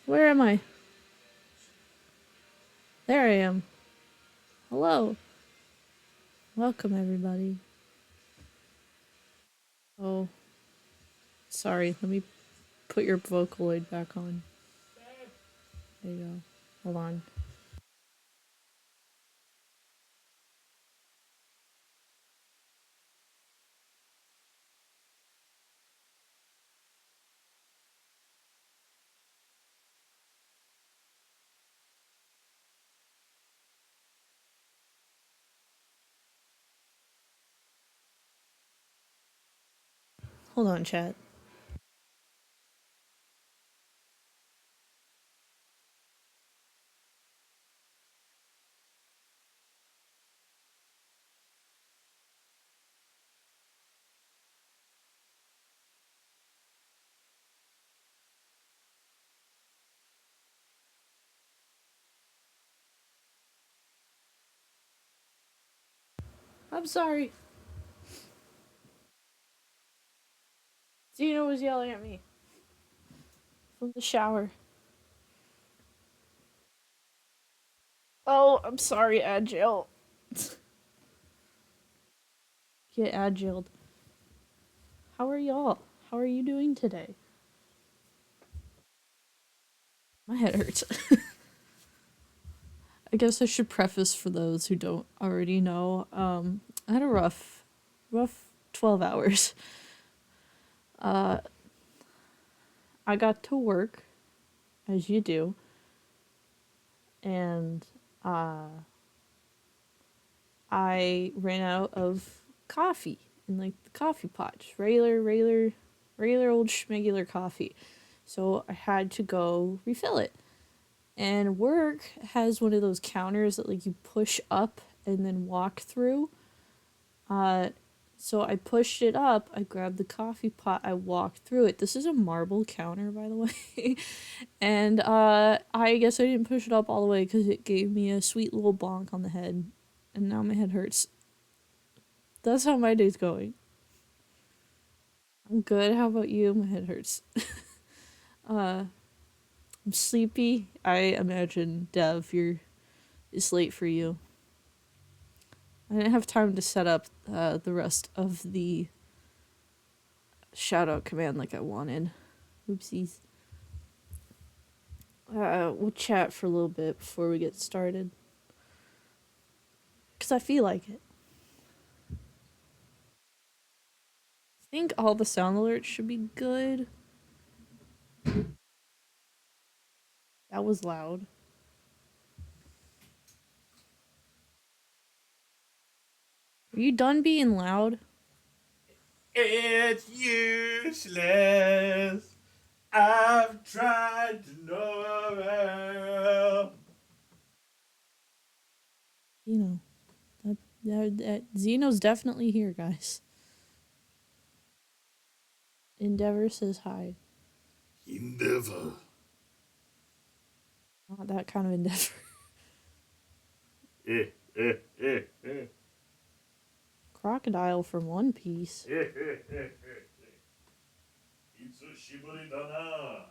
Where am I? There I am. Hello. Welcome, everybody. Oh, sorry. Let me put your Vocaloid back on. There you go. Hold on. Hold on, chat. I'm sorry. Zeno was yelling at me from the shower. Oh, I'm sorry, Agile. Get agiled. How are y'all? How are you doing today? My head hurts. I guess I should preface for those who don't already know. I had a rough 12 hours. Uh, I got to work, as you do, and I ran out of coffee in like the coffee pot, regular old schmegular coffee. So I had to go refill it. And work has one of those counters that like you push up and then walk through. Uh, so I pushed it up, I grabbed the coffee pot, I walked through it. This is a marble counter, by the way. And I guess I didn't push it up all the way because it gave me a sweet little bonk on the head. And now my head hurts. That's how my day's going. I'm good. How about you? My head hurts. I'm sleepy. I imagine, Dev, it's late for you. I didn't have time to set up the rest of the shout out command like I wanted. Oopsies. We'll chat for a little bit before we get started. Because I feel like it. I think all the sound alerts should be good. That was loud. Are you done being loud? It's useless. I've tried to know. You know, that Xeno's definitely here, guys. Endeavor says hi. Endeavor. Not that kind of endeavor. Eh, eh, eh, eh. Crocodile from One Piece. Itsushiburi dana.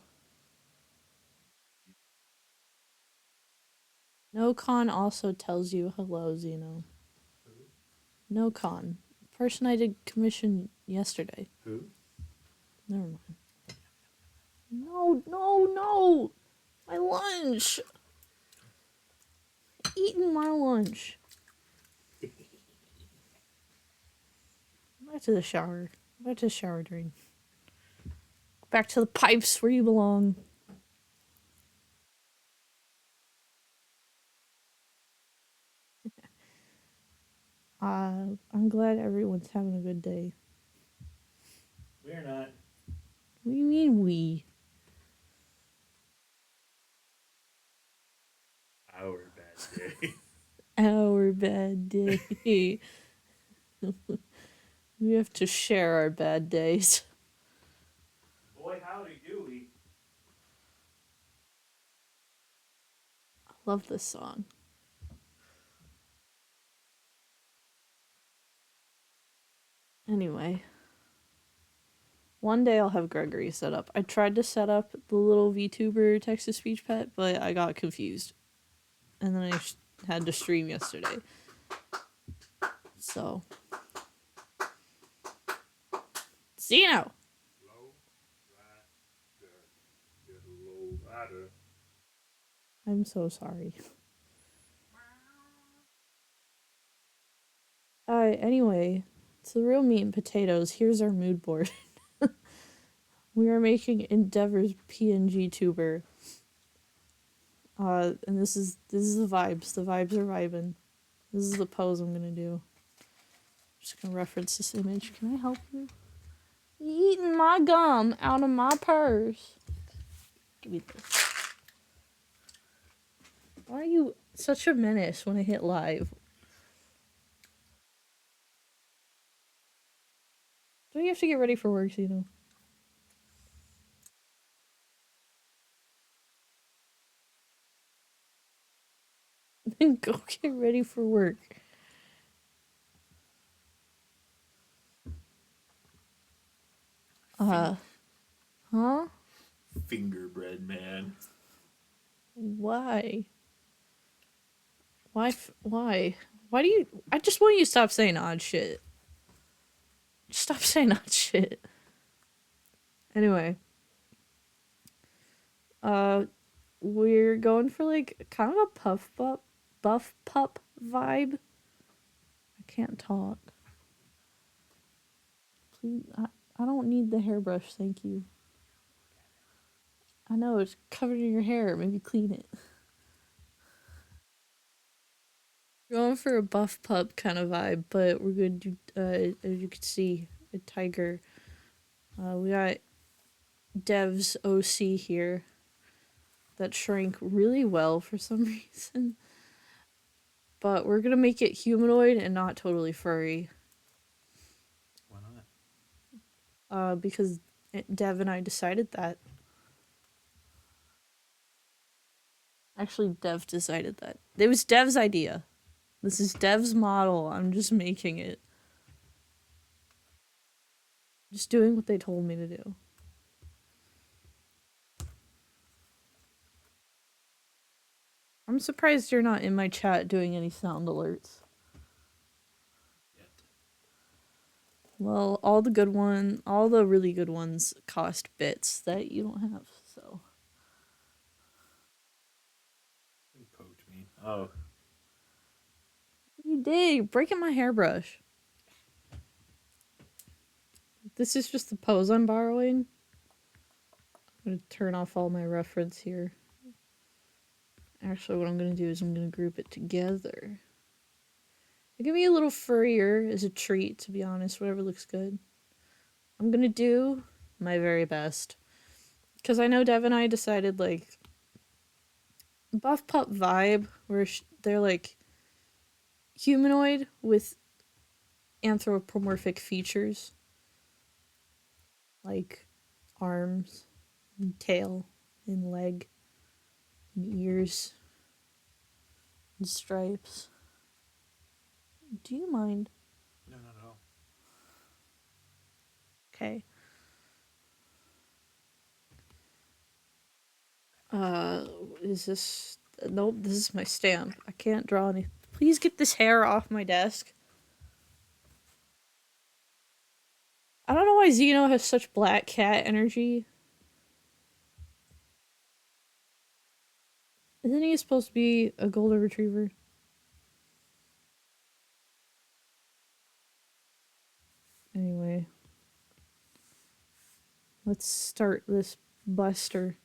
No Con also tells you hello, Xeno. No Con. Person I did commission yesterday. Who? Never mind. No! My lunch! Eating my lunch. Back to the shower. Back to the shower drain. Back to the pipes where you belong. I'm glad everyone's having a good day. We're not. What do you mean we? Our bad day. Our bad day. We have to share our bad days. Boy, howdy do we. I love this song. Anyway, One day I'll have Gregory set up. I tried to set up the little VTuber text to speech pet, but I got confused. And then I had to stream yesterday. So. Zeno! Low rider. You're the low rider. I'm so sorry. Anyway, it's the real meat and potatoes. Here's our mood board. We are making Endeavor's PNG tuber. And this is the vibes. The vibes are vibing. This is the pose I'm gonna do. I'm just gonna reference this image. Can I help you? You eating my gum out of my purse. Give me this. Why are you such a menace when I hit live? Do you have to get ready for work, Zeno? Then go get ready for work. Huh? Fingerbread man. Why? Why? Why do you... I just want you to stop saying odd shit. Stop saying odd shit. Anyway. We're going for, like, kind of a buff pup vibe. I can't talk. Please, I don't need the hairbrush, thank you. I know, it's covered in your hair. Maybe clean it. Going for a buff pup kind of vibe, but we're gonna do, as you can see, a tiger. We got Dev's OC here that shrank really well for some reason. But we're gonna make it humanoid and not totally furry. Why not? Because Dev and I decided that. Actually, Dev decided that. It was Dev's idea. This is Dev's model. I'm just making it. Just doing what they told me to do. I'm surprised you're not in my chat doing any sound alerts. Yet. Well, all the really good ones cost bits that you don't have, so. Who poked me? Oh. You did. You're breaking my hairbrush. This is just the pose I'm borrowing. I'm going to turn off all my reference here. Actually, what I'm going to do is I'm going to group it together. It can be a little furrier as a treat, to be honest, whatever looks good. I'm going to do my very best. Because I know Dev and I decided, like, buff pup vibe, where they're, like, humanoid with anthropomorphic features. Like arms, and tail, and leg, and ears, and stripes. Do you mind? No, not at all. Okay. Is this... Nope, this is my stamp. I can't draw any... Please get this hair off my desk. I don't know why Zeno has such black cat energy. Isn't he supposed to be a golden retriever? Anyway. Let's start this buster.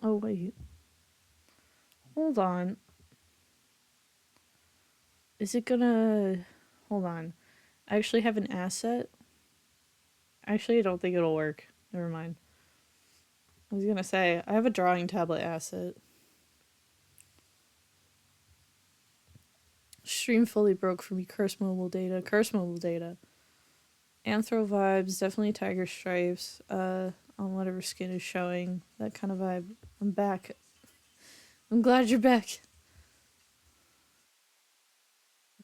Oh, wait. Hold on. Is it gonna... Hold on. I actually have an asset. Actually, I don't think it'll work. Never mind. I was gonna say, I have a drawing tablet asset. Stream fully broke for me. Curse mobile data. Curse mobile data. Anthro vibes. Definitely tiger stripes. On whatever skin is showing. That kind of vibe. I'm back. I'm glad you're back.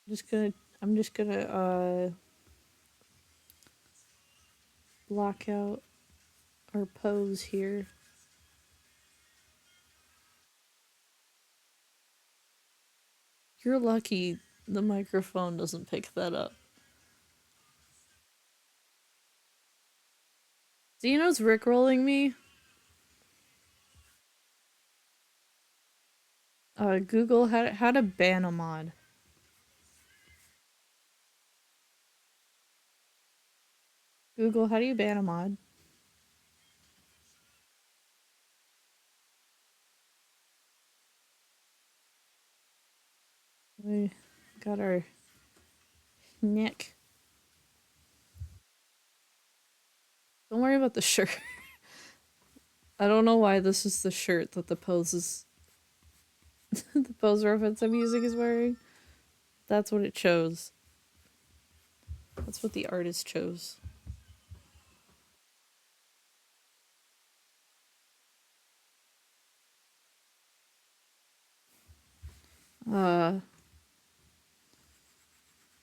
Just gonna. I'm just gonna block out our pose here. You're lucky the microphone doesn't pick that up. Zeno's rickrolling me. Google how to ban a mod. Google, how do you ban a mod? We got our neck. Don't worry about the shirt. I don't know why this is the shirt that the the pose reference I'm using is wearing. That's what it chose. That's what the artist chose.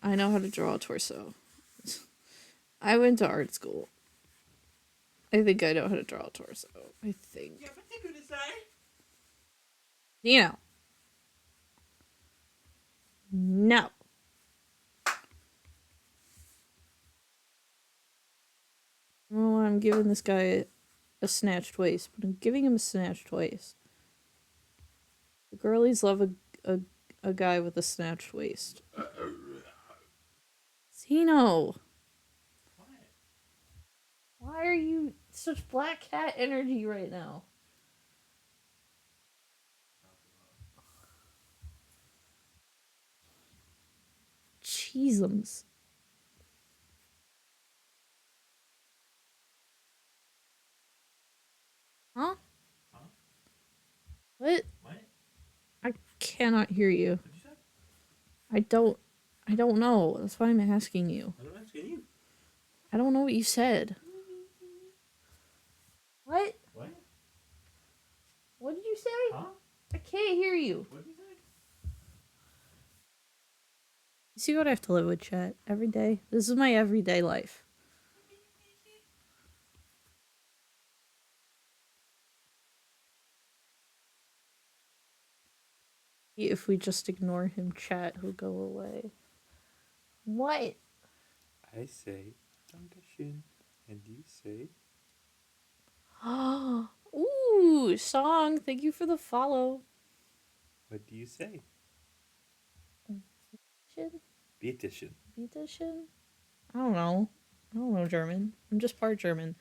I know how to draw a torso. I went to art school. I think I know how to draw a torso. I think. Yeah, but you could say. You know. No. Oh, I'm giving this guy a snatched waist, but I'm giving him a snatched waist. The girlies love a, a guy with a snatched waist. Zeno! What? Why are you such black cat energy right now? Cheesums. Huh? Huh? What? What? I cannot hear you. What'd you say? I don't know. That's why I'm asking you. I don't asking you. I don't know what you said. What? What? What did you say? Huh? I can't hear you. What did you say? You see what I have to live with, chat, every day? This is my everyday life. If we just ignore him, chat, he'll go away. What? I say Dankeschön, and you say. Ooh, song. Thank you for the follow. What do you say? Shin? Bitteschön. Bitteschön? I don't know. I don't know German. I'm just part German.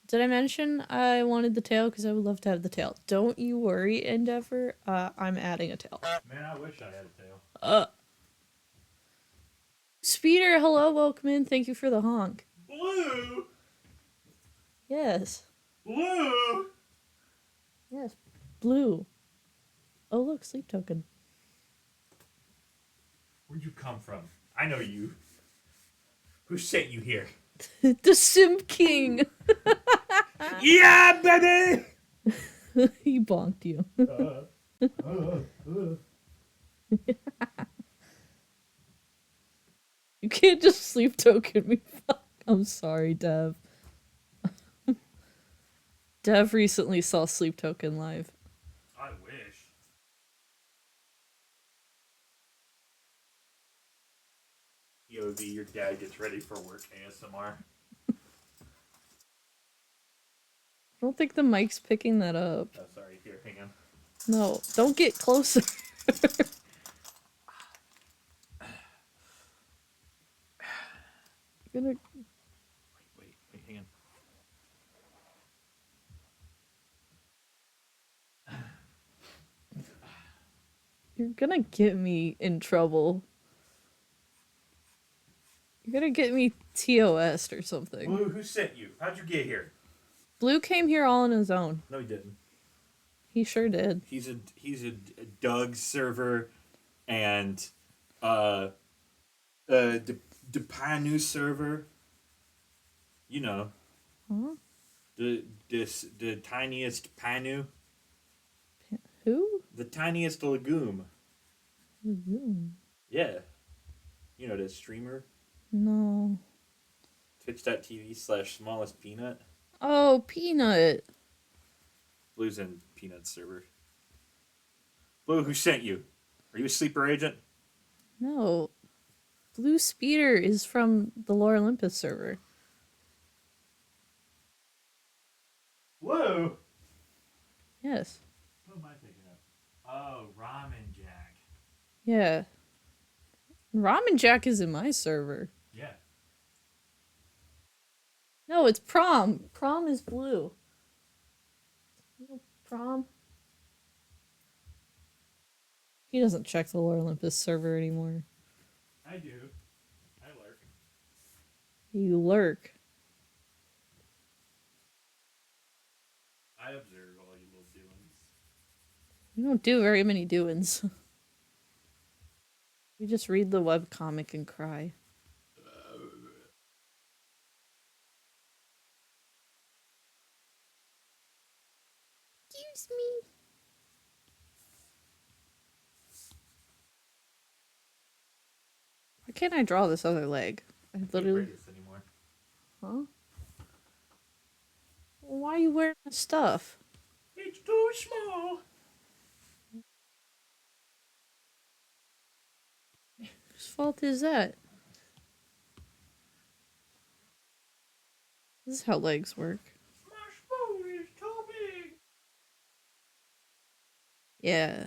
Did I mention I wanted the tail? Because I would love to have the tail. Don't you worry, Endeavor. I'm adding a tail. Man, I wish I had a tail. Speeder, hello, welcome in. Thank you for the honk. Blue! Yes. Blue! Yes. Blue. Oh, look, sleep token. Where'd you come from? I know you. Who sent you here? The Simp King. Yeah, baby! He bonked you. You can't just sleep token me. Fuck. I'm sorry, Dev. Dev recently saw Sleep Token live. I wish. POV, your dad gets ready for work ASMR. I don't think the mic's picking that up. Oh, sorry. Here, hang on. No, don't get closer. You're gonna Wait, hang on. you're gonna get me in trouble. You're gonna get me TOS'd or something. Blue, who sent you? How'd you get here? Blue came here all on his own. No, he didn't. He sure did. He's a Doug server and the Panu server. You know. Huh? The tiniest Panu. Who? The tiniest legume. Legume. Yeah. You know, the streamer. No. Twitch.tv/smallest peanut. Oh, Peanut. Blue's in Peanut's server. Blue, who sent you? Are you a sleeper agent? No. Blue Speeder is from the Lore Olympus server. Blue? Yes. Who am I thinking of? Oh, Ramen Jack. Yeah. Ramen Jack is in my server. Yeah. No, it's Prom. Prom is blue. Prom. He doesn't check the Lore Olympus server anymore. I do. I lurk. You lurk. I observe all you little doings. You don't do very many doings. You just read the webcomic and cry. Excuse me. Why can't I draw this other leg? I literally. Can't this anymore. Huh? Why are you wearing my stuff? It's too small. Whose fault is that? This is how legs work. My spoon is too big. Yeah.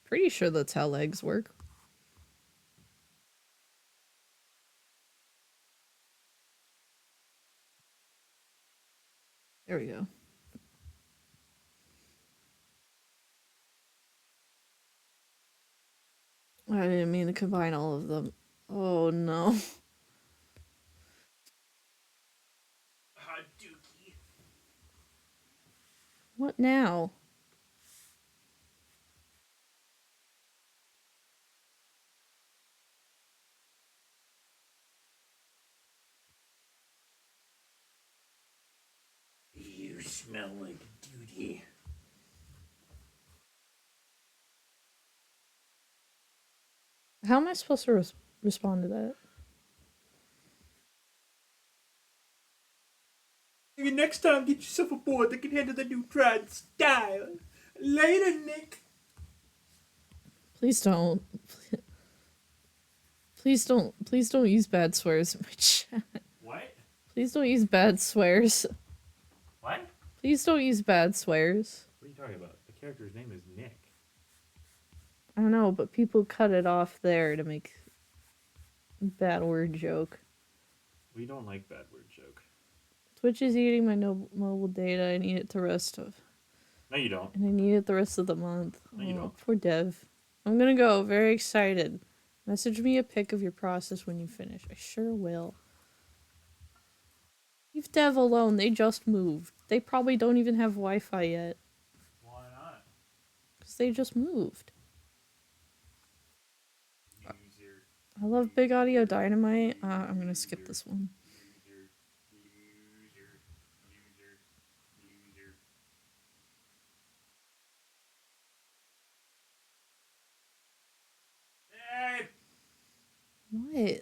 Pretty sure that's how legs work. There we go. I didn't mean to combine all of them. Oh no. Hot dookie. What now? You smell like duty. How am I supposed to respond to that? Maybe next time, get yourself a board that can handle the new trad style. Later, Nick. Please don't. Please don't use bad swears in my chat. What? Please don't use bad swears. What? Please don't use bad swears. What are you talking about? The character's name is Nick. I don't know, but people cut it off there to make bad word joke. We don't like bad word joke. Twitch is eating my mobile data. I need it the rest of. No, you don't. And I need it the rest of the month. No, you don't. Poor Dev. I'm gonna go. Very excited. Message me a pic of your process when you finish. I sure will. Leave Dev alone. They just moved. They probably don't even have Wi-Fi yet. Why not? Because they just moved. Loser. I love Big Audio Dynamite. I'm gonna skip this one. Loser. Hey! What? Hey!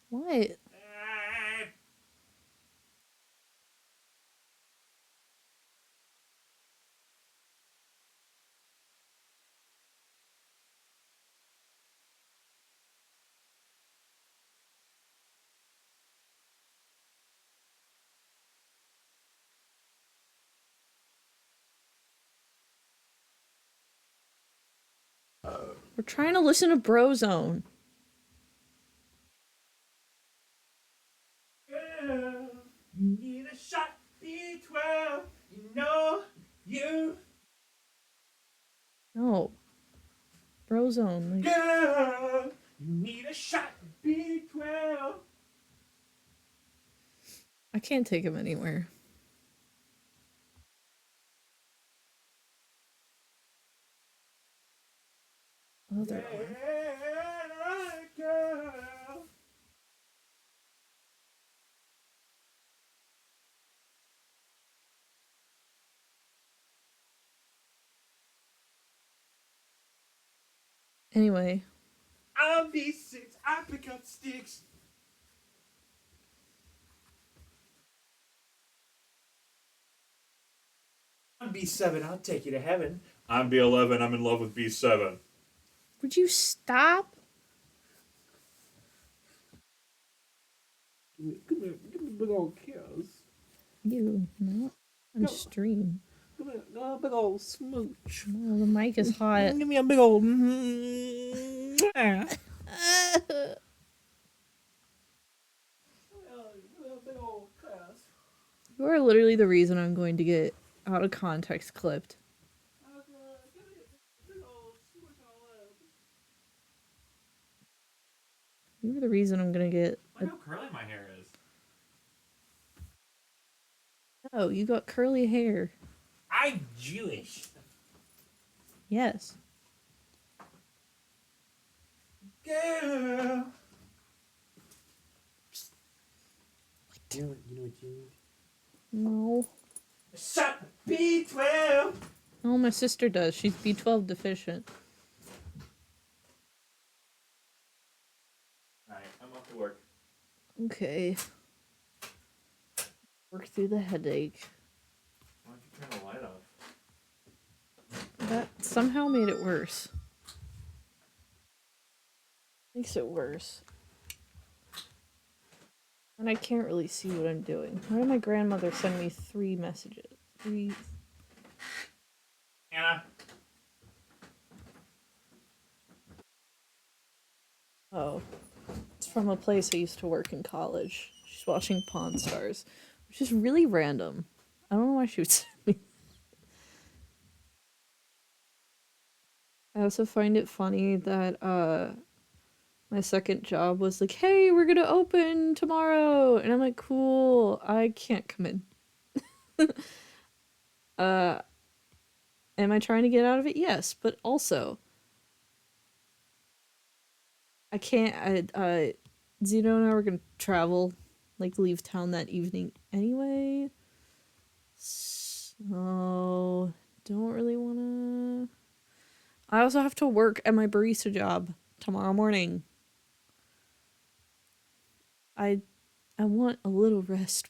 What? Hey! We're trying to listen to Brozone. Girl, you need a shot B12. You know you. No. Brozone. Like, Girl, you need a shot B12. I can't take him anywhere. Other one. Girl. Anyway. I'm B6. I pick up sticks. I'm B7. I'll take you to heaven. I'm B11. I'm in love with B7. Would you stop? Give me a big old kiss. You not on stream. Give me a big old smooch. No, the mic is hot. Give me a big old. You are literally the reason I'm going to get out of context clipped. You're the reason I'm gonna get. Look how curly my hair is. Oh, you got curly hair. I'm Jewish. Yes. Girl. You know what you need? No. Shot B12. Oh, my sister does. She's B12 deficient. Alright, I'm off to work. Okay. Work through the headache. Why don't you turn the light off? That somehow made it worse. Makes it worse. And I can't really see what I'm doing. Why did my grandmother send me 3 messages? 3. Anna. Oh. It's from a place I used to work in college. She's watching Pawn Stars, which is really random. I don't know why she would send me. I also find it funny that my second job was like, hey, we're gonna open tomorrow. And I'm like, cool, I can't come in. Am I trying to get out of it? Yes, but also, I can't, Zeno and I were gonna travel, like leave town that evening anyway. So, don't really wanna. I also have to work at my barista job tomorrow morning. I want a little rest.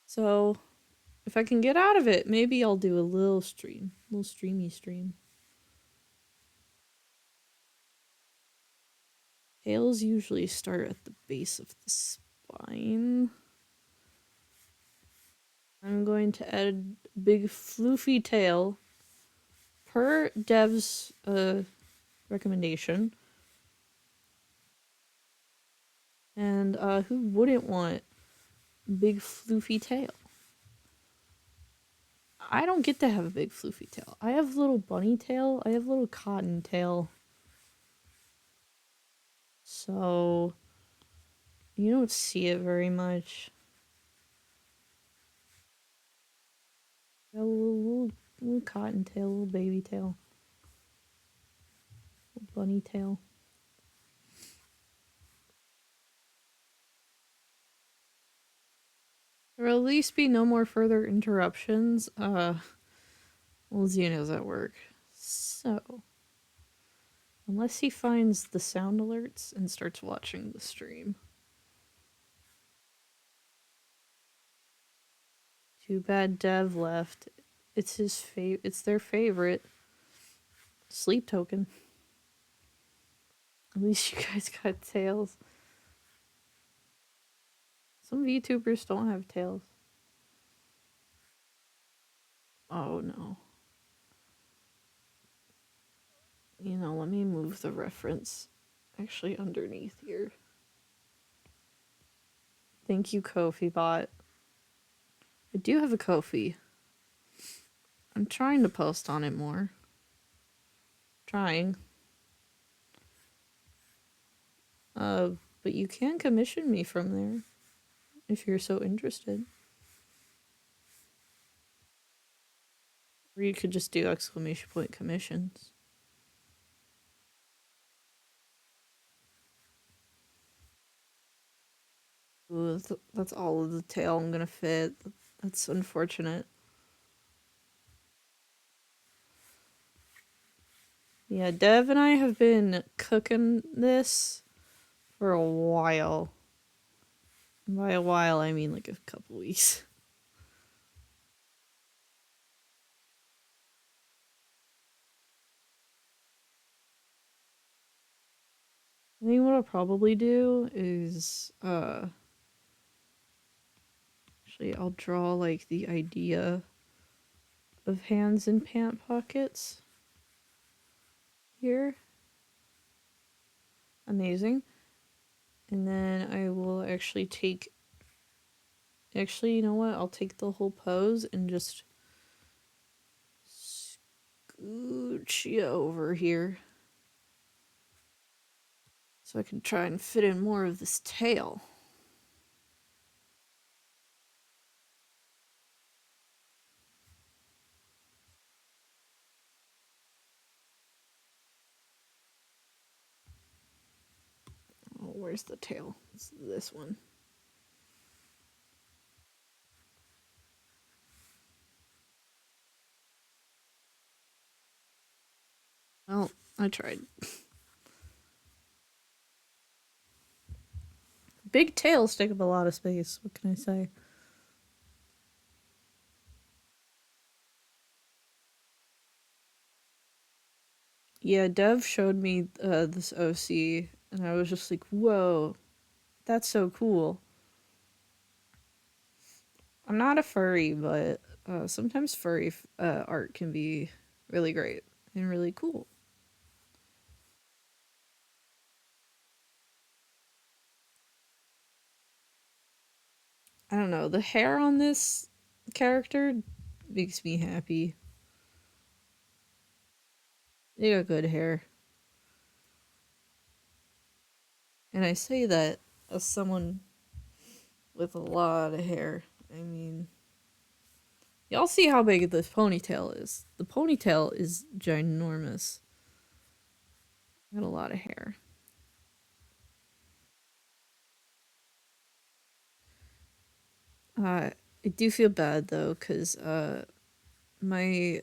So, if I can get out of it, maybe I'll do a little stream. A little streamy stream. Tails usually start at the base of the spine. I'm going to add a big floofy tail per dev's recommendation. And who wouldn't want big floofy tail? I don't get to have a big floofy tail. I have little bunny tail. I have little cotton tail. So you don't see it very much. Got a little cotton tail, little baby tail, little bunny tail. There will at least be no more further interruptions. Well, Xeno's at work. So, unless he finds the sound alerts and starts watching the stream. Too bad Dev left. It's his it's their favorite sleep token. At least you guys got tails. Some VTubers don't have tails. Oh no. You know, let me move the reference actually underneath here. Thank you, Kofi bot. I do have a Kofi. I'm trying to post on it more. Trying. But you can commission me from there if you're so interested. Or you could just do exclamation point commissions. Ooh, that's all of the tail I'm gonna fit. That's unfortunate. Yeah, Dev and I have been cooking this for a while. And by a while, I mean like a couple weeks. I think what I'll probably do is actually I'll draw like the idea of hands in pant pockets here. Amazing. And then I will actually take actually, you know what? I'll take the whole pose and just scooch you over here so I can try and fit in more of this tail. Oh, where's the tail? It's this one. Well, I tried. Big tails take up a lot of space. What can I say? Yeah, Dev showed me this OC, and I was just like, whoa, that's so cool. I'm not a furry, but sometimes furry art can be really great and really cool. I don't know. The hair on this character makes me happy. They got good hair. And I say that as someone with a lot of hair. I mean, y'all see how big this ponytail is. The ponytail is ginormous. Got a lot of hair. I do feel bad though, cause my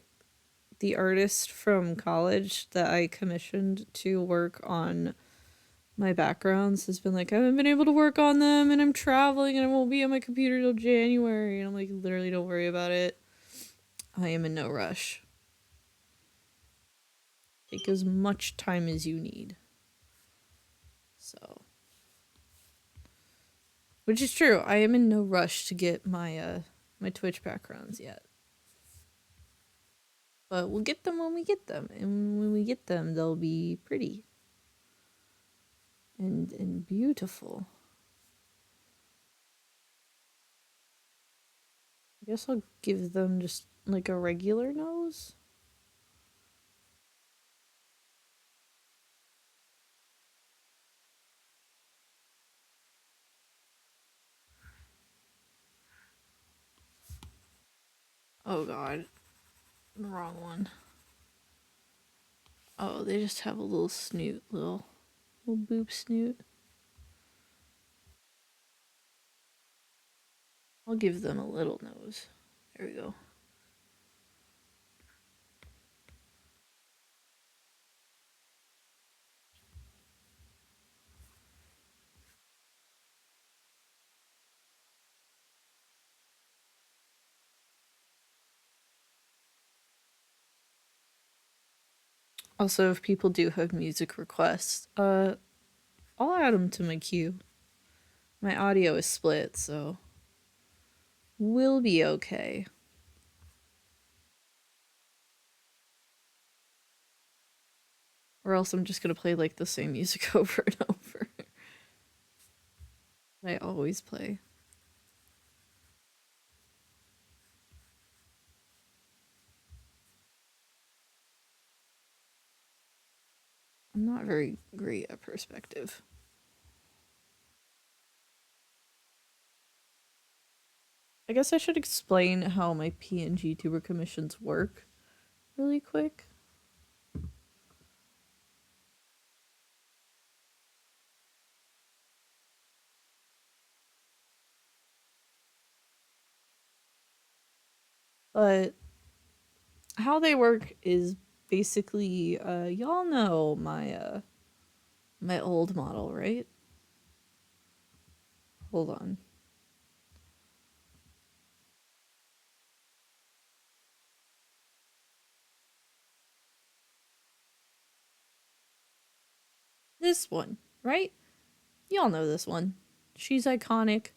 the artist from college that I commissioned to work on my backgrounds has been like, I haven't been able to work on them, and I'm traveling, and I won't be on my computer till January. And I'm like, literally, don't worry about it. I am in no rush. Take as much time as you need. So, which is true. I am in no rush to get my Twitch backgrounds yet. But we'll get them when we get them, and when we get them, they'll be pretty and beautiful. I guess I'll give them just like a regular nose. Oh god, the wrong one. Oh, they just have a little snoot, little boop snoot. I'll give them a little nose. There we go. Also, if people do have music requests, I'll add them to my queue. My audio is split, so we'll be okay. Or else I'm just gonna play like the same music over and over. I always play. I'm not very great at perspective. I guess I should explain how my PNG tuber commissions work really quick. But how they work is basically, y'all know my old model, right? Hold on. This one, right? Y'all know this one. She's iconic.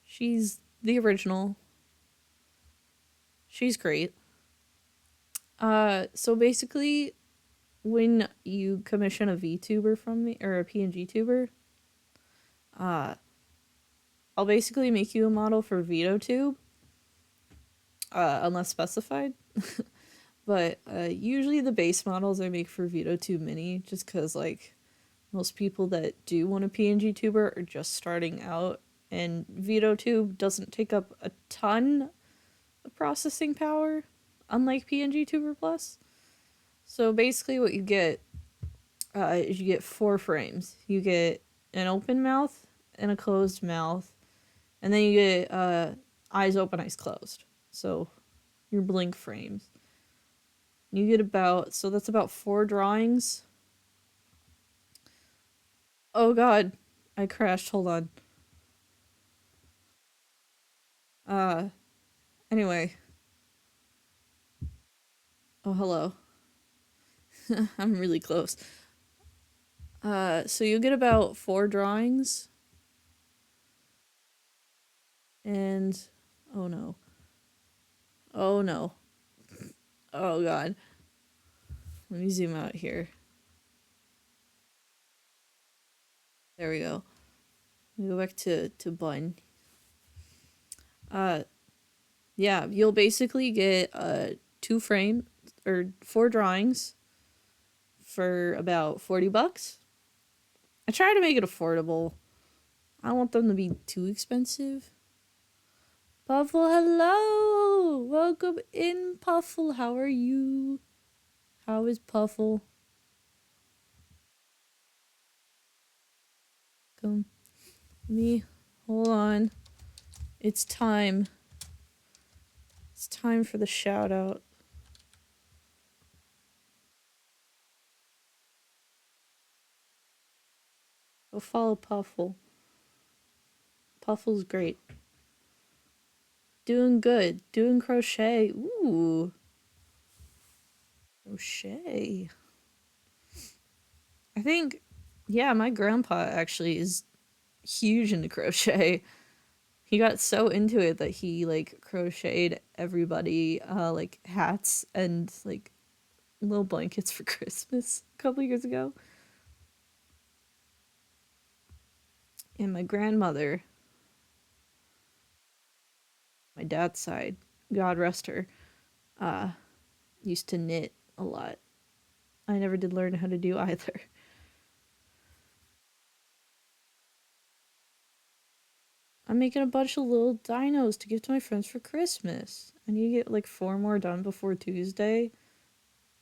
She's the original. She's great. So basically, when you commission a VTuber from me or a PNG tuber, uh, I'll basically make you a model for VitoTube, unless specified. But usually the base models I make for VitoTube Mini, just because like most people that do want a PNG tuber are just starting out, and VitoTube doesn't take up a ton of processing power, unlike PNG Tuber Plus. So basically, what you get is you get 4 frames. You get an open mouth and a closed mouth, and then you get eyes open, eyes closed. So your blink frames. You get about, so that's about 4 drawings. Oh god, I crashed. Hold on. Uh, anyway. Oh, hello. I'm really close. So you get about 4 drawings, and oh no. Oh no. Oh god. Let me zoom out here. There we go. Let me go back to Bun. Uh, yeah, you'll basically get 2 frame or 4 drawings for about $40. I try to make it affordable. I don't want them to be too expensive. Puffle, hello! Welcome in, Puffle. How are you? How is Puffle? Come. Me. Hold on. It's time. It's time for the shout out. Go follow Puffle. Puffle's great. Doing good. Doing crochet. Ooh. Crochet. I think, yeah, my grandpa actually is huge into crochet. He got so into it that he like crocheted everybody like hats and like little blankets for Christmas a couple years ago. And my grandmother, my dad's side, God rest her, uh, used to knit a lot. I never did learn how to do either. I'm making a bunch of little dinos to give to my friends for Christmas. I need to get like 4 more done before Tuesday.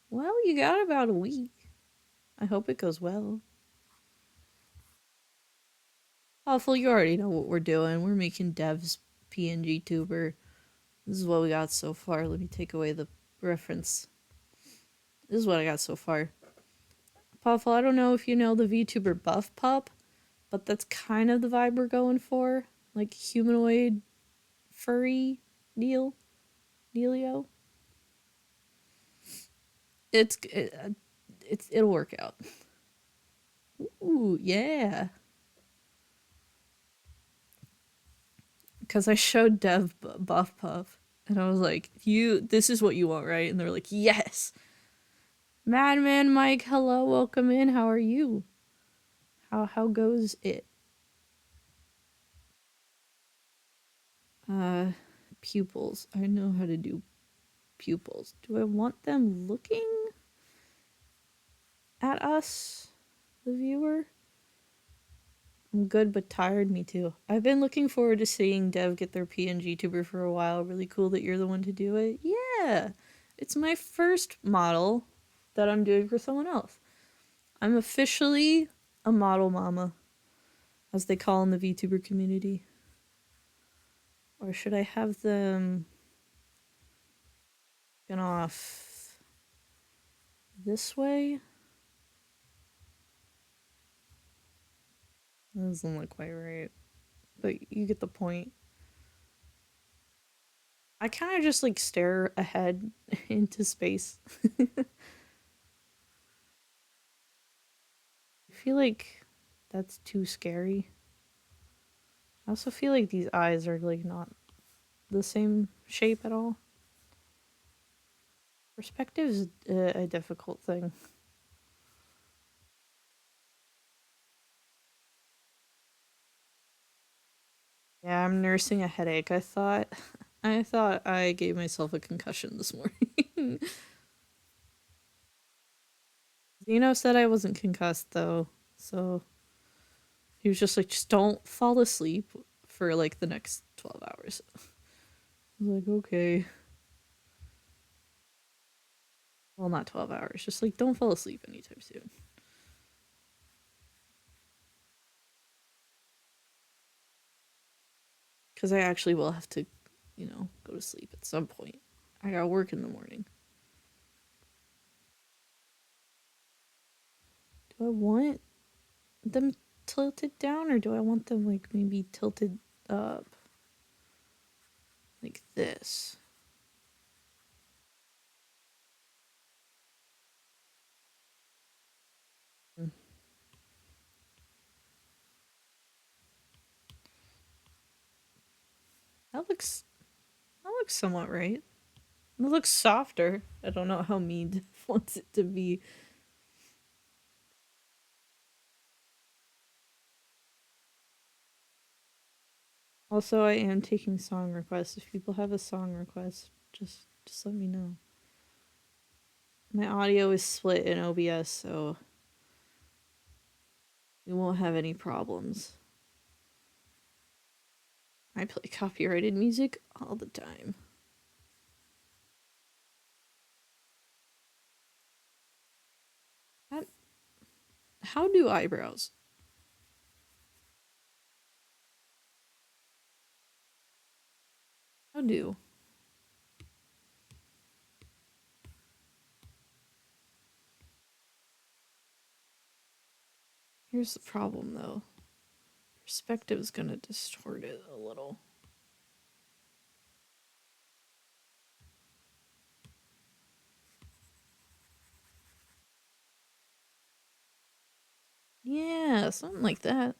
Well, you got about a week. I hope it goes well. Awful, you already know what we're doing. We're making Dev's PNG tuber. This is what we got so far. Let me take away the reference. This is what I got so far. Puffle, I don't know if you know the VTuber Buff Pup, but that's kind of the vibe we're going for. Like humanoid, furry dealio. It'll work out. Ooh, yeah. Because I showed Dev Buff Puff, and I was like, this is what you want, right? And they're like, yes. Madman Mike, hello, welcome in. How are you? How goes it? Uh, Pupils. I know how to do pupils. Do I want them looking at us, the viewer? I'm good but tired, me too. I've been looking forward to seeing Dev get their PNG tuber for a while. Really cool that you're the one to do it. Yeah, it's my first model that I'm doing for someone else. I'm officially a model mama, as they call in the VTuber community. Or should I have them spin off? this way. That doesn't look quite right, but you get the point. I kind of just like stare ahead into space. I feel like that's too scary. I also feel like these eyes are like not the same shape at all. Perspective is a difficult thing. Yeah, I'm nursing a headache. I thought I gave myself a concussion this morning. Zeno said I wasn't concussed though, so he was just like, just don't fall asleep for like the next 12 hours. I was like, okay. Well, not 12 hours, just like don't fall asleep anytime soon. Because I actually will have to, go to sleep at some point. I gotta work in the morning. Do I want them tilted down or do I want them like maybe tilted up? Like this. Mm. That looks somewhat right. It looks softer. I don't know how Mead wants it to be. Also, I am taking song requests. If people have a song request, just let me know. My audio is split in OBS, so we won't have any problems. I play copyrighted music all the time. How do eyebrows? How do? Here's the problem though. Perspective is gonna distort it a little. Yeah, something like that.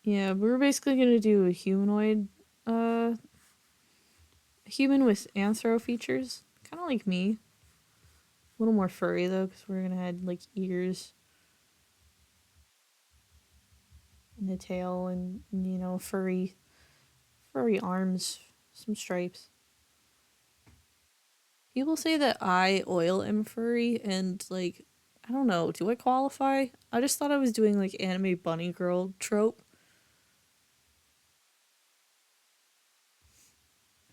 Yeah, we're basically gonna do a humanoid, a human with anthro features, kind of like me. A little more furry though, because we're gonna add like ears and a tail, and furry arms, some stripes. People say that I oil am furry, and like, I don't know. Do I qualify? I just thought I was doing like anime bunny girl trope,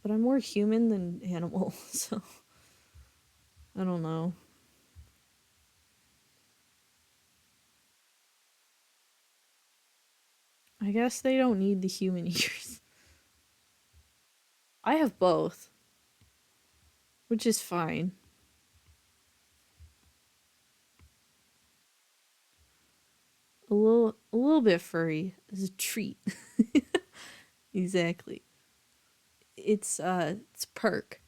but I'm more human than animal, so I don't know. I guess they don't need the human ears. I have both, which is fine. A little bit furry is a treat. Exactly. It's perk.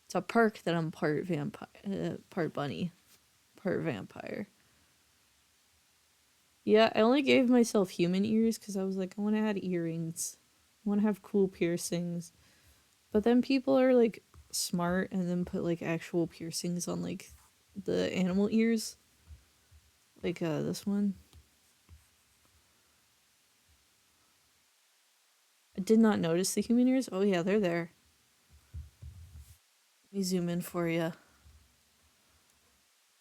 It's a perk that I'm part vampire, part bunny, part vampire. Yeah, I only gave myself human ears because I was like, I want to add earrings. I want to have cool piercings. But then people are like smart and then put like actual piercings on like the animal ears. Like this one. I did not notice the human ears. Oh yeah, they're there. Let me zoom in for you.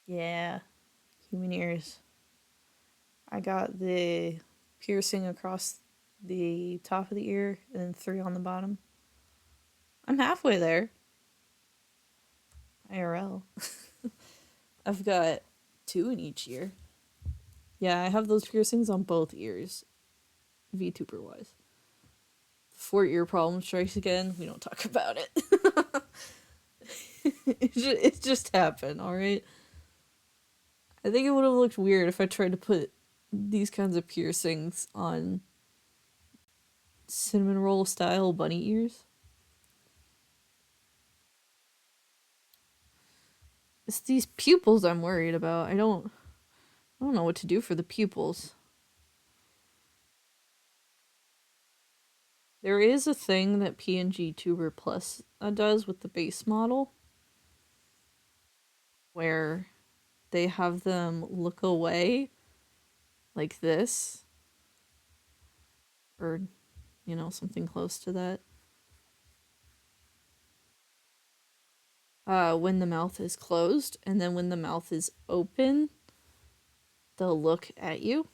Yeah, human ears. I got the piercing across the top of the ear and then three on the bottom. I'm halfway there. IRL. I've got two in each ear. Yeah, I have those piercings on both ears, VTuber wise. before ear problem strikes again, we don't talk about it. It just happened, alright? I think it would have looked weird if I tried to put these kinds of piercings on cinnamon roll style bunny ears. It's these pupils I'm worried about. I don't know what to do for the pupils. There is a thing that PNG Tuber Plus does with the base model where they have them look away like this, or, something close to that. When the mouth is closed, and then when the mouth is open, they'll look at you.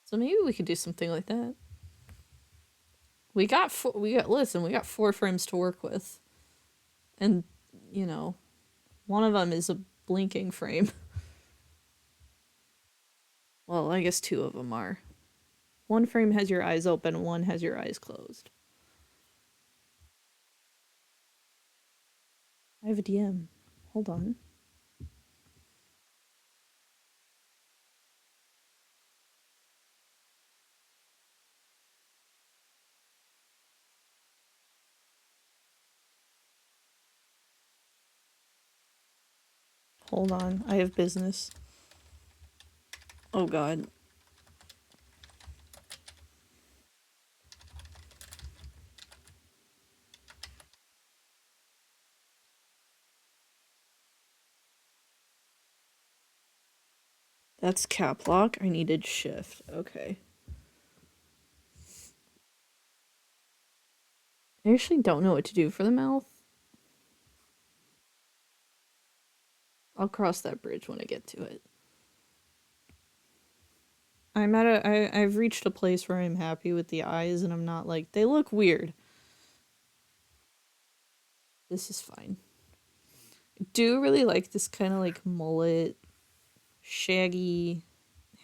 So maybe we could do something like that. We got four frames to work with. And, one of them is a blinking frame. Well, I guess two of them are. One frame has your eyes open, one has your eyes closed. I have a DM. Hold on. Hold on. I have business. Oh god. That's cap lock. I needed shift. Okay. I actually don't know what to do for the mouth. I'll cross that bridge when I get to it. I've reached a place where I'm happy with the eyes and I'm not like, they look weird. This is fine. I do really like this kind of like mullet, shaggy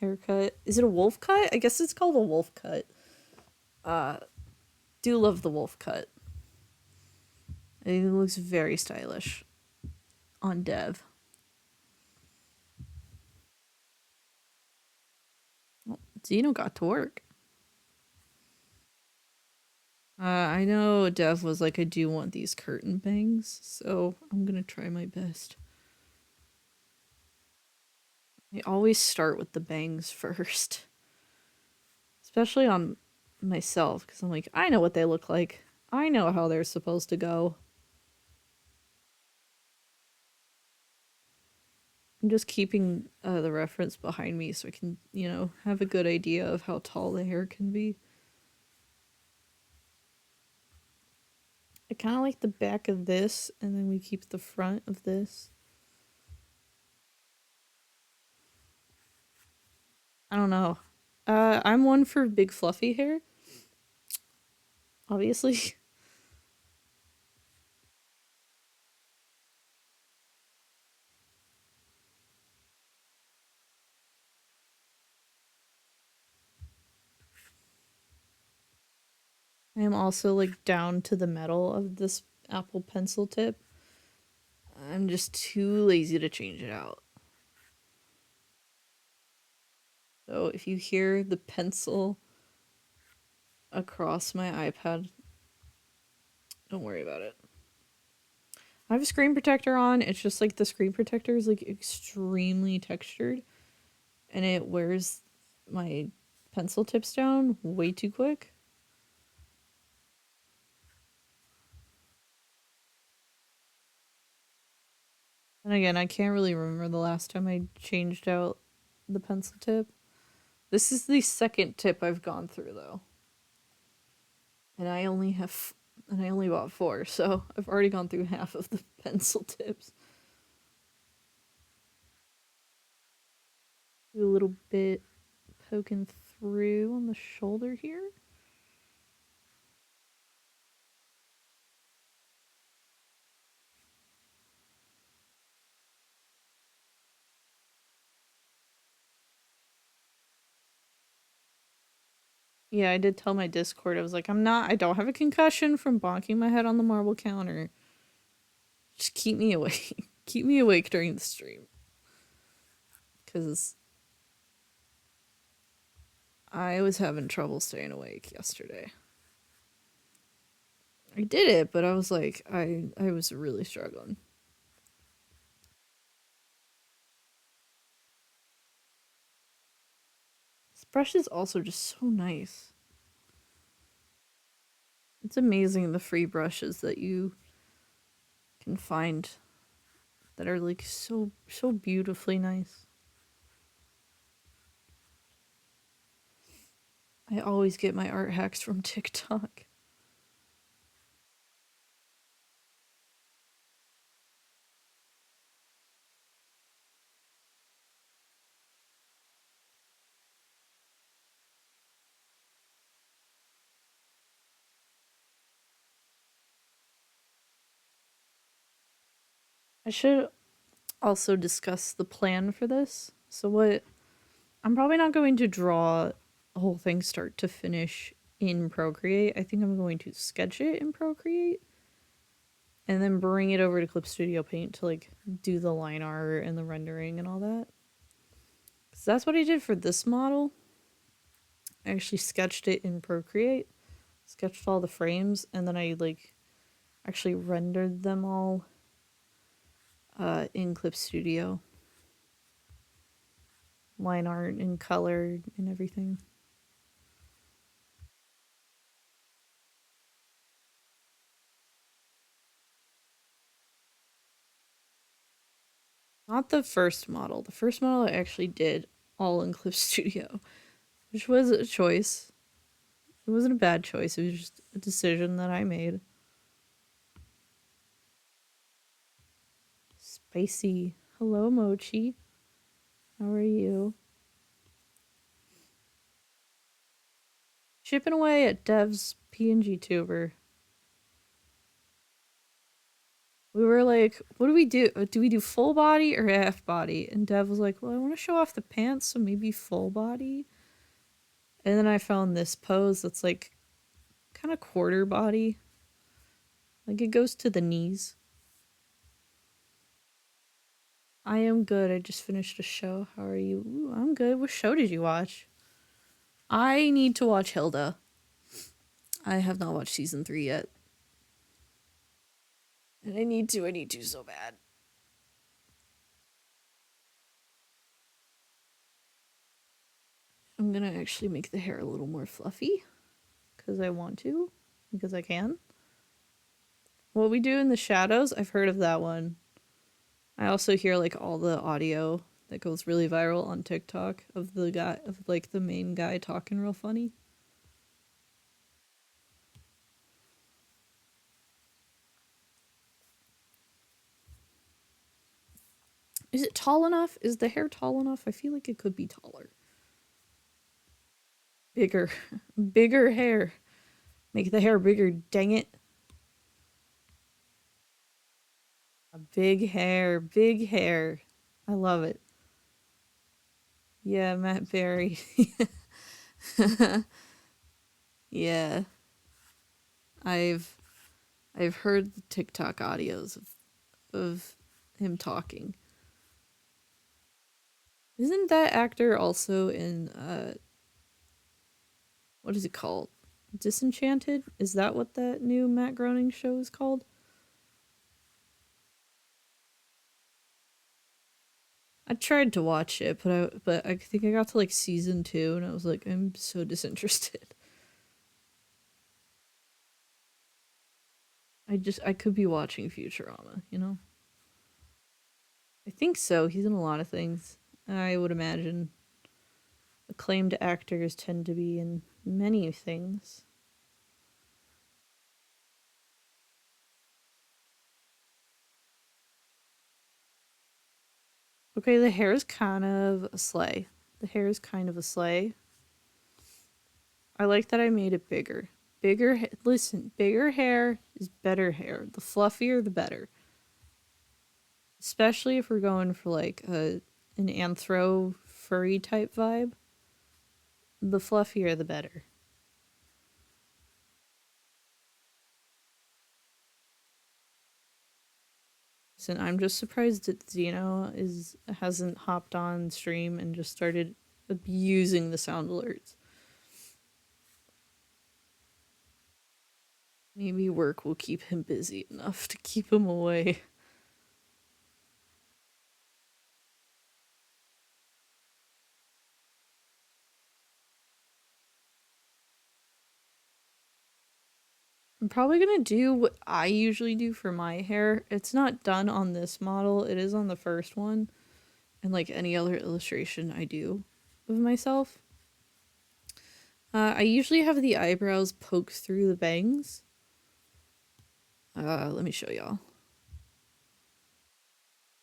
haircut. Is it a wolf cut? I guess it's called a wolf cut. Do love the wolf cut. I think it looks very stylish on Dev. Well, Zeno got to work. I know Dev was like, I do want these curtain bangs, so I'm gonna try my best. I always start with the bangs first. Especially on myself, because I'm like, I know what they look like. I know how they're supposed to go. I'm just keeping the reference behind me so I can, have a good idea of how tall the hair can be. I kind of like the back of this, and then we keep the front of this. I don't know. I'm one for big fluffy hair. Obviously. I am also like down to the metal of this Apple Pencil tip. I'm just too lazy to change it out. So if you hear the pencil across my iPad, don't worry about it. I have a screen protector on. It's just like the screen protector is like extremely textured and it wears my pencil tips down way too quick. And again, I can't really remember the last time I changed out the pencil tip. This is the second tip I've gone through though. And I only bought 4, so I've already gone through half of the pencil tips. Do a little bit poking through on the shoulder here. Yeah, I did tell my Discord, I was like, I don't have a concussion from bonking my head on the marble counter. Just keep me awake. Keep me awake during the stream. Because I was having trouble staying awake yesterday. I did it, but I was like, I was really struggling. This brush is also just so nice. It's amazing the free brushes that you can find that are like so beautifully nice. I always get my art hacks from TikTok. I should also discuss the plan for this. So what I'm probably not going to draw the whole thing start to finish in Procreate. I think I'm going to sketch it in Procreate and then bring it over to Clip Studio Paint to like do the line art and the rendering and all that. Cuz that's what I did for this model. I actually sketched it in Procreate, sketched all the frames, and then I like actually rendered them all in Clip Studio. Line art and color and everything. Not the first model. The first model I actually did all in Clip Studio, which was a choice. It wasn't a bad choice. It was just a decision that I made. Spicy. Hello, Mochi. How are you? Chipping away at Dev's PNG tuber. We were like, what do we do? Do we do full body or half body? And Dev was like, well, I want to show off the pants, so maybe full body. And then I found this pose that's like kind of quarter body. Like it goes to the knees. I am good. I just finished a show. How are you? Ooh, I'm good. What show did you watch? I need to watch Hilda. I have not watched season 3 yet. And I need to. I need to so bad. I'm gonna actually make the hair a little more fluffy. Because I want to. Because I can. What we do in the shadows, I've heard of that one. I also hear like all the audio that goes really viral on TikTok of the guy, of like the main guy talking real funny. Is it tall enough? Is the hair tall enough? I feel like it could be taller. Bigger. Bigger hair. Make the hair bigger, dang it. A big hair, big hair. I love it. Yeah, Matt Berry. Yeah. I've I've heard the TikTok audios of him talking. Isn't that actor also in what is it called? Disenchanted? Is that what that new Matt Groening show is called? I tried to watch it, but I think I got to like season 2 and I was like, I'm so disinterested. I could be watching Futurama, you know? I think so. He's in a lot of things. I would imagine acclaimed actors tend to be in many things. Okay, the hair is kind of a sleigh. The hair is kind of a sleigh. I like that I made it bigger. Listen, bigger hair is better hair. The fluffier, the better. Especially if we're going for like an anthro furry type vibe. The fluffier, the better. So I'm just surprised that Zeno hasn't hopped on stream and just started abusing the sound alerts. Maybe work will keep him busy enough to keep him away. I'm probably gonna do what I usually do for my hair. It's not done on this model, it is on the first one, and like any other illustration I do of myself. I usually have the eyebrows poke through the bangs. Let me show y'all.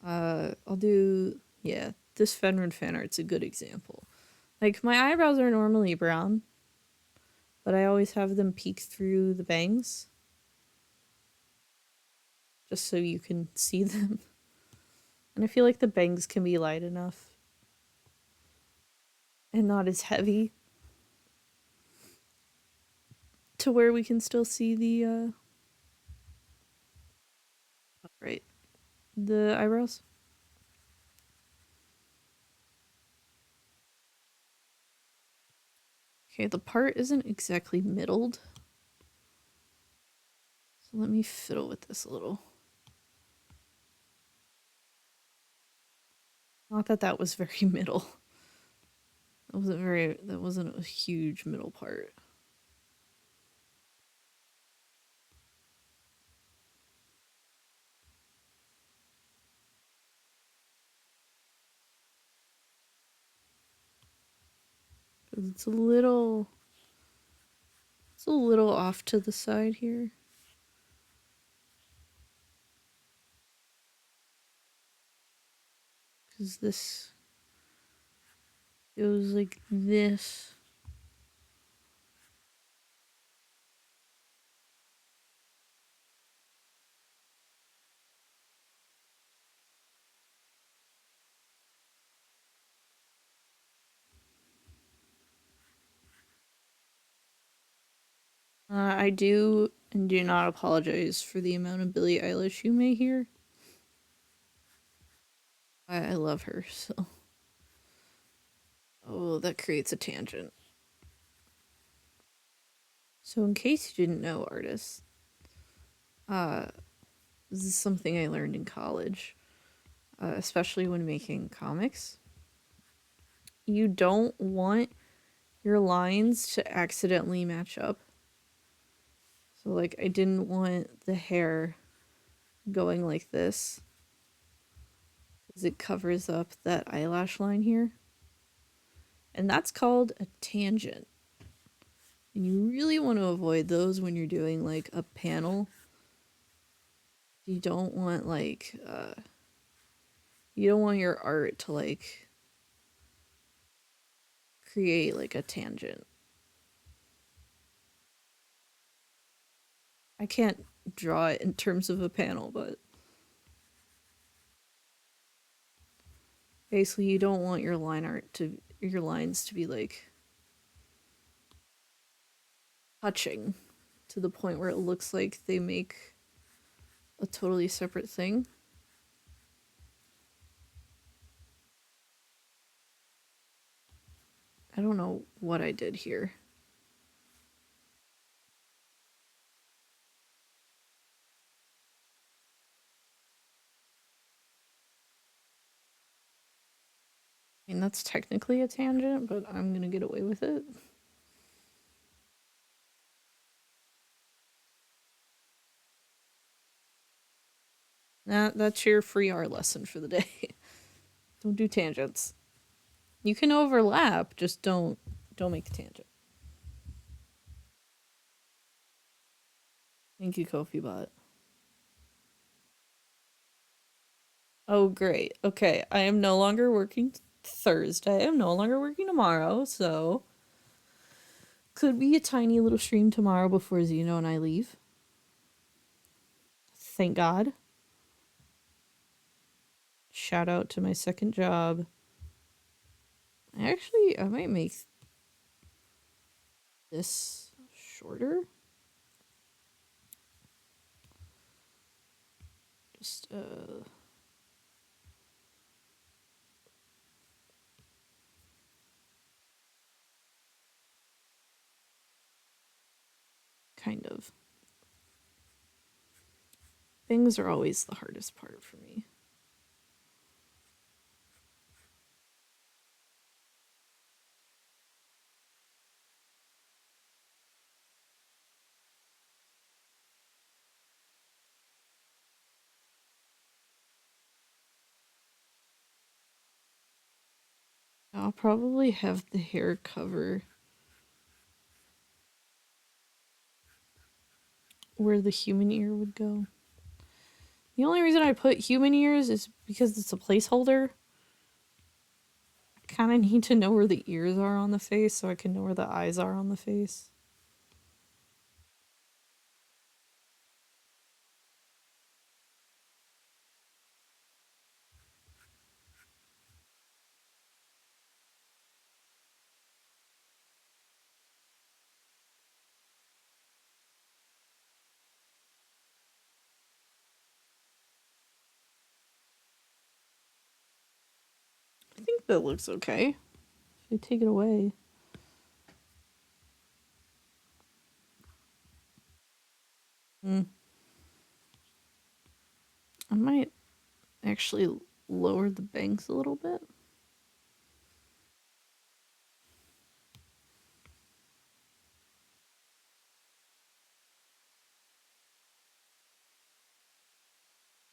I'll do, yeah, this Fenrir fan art's a good example. Like, my eyebrows are normally brown, but I always have them peek through the bangs just so you can see them. And I feel like the bangs can be light enough and not as heavy to where we can still see the right, the eyebrows. Okay, the part isn't exactly middled, so let me fiddle with this a little. Not that that was very middle. That wasn't a huge middle part. It's a little off to the side here. Cuz this goes like this. I do and do not apologize for the amount of Billie Eilish you may hear. I love her, so. Oh, that creates a tangent. So, in case you didn't know, artists, uh, this is something I learned in college, especially when making comics. You don't want your lines to accidentally match up. So, like, I didn't want the hair going like this because it covers up that eyelash line here. And that's called a tangent. And you really want to avoid those when you're doing like a panel. You don't want you don't want your art to like create like a tangent. I can't draw it in terms of a panel, but basically you don't want your your lines to be like touching to the point where it looks like they make a totally separate thing. I don't know what I did here. I mean, that's technically a tangent, but I'm gonna get away with it. That's your free art lesson for the day. Don't do tangents. You can overlap, just don't make a tangent. Thank you, Kofi Bot. Oh, great. Okay, I am no longer working Thursday. I'm no longer working tomorrow, so could be a tiny little stream tomorrow before Zeno and I leave. Thank God. Shout out to my second job. Actually, I might make this shorter. just kind of. Things are always the hardest part for me. I'll probably have the hair cover where the human ear would go. The only reason I put human ears is because it's a placeholder. I kind of need to know where the ears are on the face so I can know where the eyes are on the face. I think that looks okay. If I take it away. Mm. I might actually lower the bangs a little bit.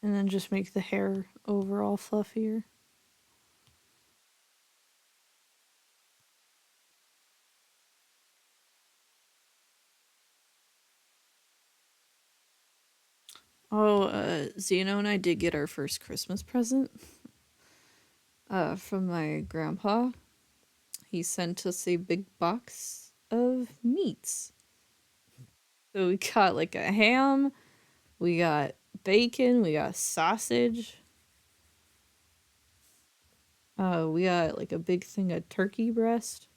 And then just make the hair overall fluffier. Oh, Zeno and I did get our first Christmas present from my grandpa. He sent us a big box of meats. So we got like a ham, we got bacon, we got sausage, we got like a big thing of turkey breast.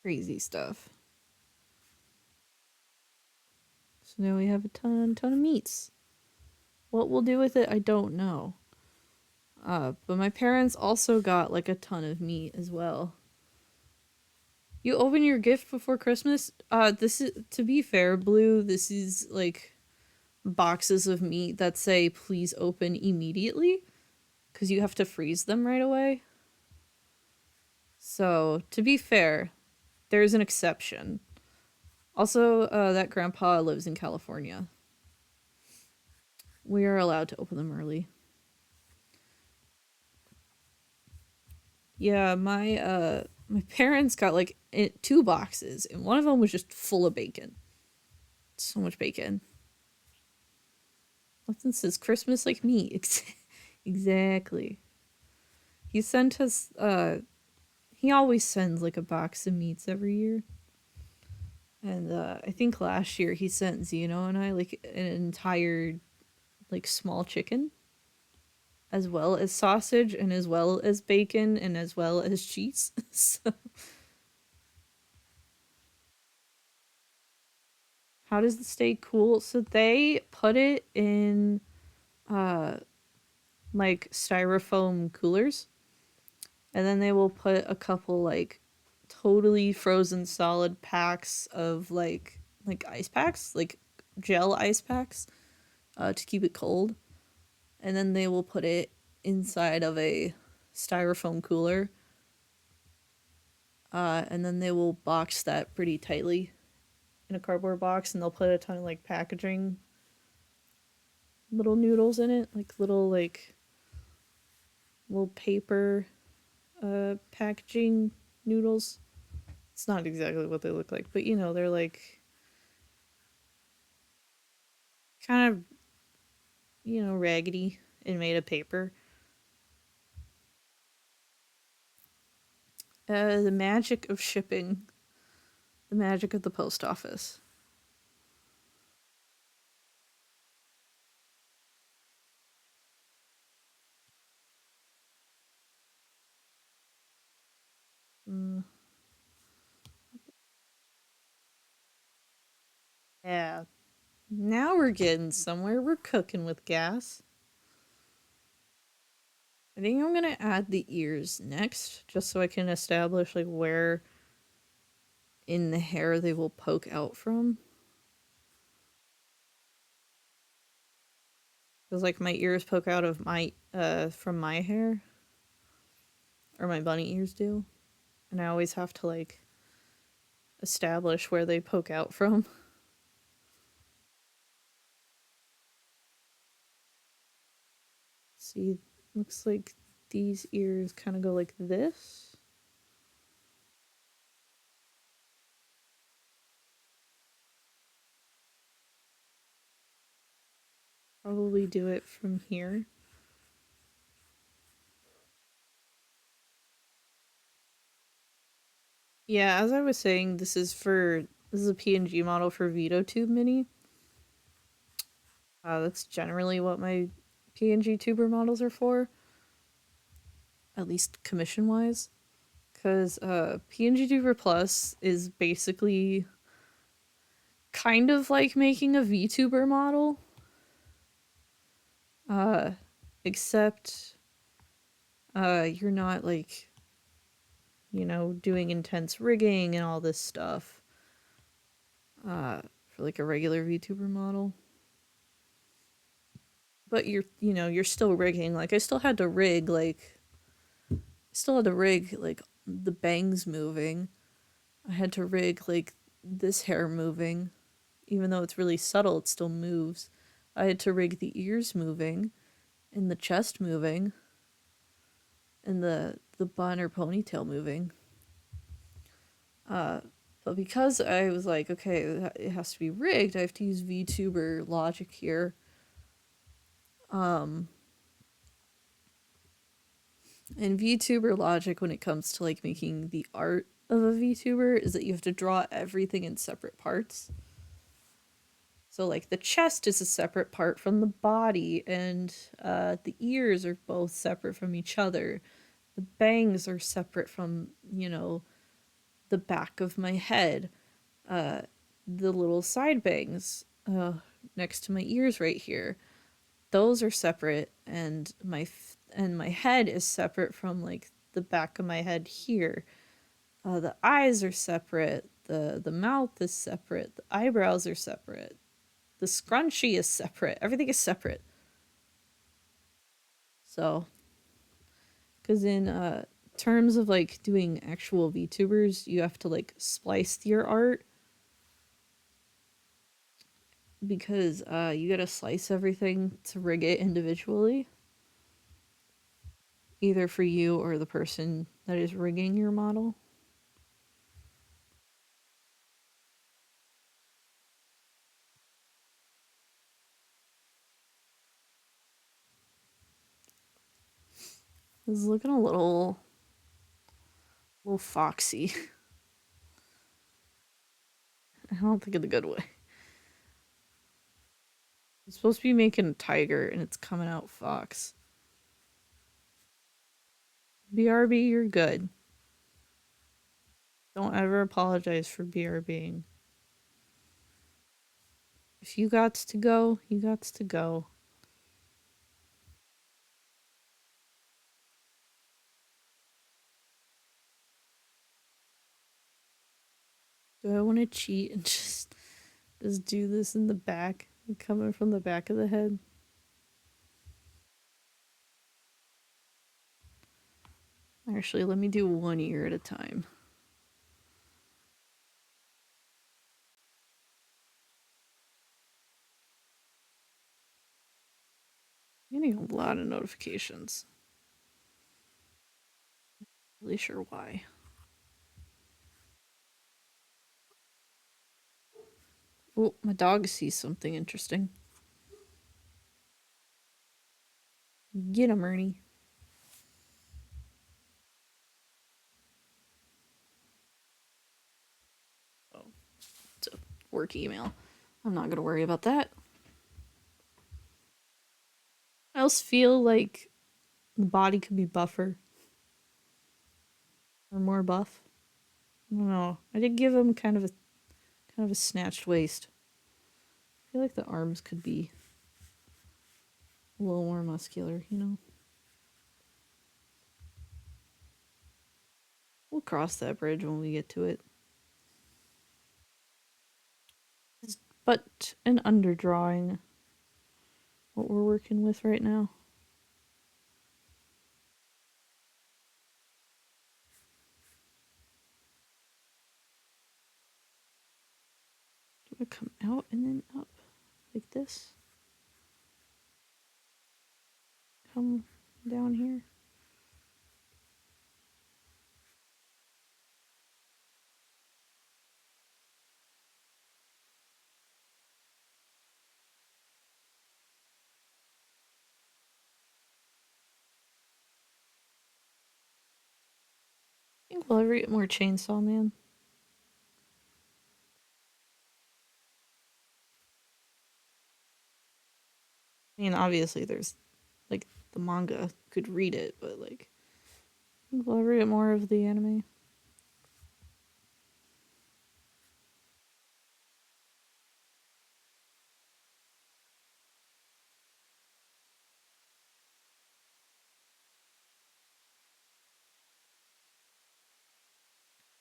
Crazy stuff. So now we have a ton of meats. What we'll do with it, I don't know. But my parents also got like a ton of meat as well. You open your gift before Christmas? This is, to be fair, Blue, this is like boxes of meat that say please open immediately because you have to freeze them right away. So, to be fair, there's an exception. Also, that grandpa lives in California. We are allowed to open them early. Yeah, my parents got like two boxes, and one of them was just full of bacon. So much bacon. Nothing says Christmas like me. Exactly. He sent us. He always sends like a box of meats every year, and I think last year he sent Zeno and I like an entire like small chicken, as well as sausage, and as well as bacon, and as well as cheese. So how does the steak cool? So they put it in uh like styrofoam coolers, and then they will put a couple like totally frozen solid packs of like ice packs, like gel ice packs, to keep it cold, and then they will put it inside of a styrofoam cooler, and then they will box that pretty tightly in a cardboard box, and they'll put a ton of like packaging little noodles in it, like little paper packaging noodles. It's not exactly what they look like, but you know, they're like kind of, you know, raggedy and made of paper. The magic of shipping, the magic of the post office. Mm, yeah. Now we're getting somewhere. We're cooking with gas. I think I'm gonna add the ears next, just so I can establish like where in the hair they will poke out from. Because like my ears poke out of my from my hair, or my bunny ears do, and I always have to like establish where they poke out from. See, looks like these ears kind of go like this. Probably do it from here. Yeah, as I was saying, this is a PNG model for VideoTube Mini. That's generally what my PNG tuber models are for, at least commission wise. Because PNG Tuber Plus is basically kind of like making a VTuber model, uh, except you're not like, doing intense rigging and all this stuff for like a regular VTuber model. But you're still rigging. Like I still had to rig like the bangs moving. I had to rig like this hair moving. Even though it's really subtle, it still moves. I had to rig the ears moving and the chest moving and the bun or ponytail moving. Uh but because I was like, okay, it has to be rigged, I have to use VTuber logic here. Um and VTuber logic when it comes to like making the art of a VTuber is that you have to draw everything in separate parts. So like the chest is a separate part from the body, and the ears are both separate from each other. The bangs are separate from the back of my head. Uh, the little side bangs next to my ears right here, those are separate, and my head is separate from like the back of my head here. The eyes are separate. The mouth is separate. The eyebrows are separate. The scrunchie is separate. Everything is separate. So, because in terms of like doing actual VTubers, you have to like splice your art because you gotta slice everything to rig it individually, either for you or the person that is rigging your model. It's looking a little foxy. I don't think in a good way. It's supposed to be making a tiger and it's coming out fox. BRB, you're good. Don't ever apologize for BRBing. If you got to go, you got to go. Do I want to cheat and just do this in the back, coming from the back of the head? Actually, let me do one ear at a time. I'm getting a lot of notifications. Really sure why. Oh, my dog sees something interesting. Get him, Ernie. Oh, it's a work email. I'm not gonna worry about that. I also feel like the body could be buffer or more buff. I don't know. I did give him kind of a snatched waist feel like the arms could be a little more muscular, you know? We'll cross that bridge when we get to it. It's but an underdrawing what we're working with right now. Do I come out and then up like this? Come down here? I think we'll ever get more Chainsaw Man. I mean, obviously, there's like the manga could read it, but like, I think we'll ever get more of the anime.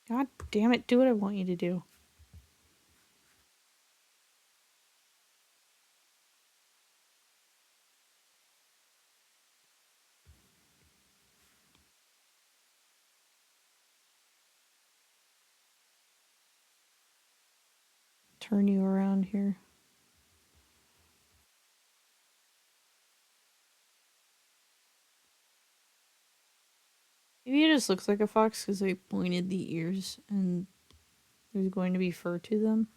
God damn it, do what I want you to do. Turn you around here. Maybe it just looks like a fox because they pointed the ears and there's going to be fur to them.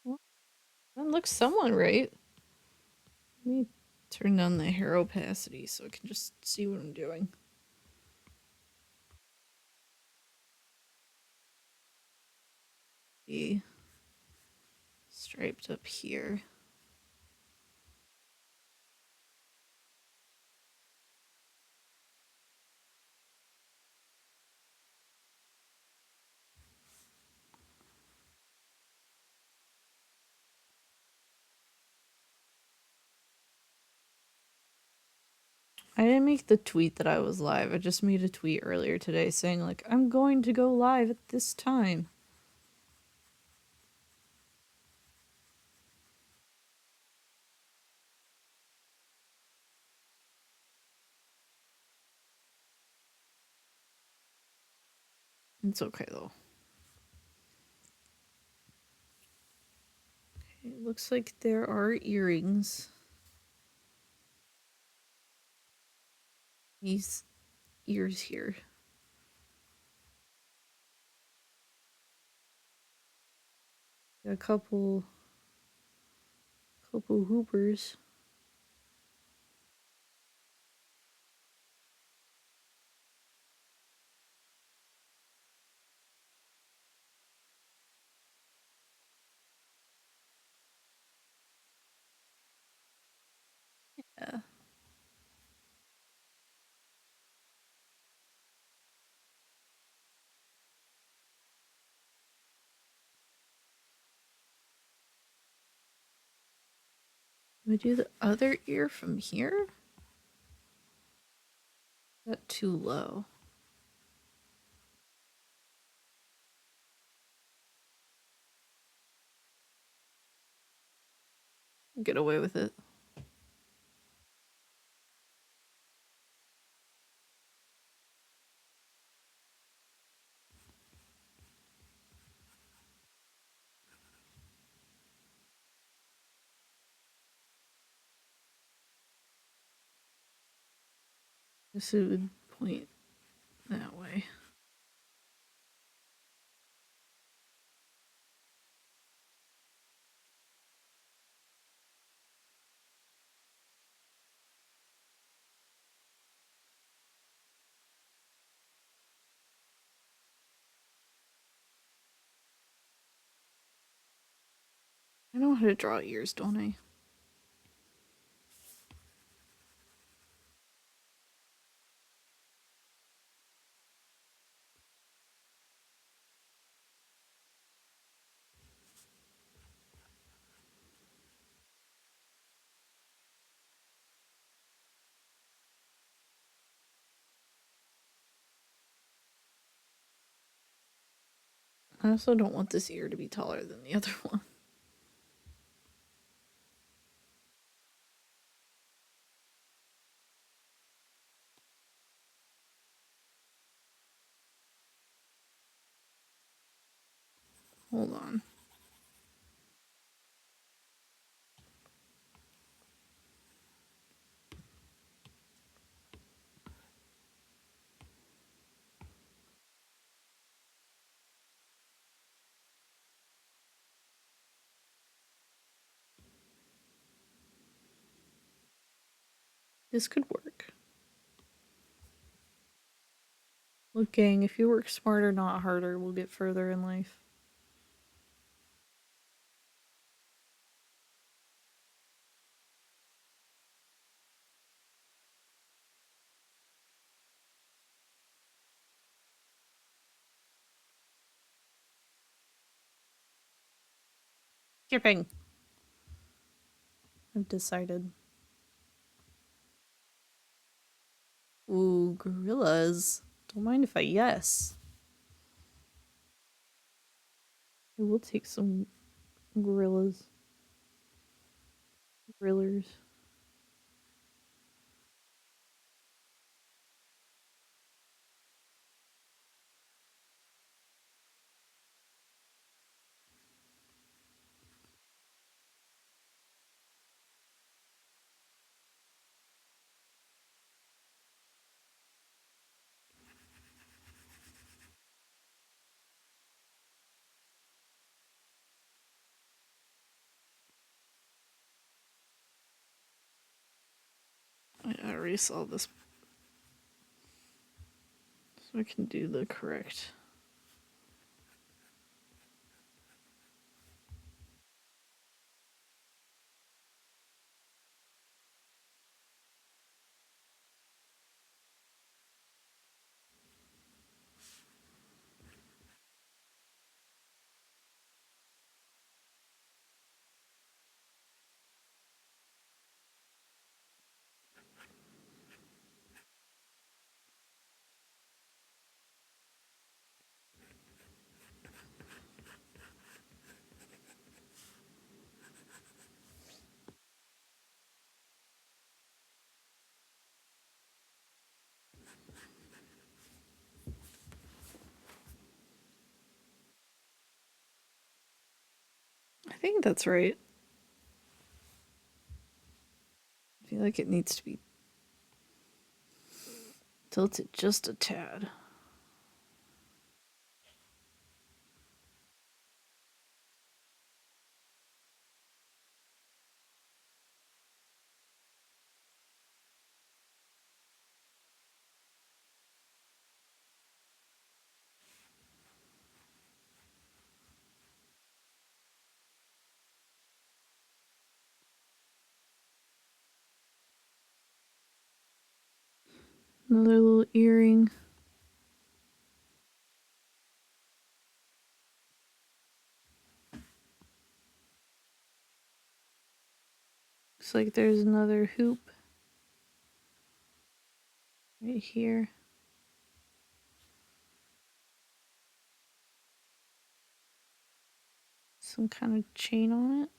Well, that looks somewhat right. Let me turn down the hair opacity so I can just see what I'm doing. Be striped up here. I didn't make the tweet that I was live. I just made a tweet earlier today saying, like, I'm going to go live at this time. It's okay though. Okay, it looks like there are earrings. These ears here. Got a couple hoopers. Yeah. Do I do the other ear from here? Is that too low? Get away with it. Guess it would point that way. I know how to draw ears, don't I? I also don't want this ear to be taller than the other one. Hold on. This could work. Look, gang, if you work smarter, not harder, we'll get further in life. Skipping. I've decided. Ooh, gorillas. Don't mind if I yes. I will take some gorillas. Grillers. I already saw this. So I can do the correct. I think that's right. I feel like it needs to be tilted just a tad. Another little earring. Looks like there's another hoop right here. Some kind of chain on it.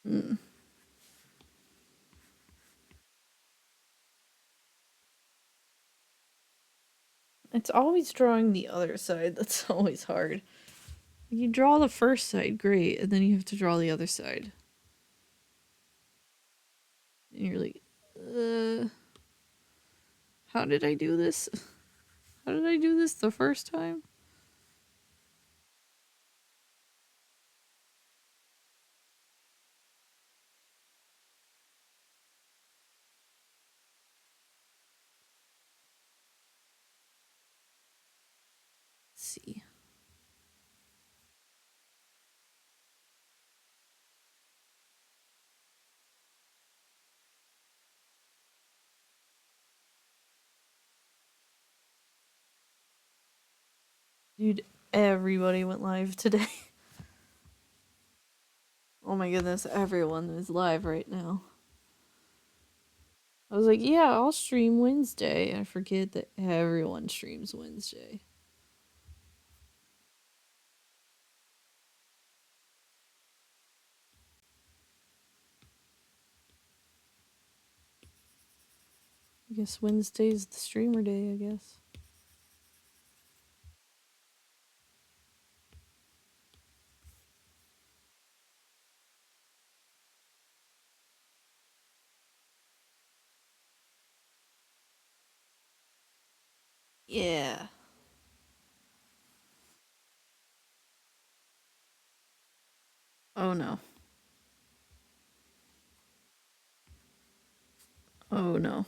Mm. It's always drawing the other side that's always hard. You draw the first side, great, and then you have to draw the other side. And you're like, how did I do this? How did I do this the first time? Let's see. Dude, everybody went live today. Oh my goodness, everyone is live right now. I was like, yeah, I'll stream Wednesday. I forget that everyone streams Wednesday. I guess Wednesday's the streamer day, I guess. Yeah. Oh no. Oh no.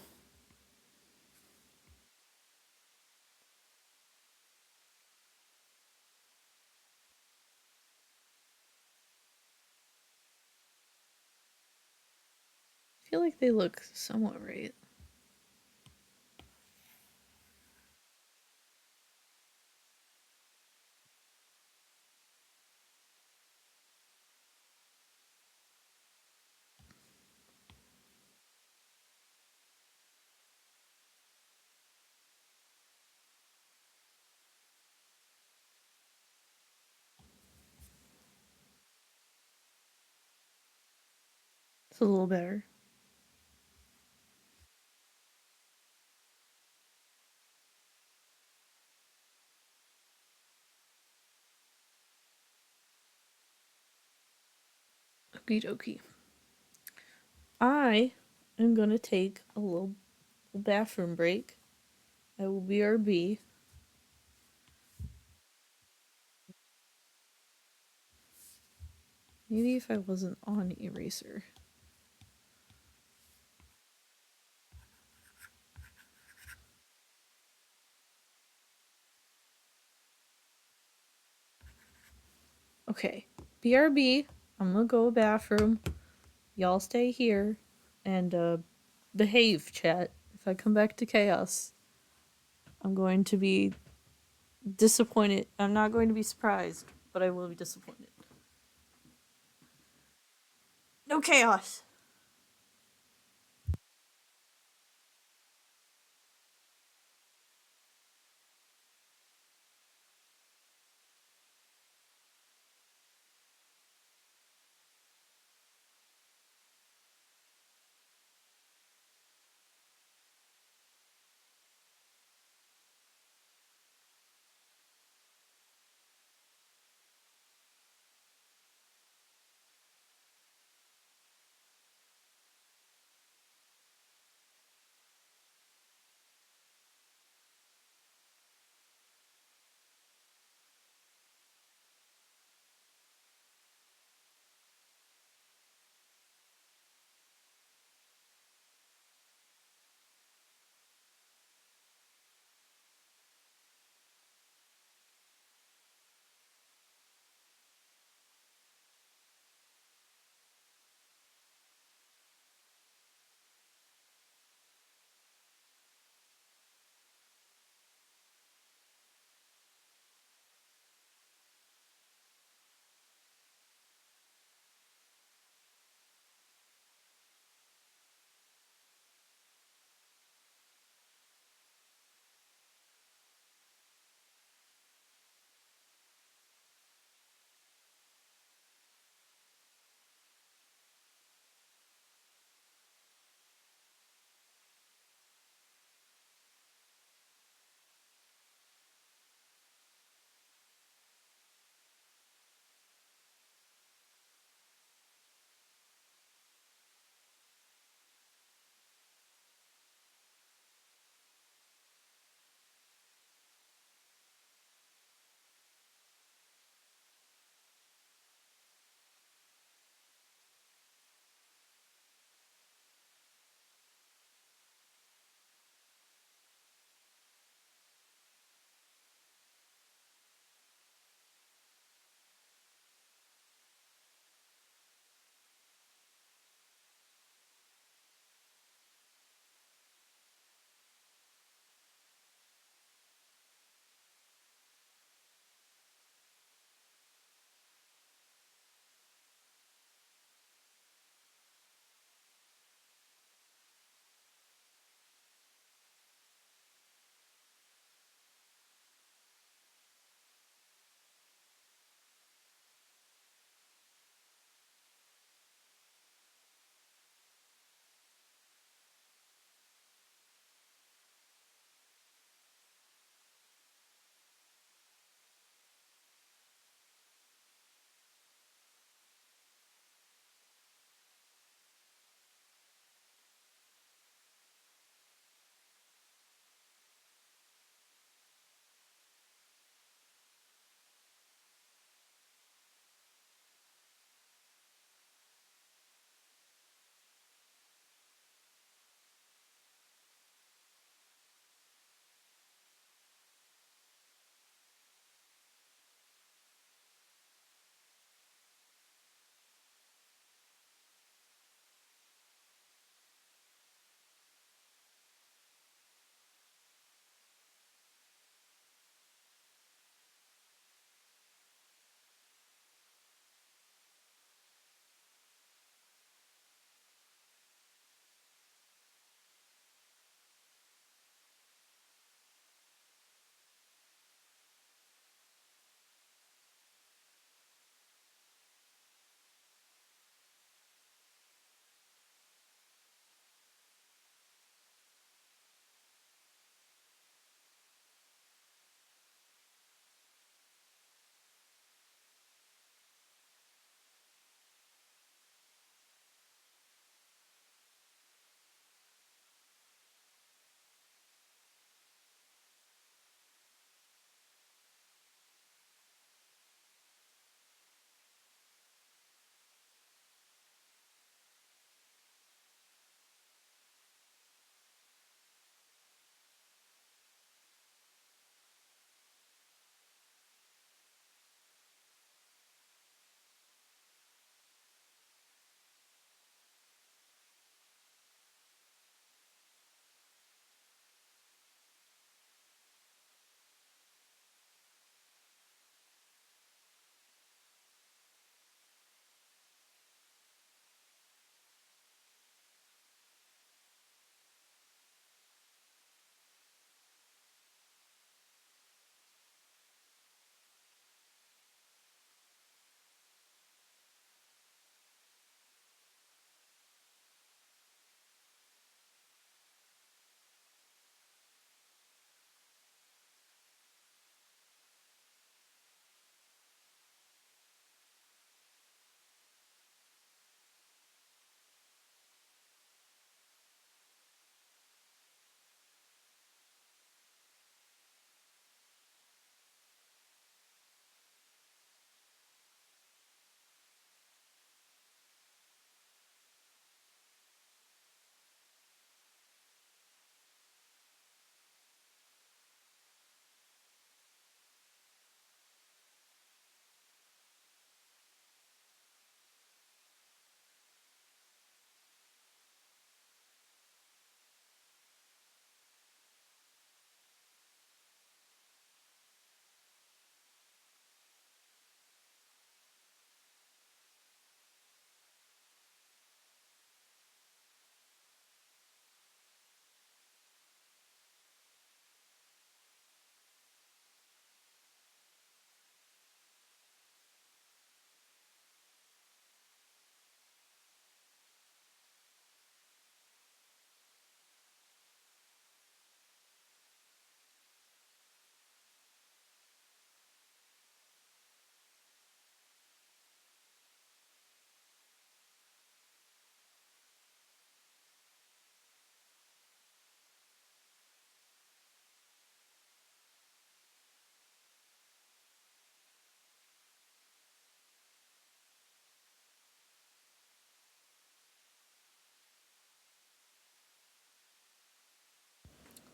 I feel like they look somewhat right. It's a little better. Okie dokie. I am gonna take a little bathroom break. I will BRB. Maybe if I wasn't on eraser. Okay. BRB. I'm gonna go bathroom. Y'all stay here and behave, chat. If I come back to chaos, I'm going to be disappointed. I'm not going to be surprised, but I will be disappointed. No chaos.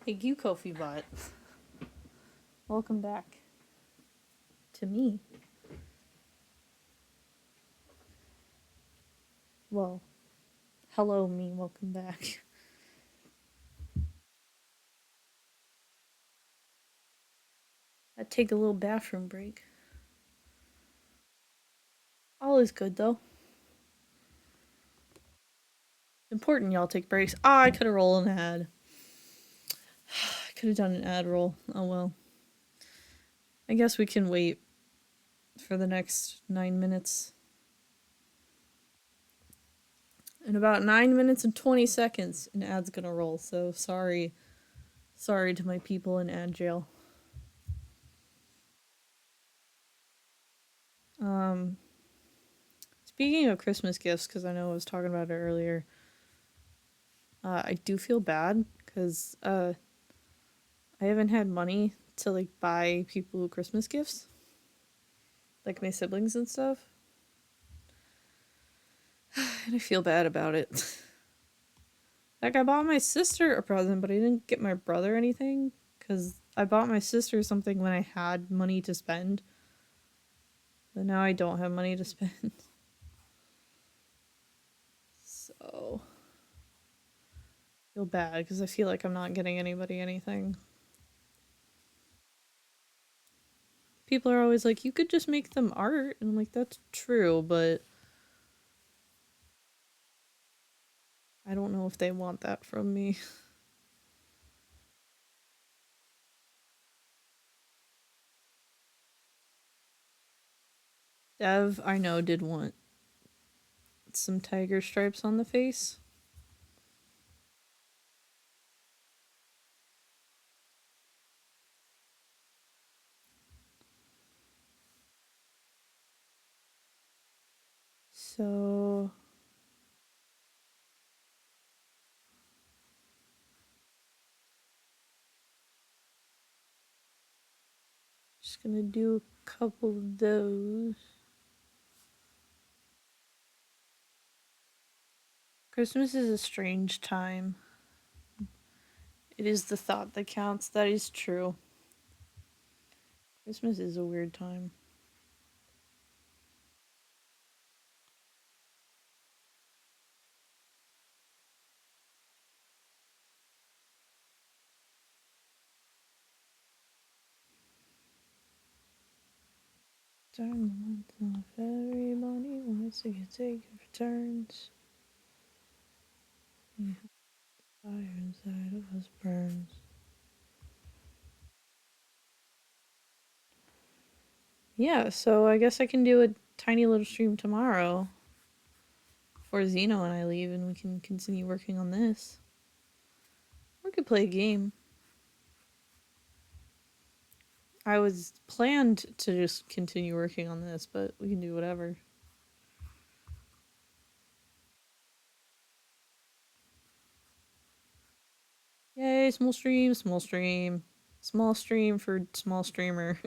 Thank you, Kofi Bot. Welcome back to me. Well, hello, me. Welcome back. I'd take a little bathroom break. All is good, though. Important y'all take breaks. Ah, I could have rolled an ad. I could have done an ad roll. Oh well. I guess we can wait for the next 9 minutes. In about 9 minutes and 20 seconds, an ad's gonna roll. So sorry. Sorry to my people in ad jail. Um, Speaking of Christmas gifts, because I know I was talking about it earlier, I do feel bad because I haven't had money to like buy people Christmas gifts, like my siblings and stuff, and I feel bad about it. Like I bought my sister a present, but I didn't get my brother anything because I bought my sister something when I had money to spend, but now I don't have money to spend. So I feel bad because I feel like I'm not getting anybody anything. People are always like, you could just make them art, and I'm like, that's true, but I don't know if they want that from me. Dev, I know, did want some tiger stripes on the face. So, just gonna do a couple of those. Christmas is a strange time. It is the thought that counts. That is true. Christmas is a weird time. Time month off. Everybody wants to get taken for turns. Yeah, fire inside of us burns. Yeah, so I guess I can do a tiny little stream tomorrow before Zeno and I leave, and we can continue working on this. We could play a game. I was planned to just continue working on this, but we can do whatever. Yay, small stream, small stream. Small stream for small streamer.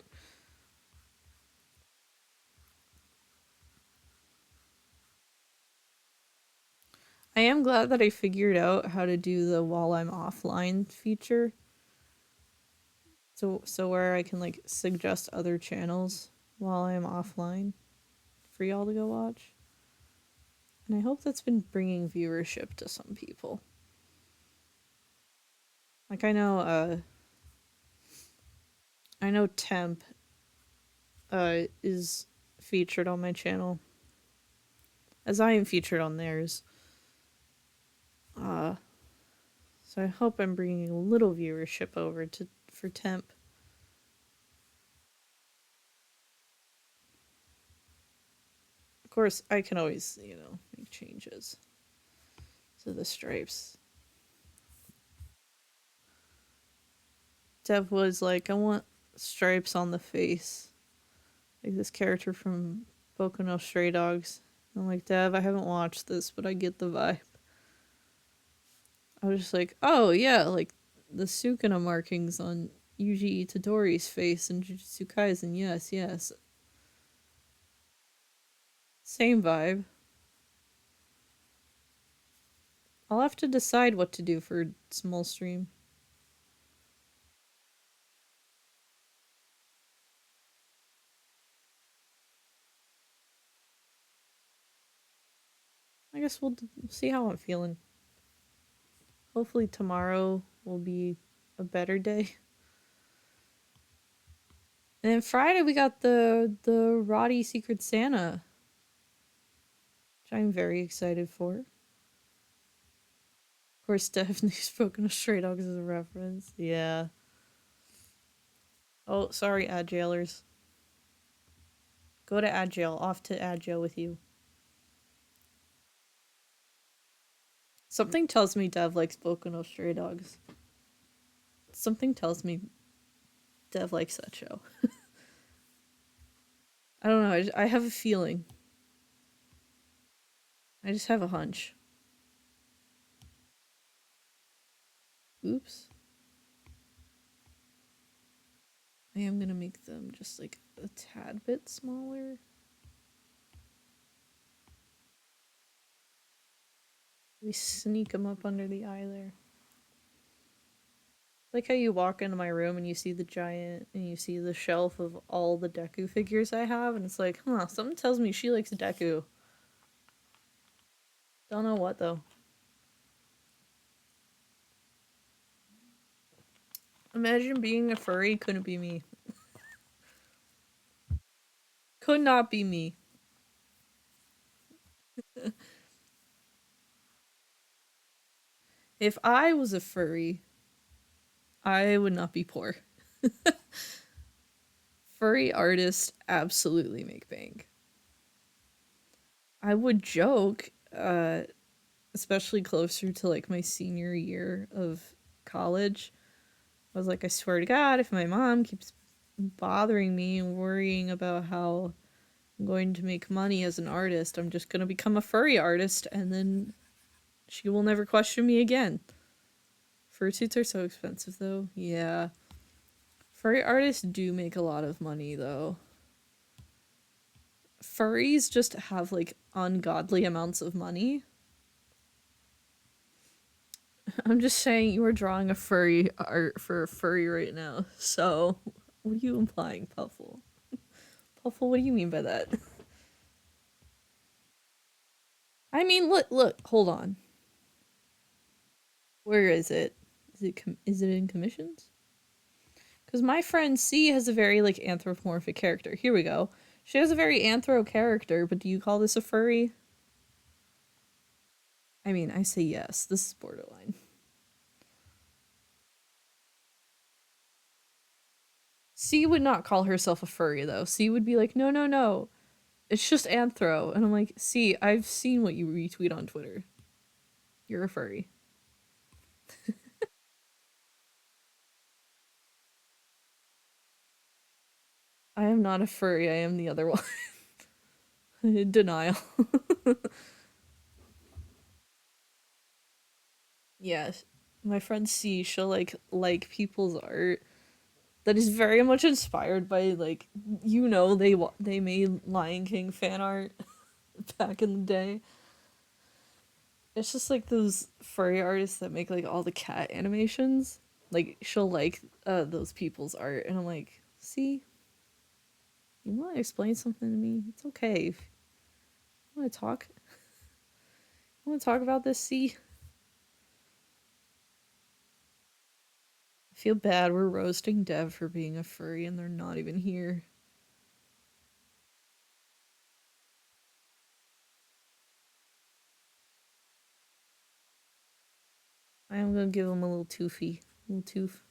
I am glad that I figured out how to do the while I'm offline feature. So where I can like suggest other channels while I'm offline for y'all to go watch. And I hope that's been bringing viewership to some people. Like I know Temp is featured on my channel as I am featured on theirs. Uh so I hope I'm bringing a little viewership over to for Temp. Of course, I can always, make changes to the stripes. Dev was like, I want stripes on the face. Like this character from Boku no Stray Dogs. I'm like, Dev, I haven't watched this, but I get the vibe. I was just like, oh yeah, like the Sukuna markings on Yuji Itadori's face in Jujutsu Kaisen. Yes, yes. Same vibe. I'll have to decide what to do for small stream. guess we'll see how I'm feeling. Hopefully tomorrow will be a better day. And then Friday we got the Roddy Secret Santa, which I'm very excited for. Of course, Stephanie's spoken of Stray Dogs as a reference. Yeah. Oh, sorry, ad jailers. Go to ad jail. Off to ad jail with you. Something tells me Dev likes spoken of Stray Dogs. Something tells me Dev likes that show. I don't know. I have a feeling. I just have a hunch. Oops. I am gonna make them just like a tad bit smaller. We sneak them up under the eye there. Like how you walk into my room and you see the giant and you see the shelf of all the Deku figures I have, and it's like, huh, something tells me she likes Deku. Don't know what though. Imagine being a furry, couldn't be me. Could not be me. If I was a furry, I would not be poor. Furry artists absolutely make bank. I would joke, especially closer to like my senior year of college. I was like, I swear to God, if my mom keeps bothering me and worrying about how I'm going to make money as an artist, I'm just going to become a furry artist and then she will never question me again. Fursuits are so expensive though. Yeah. Furry artists do make a lot of money though. Furries just have like ungodly amounts of money. I'm just saying you are drawing a furry art for a furry right now. So, what are you implying, Puffle? Puffle, what do you mean by that? I mean, look, hold on. Where is it? Is it in commissions? Because my friend C has a very like anthropomorphic character. Here we go. She has a very anthro character, but do you call this a furry? I mean, I say yes. This is borderline. C would not call herself a furry though. C would be like, no, no, no. It's just anthro. And I'm like, C, I've seen what you retweet on Twitter. You're a furry. I am not a furry. I am the other one. Denial. Yes. My friend C, she'll like people's art that is very much inspired by like they made Lion King fan art back in the day. It's just like those furry artists that make like all the cat animations. Like she'll like those people's art, and I'm like, see, you want to explain something to me? It's okay. If you want to talk, you want to talk about this? See, I feel bad. We're roasting Dev for being a furry, and they're not even here. I am gonna give him a little toofy, little tooth,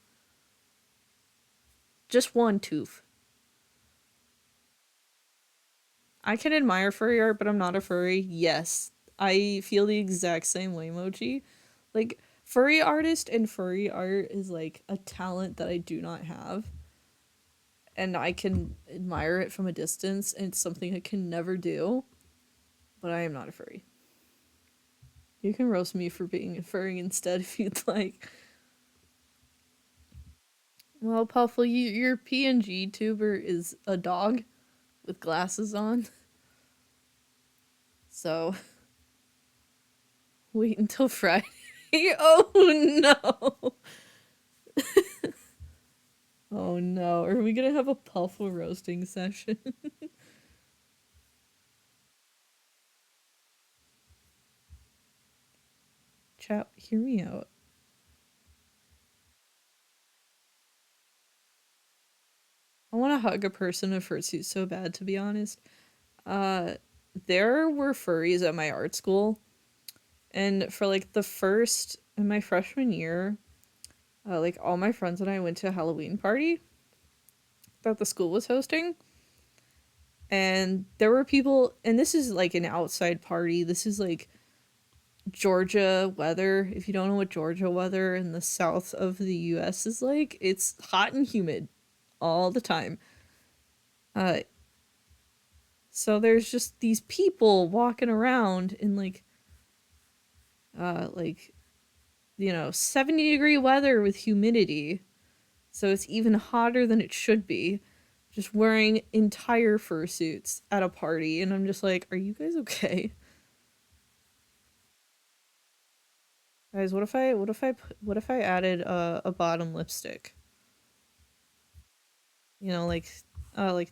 just one tooth. I can admire furry art, but I'm not a furry. Yes, I feel the exact same way, Mochi. Like, furry artist and furry art is like a talent that I do not have. And I can admire it from a distance, and it's something I can never do. But I am not a furry. You can roast me for being a furry instead if you'd like. Well, Puffle, your PNG tuber is a dog with glasses on. So wait until Friday. Oh no! Oh no! Are we gonna have a Puffle roasting session? Chap, hear me out. I want to hug a person in a fursuit so bad, to be honest. Uh, there were furries at my art school, and for like the first in my freshman year, like all my friends and I went to a Halloween party that the school was hosting, and there were people, and this is like an outside party. This is like Georgia weather. If you don't know what Georgia weather in the south of the US is like, it's hot and humid all the time. Uh, so there's just these people walking around in like 70-degree weather with humidity. So it's even hotter than it should be. Just wearing entire fursuits at a party, and I'm just like, are you guys okay? Guys, what if I added a bottom lipstick? Like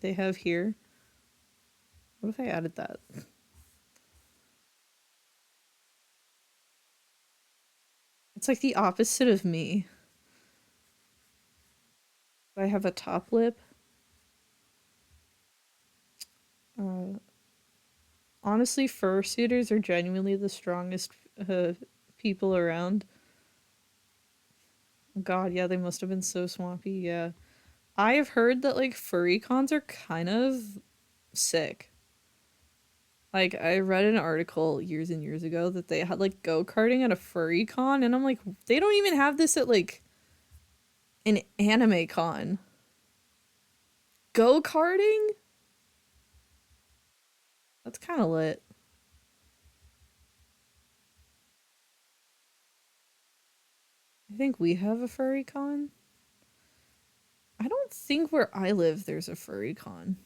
they have here. What if I added that? It's like the opposite of me. I have a top lip. Uh, Honestly, fursuiters are genuinely the strongest uh, people around. God, yeah, they must have been so swampy. Yeah, I have heard that like furry cons are kind of sick. Like I read an article years and years ago that they had like go karting at a furry con, and I'm like, they don't even have this at like an anime con. Go karting? That's kind of lit. I think we have a furry con. I don't think where I live there's a furry con.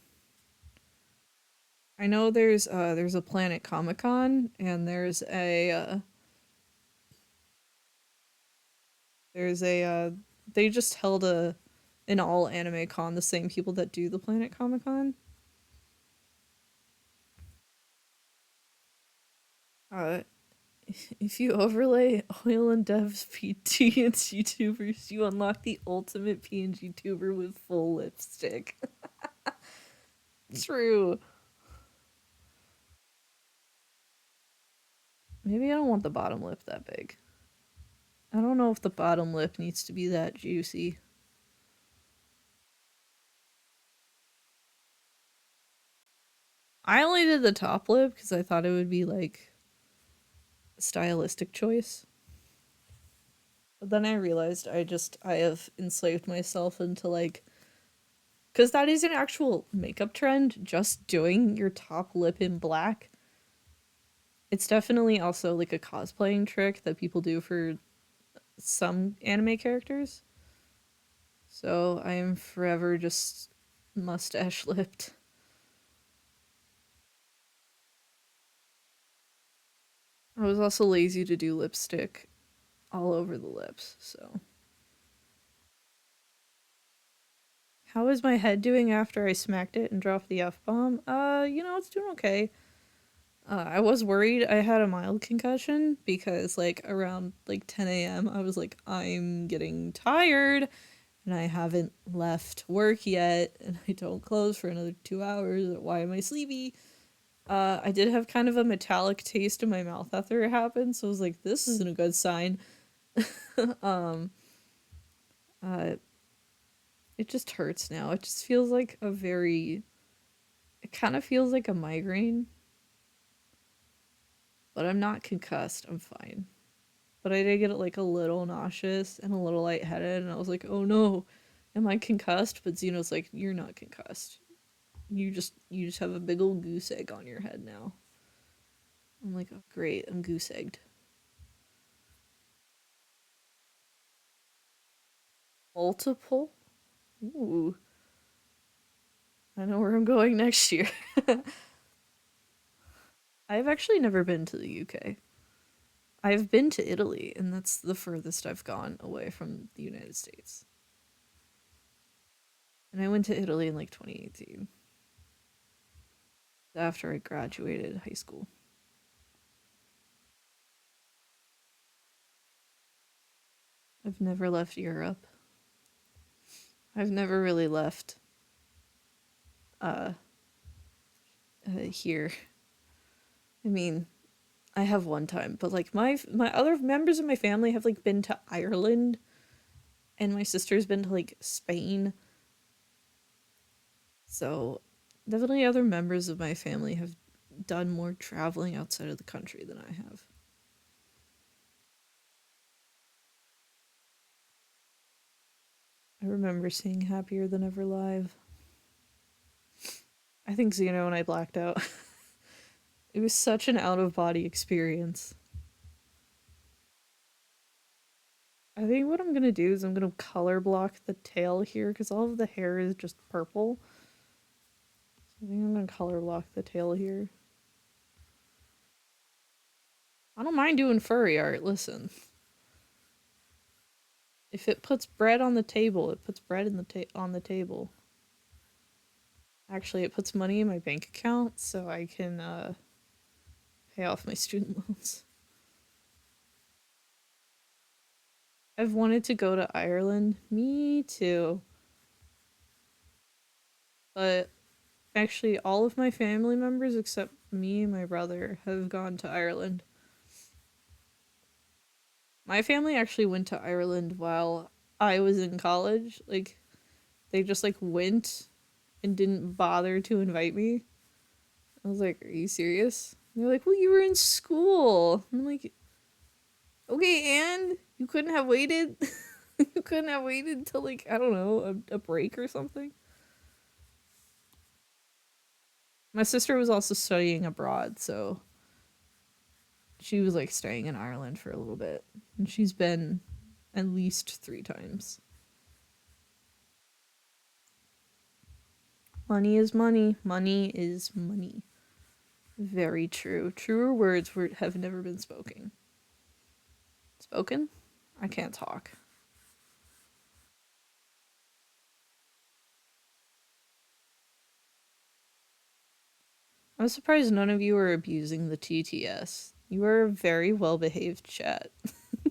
I know there's a Planet Comic Con, and there's a they just held a an all anime con, the same people that do the Planet Comic Con. Uh if you overlay oil and devs PT and YouTubers, you unlock the ultimate PNG tuber with full lipstick. True. Maybe I don't want the bottom lip that big. I don't know if the bottom lip needs to be that juicy. I only did the top lip because I thought it would be like a stylistic choice. But then I realized I have enslaved myself into like, because that is an actual makeup trend, just doing your top lip in black. It's definitely also like a cosplaying trick that people do for some anime characters. So I am forever just mustache lipped. I was also lazy to do lipstick all over the lips, so. How is my head doing after I smacked it and dropped the F bomb? It's doing okay. I was worried I had a mild concussion because, like, around like 10 a.m., I was like, I'm getting tired and I haven't left work yet and I don't close for another 2 hours. Why am I sleepy? I did have kind of a metallic taste in my mouth after it happened, so I was like, this isn't a good sign. um, uh, it just hurts now. It just feels like it kind of feels like a migraine, but I'm not concussed. I'm fine. But I did get like a little nauseous and a little lightheaded, and I was like, oh no, am I concussed? But Xeno's like, you're not concussed. You just have a big old goose egg on your head now. I'm like, oh great, I'm goose egged. Multiple? Ooh, I know where I'm going next year. I've actually never been to the UK. I've been to Italy, and that's the furthest I've gone away from the United States. And I went to Italy in like 2018 after I graduated high school. I've never left Europe. I've never really left uh, here. I mean, I have one time, but like my other members of my family have like been to Ireland, and my sister's been to like Spain. So definitely other members of my family have done more traveling outside of the country than I have. I remember seeing Happier Than Ever live. I think Xeno and I blacked out. It was such an out of body experience. I think what I'm gonna do is I'm gonna color block the tail here because all of the hair is just purple. So I think I'm gonna color block the tail here. I don't mind doing furry art. Listen, if it puts bread on the table, it puts bread in on the table. Actually, it puts money in my bank account so I can pay off my student loans. I've wanted to go to Ireland. Me too. But actually, all of my family members except me and my brother have gone to Ireland. My family actually went to Ireland while I was in college. Like, they just like went and didn't bother to invite me. I was like, "Are you serious?" And they're like, "Well, you were in school." I'm like, "Okay, and you couldn't have waited. You couldn't have waited till like I don't know a break or something." My sister was also studying abroad, so she was like staying in Ireland for a little bit, and she's been at least 3 times. Money is money. Money is money. Very true. Truer words have never been spoken. Spoken? I can't talk. I'm surprised none of you are abusing the TTS. You are a very well behaved chat. I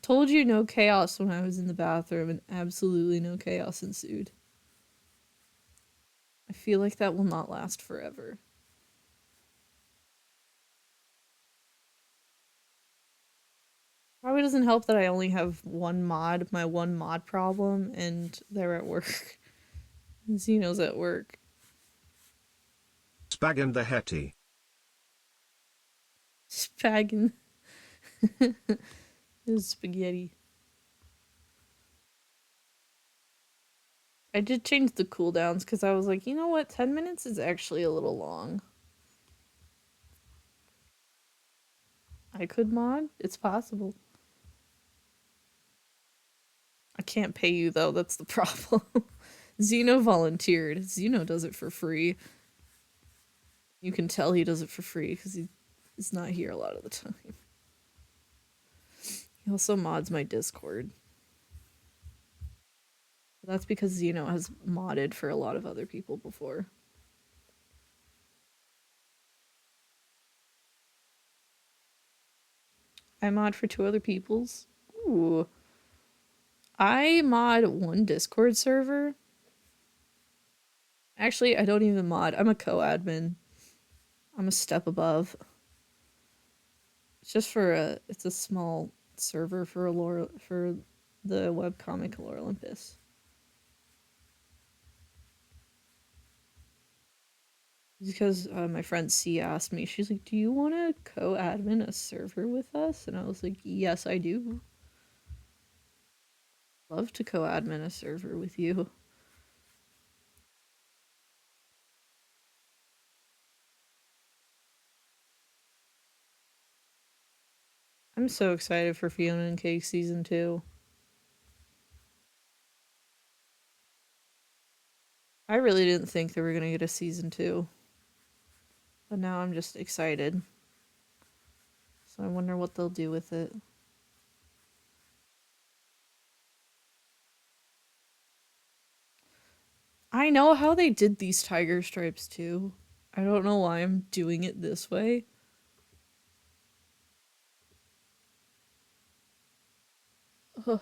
told you no chaos when I was in the bathroom, and absolutely no chaos ensued. I feel like that will not last forever. Probably doesn't help that I only have my one mod problem, and they're at work. Xeno's at work. Spag and the Hetty. Spagging his spaghetti. I did change the cooldowns because I was like, you know what, 10 minutes is actually a little long. I could mod. It's possible. I can't pay you though, that's the problem. Xeno volunteered. Xeno does it for free. You can tell he does it for free because he's not here a lot of the time. He also mods my Discord. That's because Xeno has modded for a lot of other people before. I mod for 2 other people's. Ooh. I mod one Discord server. Actually, I don't even mod. I'm a co-admin. I'm a step above. It's just it's a small server for for the webcomic Lore Olympus. Because my friend C asked me, she's like, "Do you want to co-admin a server with us?" And I was like, "Yes, I do. Love to co-admin a server with you." I'm so excited for Fiona and Cake season 2. I really didn't think they were gonna get a season 2, but now I'm just excited. So I wonder what they'll do with it. I know how they did these tiger stripes too. I don't know why I'm doing it this way. Ugh,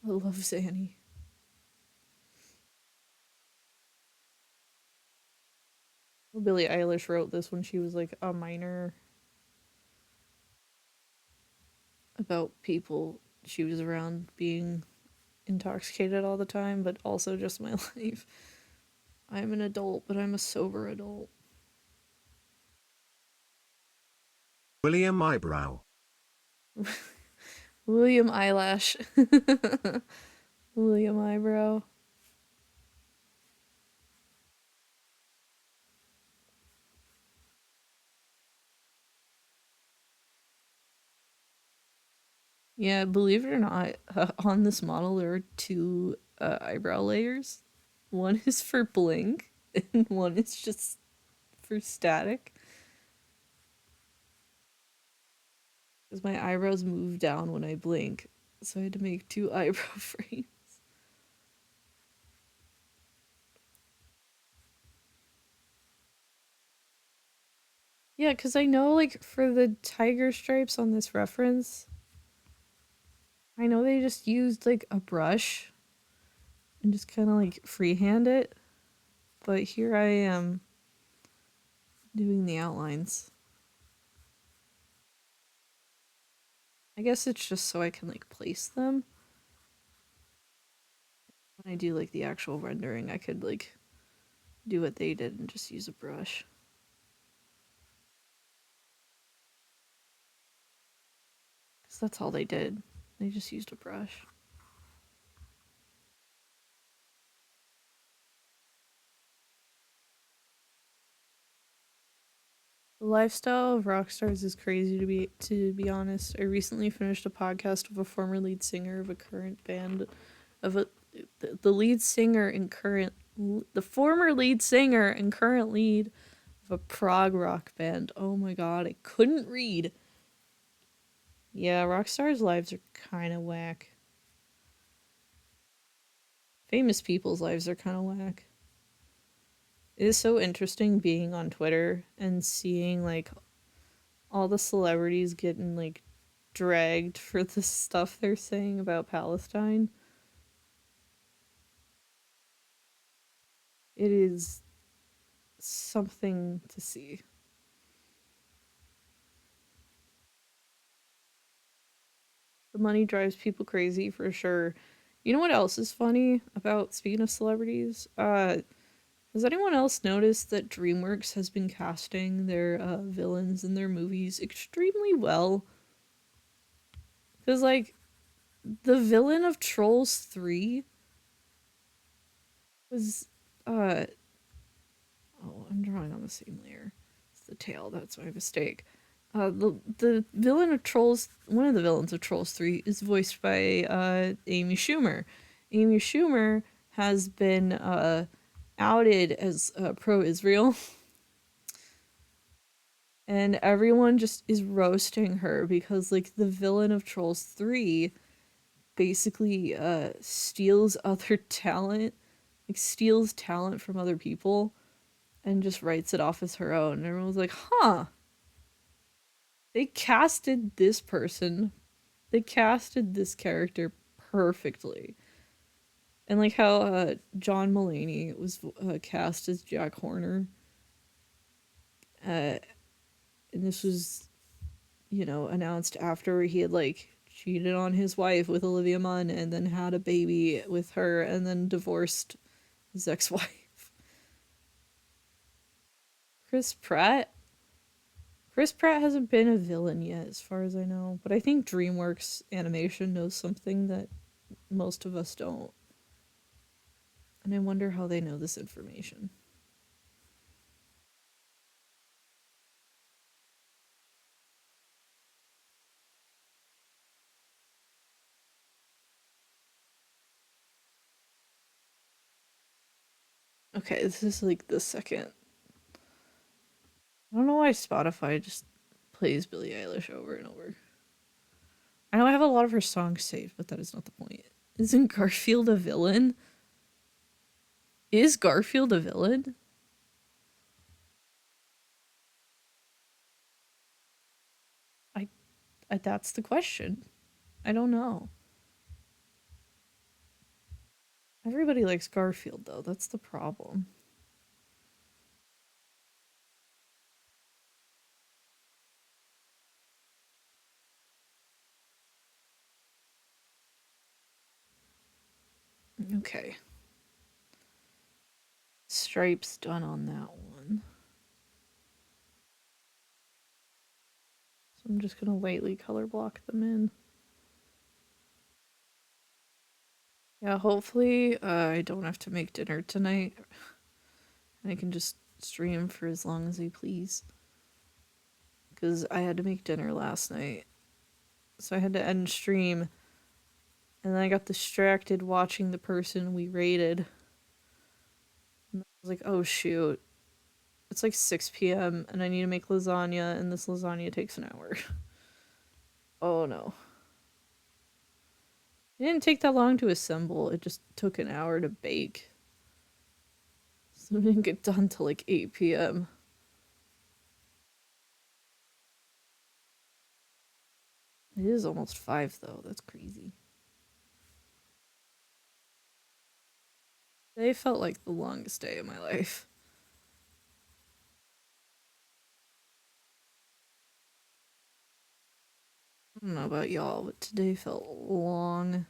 I love Zanny. Billie Eilish wrote this when she was like a minor about people she was around being intoxicated all the time, but also just my life. I'm an adult, but I'm a sober adult. William Eyebrow. William Eyelash. William Eyebrow. Yeah, believe it or not, on this model there are two eyebrow layers. One is for blink, and one is just for static. Because my eyebrows move down when I blink, so I had to make two eyebrow frames. Yeah, because I know, like, for the tiger stripes on this reference, I know they just used, like, a brush and just kind of, like, freehand it. But here I am doing the outlines. I guess it's just so I can, like, place them. When I do, like, the actual rendering, I could, like, do what they did and just use a brush. Because that's all they did. They just used a brush. The lifestyle of rock stars is crazy to be honest. I recently finished a podcast with a former lead singer of a current band of a the lead singer and current the former lead singer and current lead of a prog rock band. Oh my god, I couldn't read. Yeah, rock stars' lives are kind of whack. Famous people's lives are kind of whack. It is so interesting being on Twitter and seeing like all the celebrities getting like dragged for the stuff they're saying about Palestine. It is something to see. The money drives people crazy for sure. You know what else is funny about speaking of celebrities? Has anyone else noticed that DreamWorks has been casting their villains in their movies extremely well? Because like the villain of Trolls 3 was uh oh, I'm drawing on the same layer. It's the tail. That's my mistake. The villain of Trolls, one of the villains of Trolls 3 is voiced by Amy Schumer. Amy Schumer has been outed as pro-Israel, and everyone just is roasting her because like the villain of Trolls 3 basically steals other talent, like steals talent from other people and just writes it off as her own. And everyone was like, huh, they casted this person, they casted this character perfectly. And like how John Mulaney was cast as Jack Horner. And this was, announced after he had like cheated on his wife with Olivia Munn and then had a baby with her and then divorced his ex-wife. Chris Pratt Chris Pratt hasn't been a villain yet, as far as I know, but I think DreamWorks Animation knows something that most of us don't. And I wonder how they know this information. Okay, this is like the second. I don't know why Spotify just plays Billie Eilish over and over. I know I have a lot of her songs saved, but that is not the point. Isn't Garfield a villain? Is Garfield a villain? I, that's the question. I don't know. Everybody likes Garfield, though. That's the problem. Okay. Stripes done on that one. So I'm just going to lightly color block them in. Yeah, hopefully I don't have to make dinner tonight. And I can just stream for as long as I please. Because I had to make dinner last night. So I had to end stream. And then I got distracted watching the person we raided. And I was like, oh shoot. It's like 6 p.m. and I need to make lasagna, and this lasagna takes an hour. Oh no. It didn't take that long to assemble, it just took an hour to bake. So it didn't get done till like 8 p.m. It is almost 5 though, that's crazy. Today felt like the longest day of my life. I don't know about y'all, but today felt long.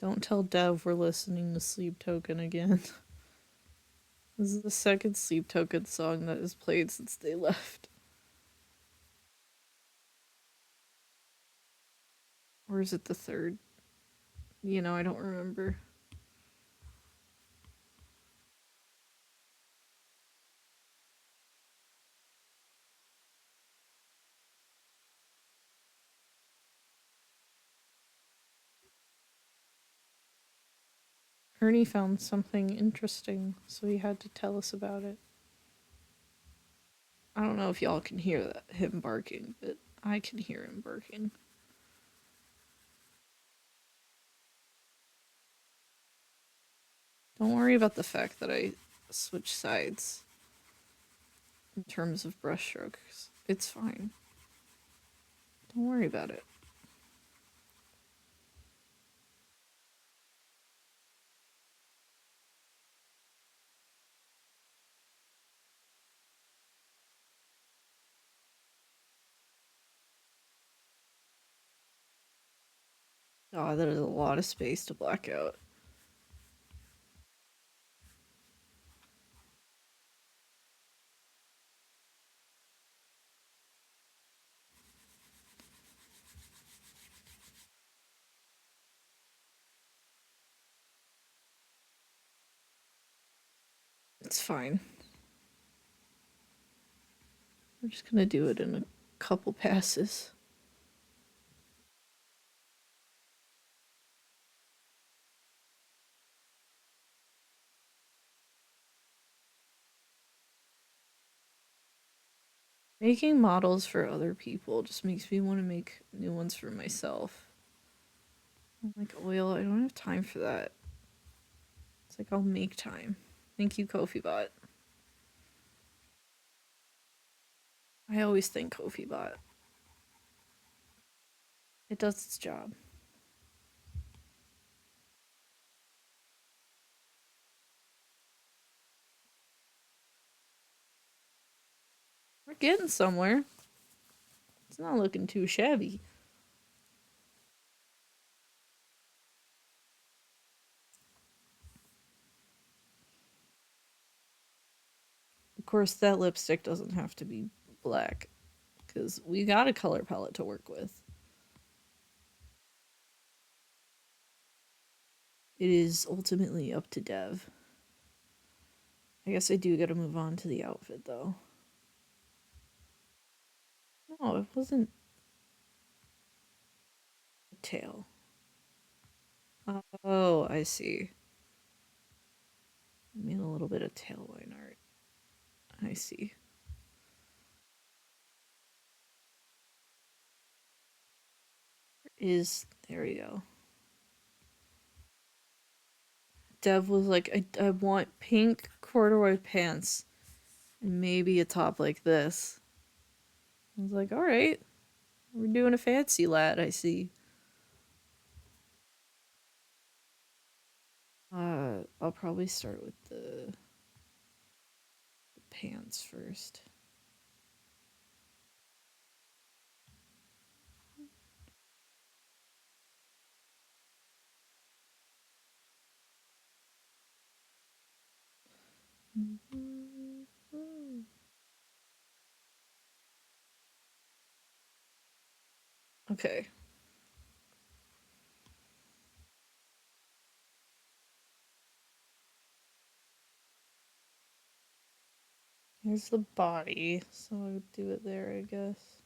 Don't tell Dev we're listening to Sleep Token again. This is the second Sleep Token song that is played since they left. Or is it the third? You know, I don't remember. Ernie found something interesting, so he had to tell us about it. I don't know if y'all can hear that, him barking, but I can hear him barking. Don't worry about the fact that I switch sides in terms of brushstrokes. It's fine. Don't worry about it. Oh, that is a lot of space to black out. It's fine. We're just gonna do it in a couple passes. Making models for other people just makes me want to make new ones for myself. Like oil, I don't have time for that. It's like I'll make time. Thank you, KofiBot. I always thank KofiBot. It does its job. We're getting somewhere. It's not looking too shabby. Of course, that lipstick doesn't have to be black, because we got a color palette to work with. It is ultimately up to Dev. I guess I do gotta move on to the outfit, though. No, it wasn't a tail. Oh, I see. I mean, a little bit of tailline art. I see. There we go. Dev was like, I want pink corduroy pants and maybe a top like this. I was like, all right, we're doing a fancy lad, I see. I'll probably start with the pants first. Okay. Here's the body, so I would do it there, I guess.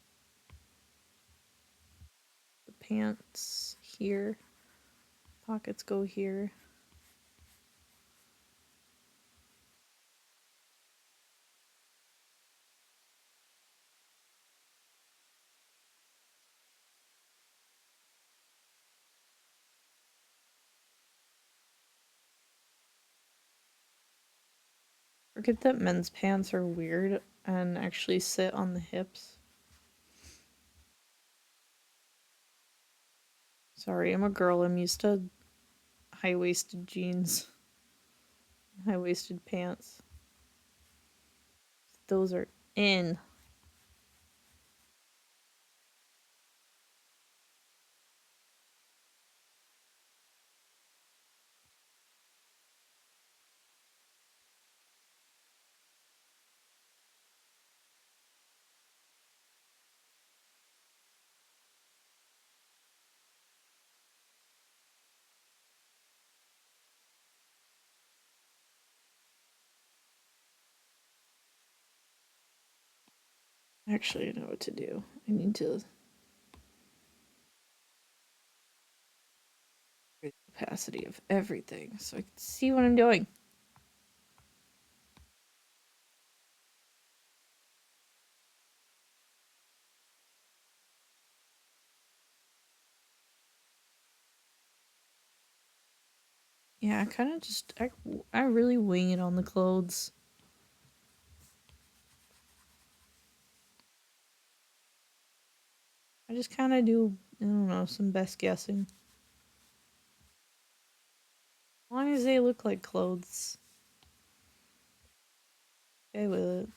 The pants here. Pockets go here. Forget that men's pants are weird and actually sit on the hips. Sorry, I'm a girl. I'm used to high waisted jeans, high waisted pants. Those are in. Actually, I know what to do. I need to raise the capacity of everything so I can see what I'm doing. Yeah, I kind of just I really wing it on the clothes. I just kind of do, I don't know, some best guessing. As long as they look like clothes. Okay with it.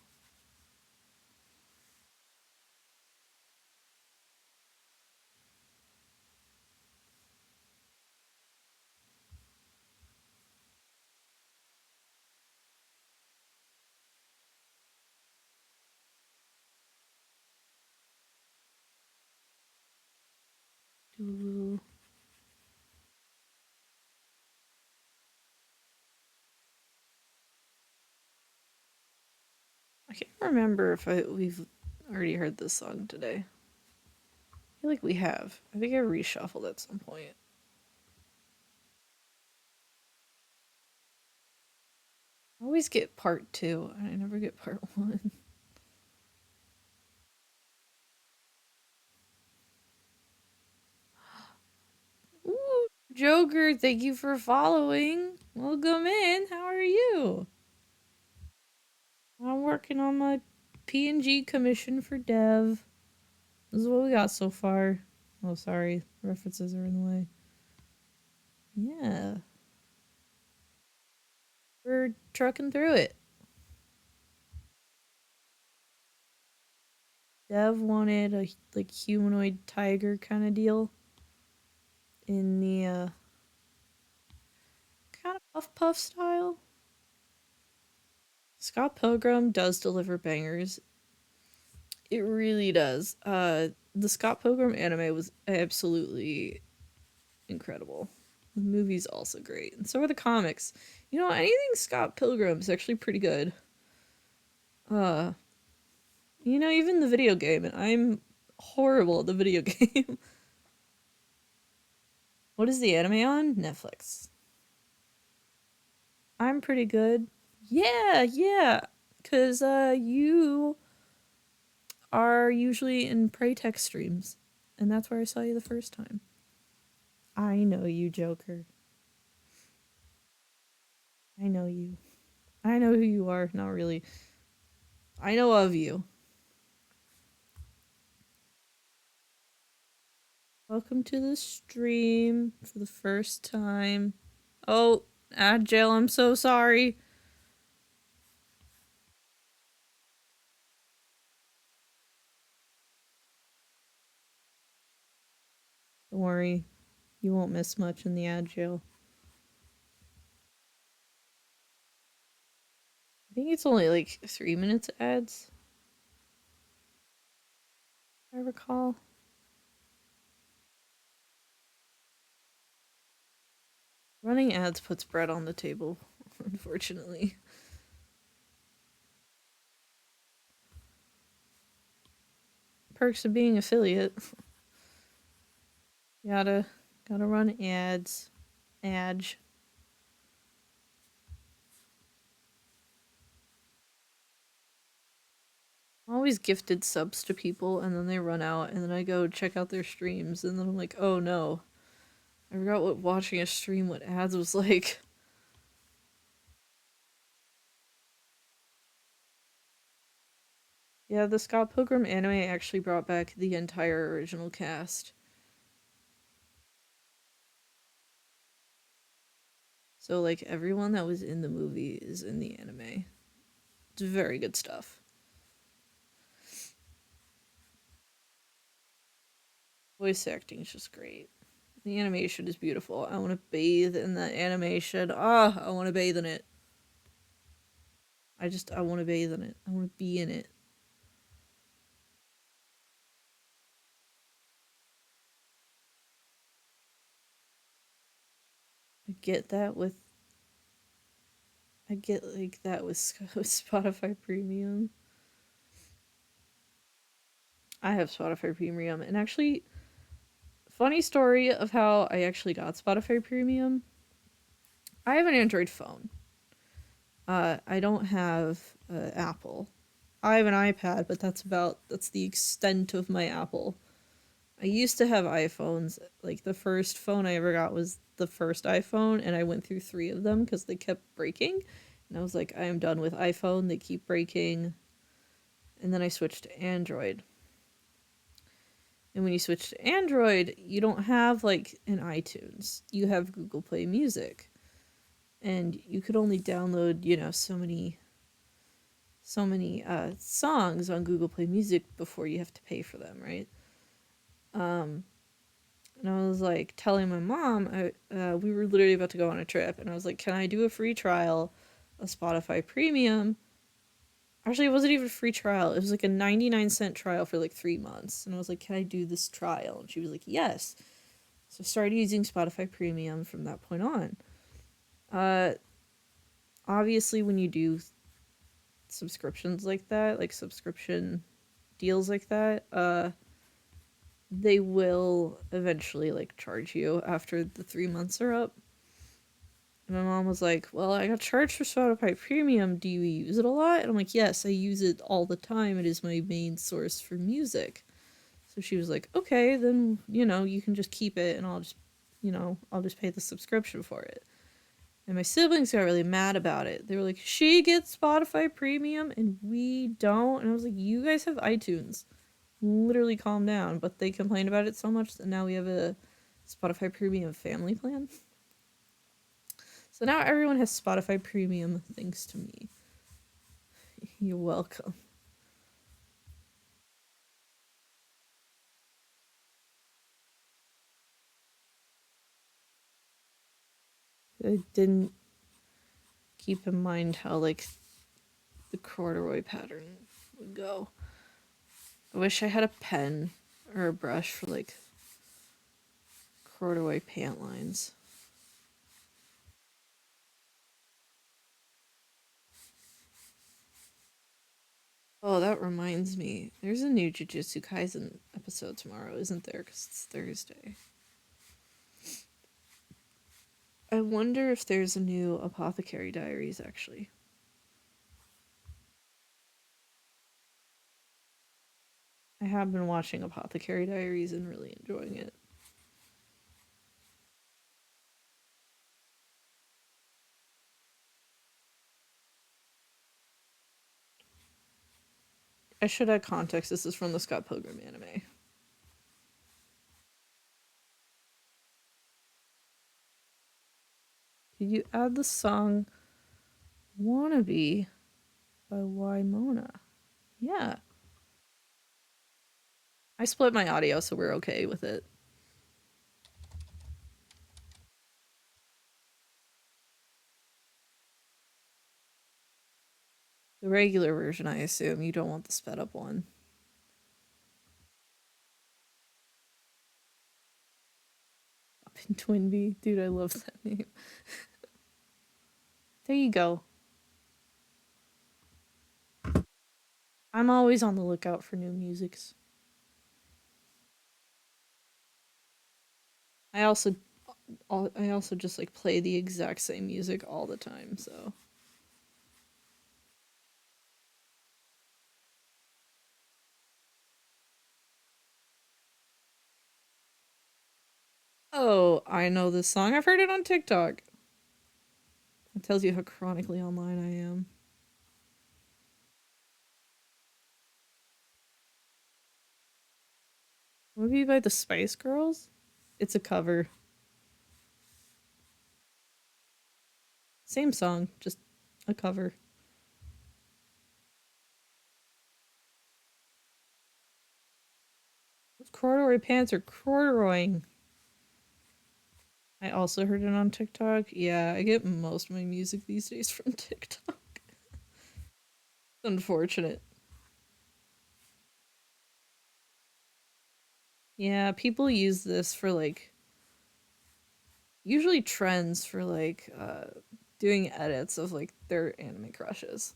Do I can't remember if we've already heard this song today. I feel like we have. I think I reshuffled at some point. I always get part two. I never get part one. Ooh, Joker, thank you for following. Welcome in. How are you? I'm working on my PNG commission for Dev. This is what we got so far. Oh, sorry. References are in the way. Yeah. We're trucking through it. Dev wanted a like humanoid tiger kind of deal in the kind of puff style. Scott Pilgrim does deliver bangers. It really does. The Scott Pilgrim anime was absolutely incredible. The movie's also great, and so are the comics. You know, anything Scott Pilgrim is actually pretty good. Uh, you know, even the video game, and I'm horrible at the video game. What is the anime on? Netflix. I'm pretty good. Yeah, yeah. Cause you are usually in Prey Tech streams. And that's where I saw you the first time. I know you, Joker. I know you. I know who you are. Not really. I know of you. Welcome to the stream for the first time. Oh, Agile, I'm so sorry. Don't worry. You won't miss much in the Agile. I think it's only like 3 minutes ads, if I recall. Running ads puts bread on the table, unfortunately. Perks of being affiliate. Gotta run ads. Adge. I'm always gifted subs to people and then they run out and then I go check out their streams and then I'm like, oh no. I forgot what watching a stream with ads was like. Yeah, the Scott Pilgrim anime actually brought back the entire original cast. So, like, everyone that was in the movie is in the anime. It's very good stuff. Voice acting is just great. The animation is beautiful. I want to bathe in the animation. I want to bathe in it. I want to bathe in it. I want to be in it. I get that with Spotify Premium. I have Spotify Premium, and actually, funny story of how I actually got Spotify Premium. I have an Android phone. I don't have Apple. I have an iPad, but that's the extent of my Apple. I used to have iPhones. Like the first phone I ever got was the first iPhone, and I went through 3 of them because they kept breaking. And I was like, I am done with iPhone. They keep breaking. And then I switched to Android. And when you switch to Android, you don't have like an iTunes. You have Google Play Music. And you could only download, so many songs on Google Play Music before you have to pay for them, right? And I was like telling my mom, we were literally about to go on a trip, and I was like, "Can I do a free trial of Spotify Premium?" Actually, it wasn't even a free trial. It was like a 99-cent trial for like 3 months, and I was like, "Can I do this trial?" And she was like, "Yes." So I started using Spotify Premium from that point on. Obviously, when you do subscriptions like that, like subscription deals like that, they will eventually like charge you after the 3 months are up. And my mom was like, "Well, I got charged for Spotify Premium. Do you use it a lot?" And I'm like, "Yes, I use it all the time. It is my main source for music." So she was like, "Okay, then, you can just keep it and I'll just pay the subscription for it." And my siblings got really mad about it. They were like, "She gets Spotify Premium and we don't." And I was like, "You guys have iTunes. Literally calm down." But they complained about it so much that now we have a Spotify Premium family plan. So now everyone has Spotify Premium thanks to me. You're welcome. I didn't keep in mind how, like, the corduroy pattern would go. I wish I had a pen or a brush for, like, corduroy pant lines. Oh, that reminds me. There's a new Jujutsu Kaisen episode tomorrow, isn't there? Because it's Thursday. I wonder if there's a new Apothecary Diaries, actually. I have been watching Apothecary Diaries and really enjoying it. I should add context. This is from the Scott Pilgrim anime. Did you add the song Wannabe by Wymona? Yeah. I split my audio, so we're okay with it. The regular version, I assume. You don't want the sped up one. Up in Twinbee. Dude, I love that name. There you go. I'm always on the lookout for new musics. I also just like play the exact same music all the time, so oh, I know this song. I've heard it on TikTok. It tells you how chronically online I am. Movie by the Spice Girls? It's a cover. Same song, just a cover. Those corduroy pants are corduroying. I also heard it on TikTok. Yeah, I get most of my music these days from TikTok. Unfortunate. Yeah, people use this for like usually trends for like doing edits of like their anime crushes.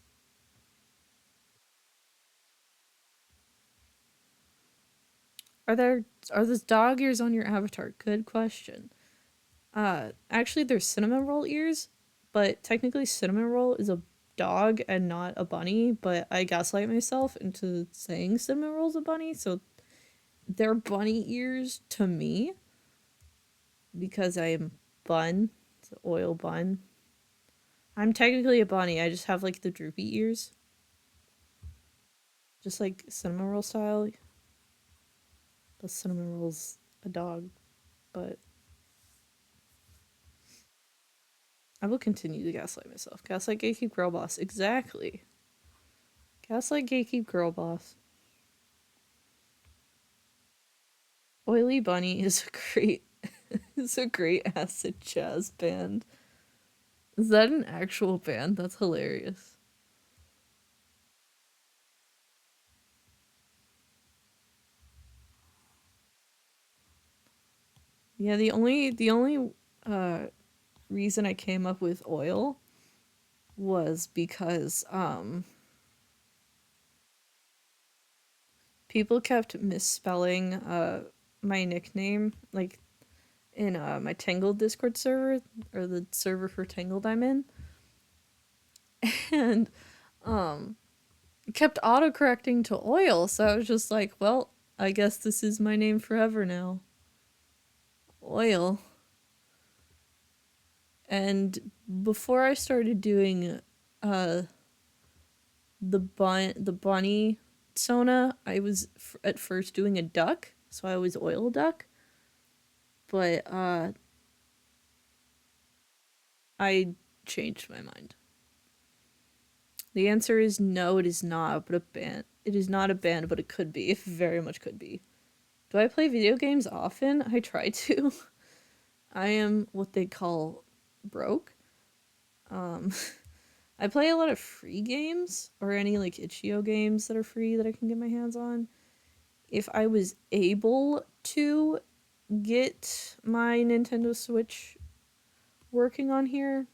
Are those dog ears on your avatar? Good question. Actually there's cinnamon roll ears, but technically cinnamon roll is a dog and not a bunny, but I gaslight myself into saying cinnamon roll's a bunny, so they're bunny ears to me because I am bun. It's an oil bun. I'm technically a bunny. I just have like the droopy ears. Just like cinnamon roll style. The cinnamon roll's a dog, but I will continue to gaslight myself. Gaslight gatekeep girl boss. Exactly. Gaslight gatekeep girl boss. Oily Bunny is a great is a great acid jazz band. Is that an actual band? That's hilarious. Yeah, the only uh reason I came up with oil was because people kept misspelling my nickname like in my Tangled Discord server or the server for Tangled I'm in. And kept autocorrecting to oil, so I was just like, well, I guess this is my name forever now. Oil. And before I started doing uh the bunny Sona, I was at first doing a duck, so I was oil duck. But I changed my mind. The answer is no, it is not, but a band. It is not a band, but it could be. It very much could be. Do I play video games often? I try to. I am what they call broke. Um, I play a lot of free games or any like itch.io games that are free that I can get my hands on. If I was able to get my Nintendo Switch working on here,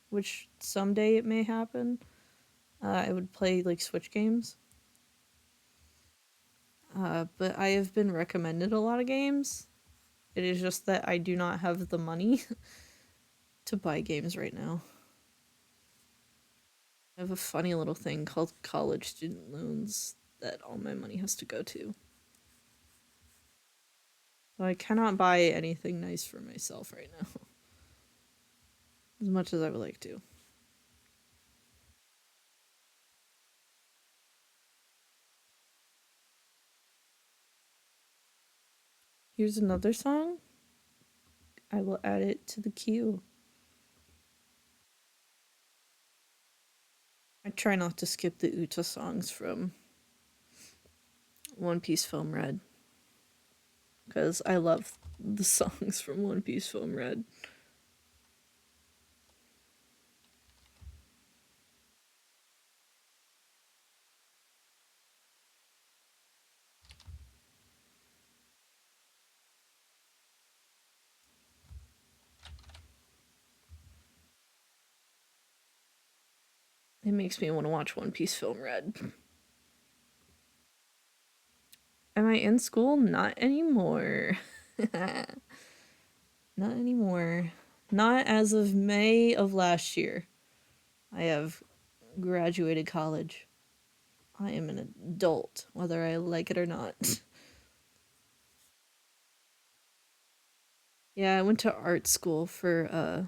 which someday it may happen, I would play like Switch games. But I have been recommended a lot of games. It is just that I do not have the money to buy games right now. I have a funny little thing called college student loans that all my money has to go to. So I cannot buy anything nice for myself right now. As much as I would like to. Here's another song. I will add it to the queue. I try not to skip the Uta songs from One Piece Film Red, because I love the songs from One Piece Film Red. It makes me want to watch One Piece Film Red. Am I in school? Not anymore. Not anymore. Not as of May of last year. I have graduated college. I am an adult, whether I like it or not. Yeah, I went to art school for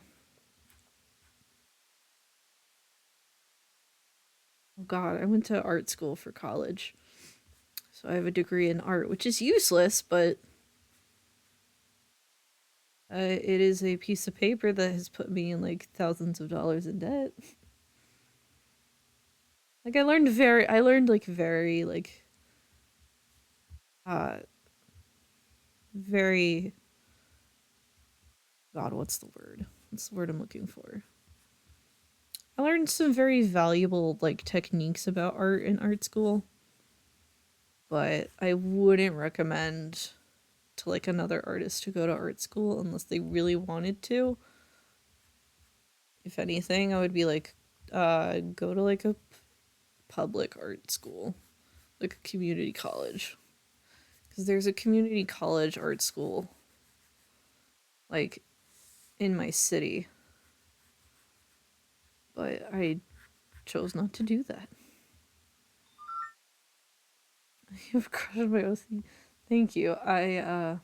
oh god, I went to art school for college. So I have a degree in art, which is useless, but it is a piece of paper that has put me in like thousands of dollars in debt. Like I learned very uh very god, what's the word? What's the word I'm looking for? I learned some very valuable like techniques about art in art school, but I wouldn't recommend to like another artist to go to art school unless they really wanted to. If anything, I would be like go to like a public art school, like a community college. Because there's a community college art school like in my city, but I chose not to do that. You've crushed my OC. Thank you. I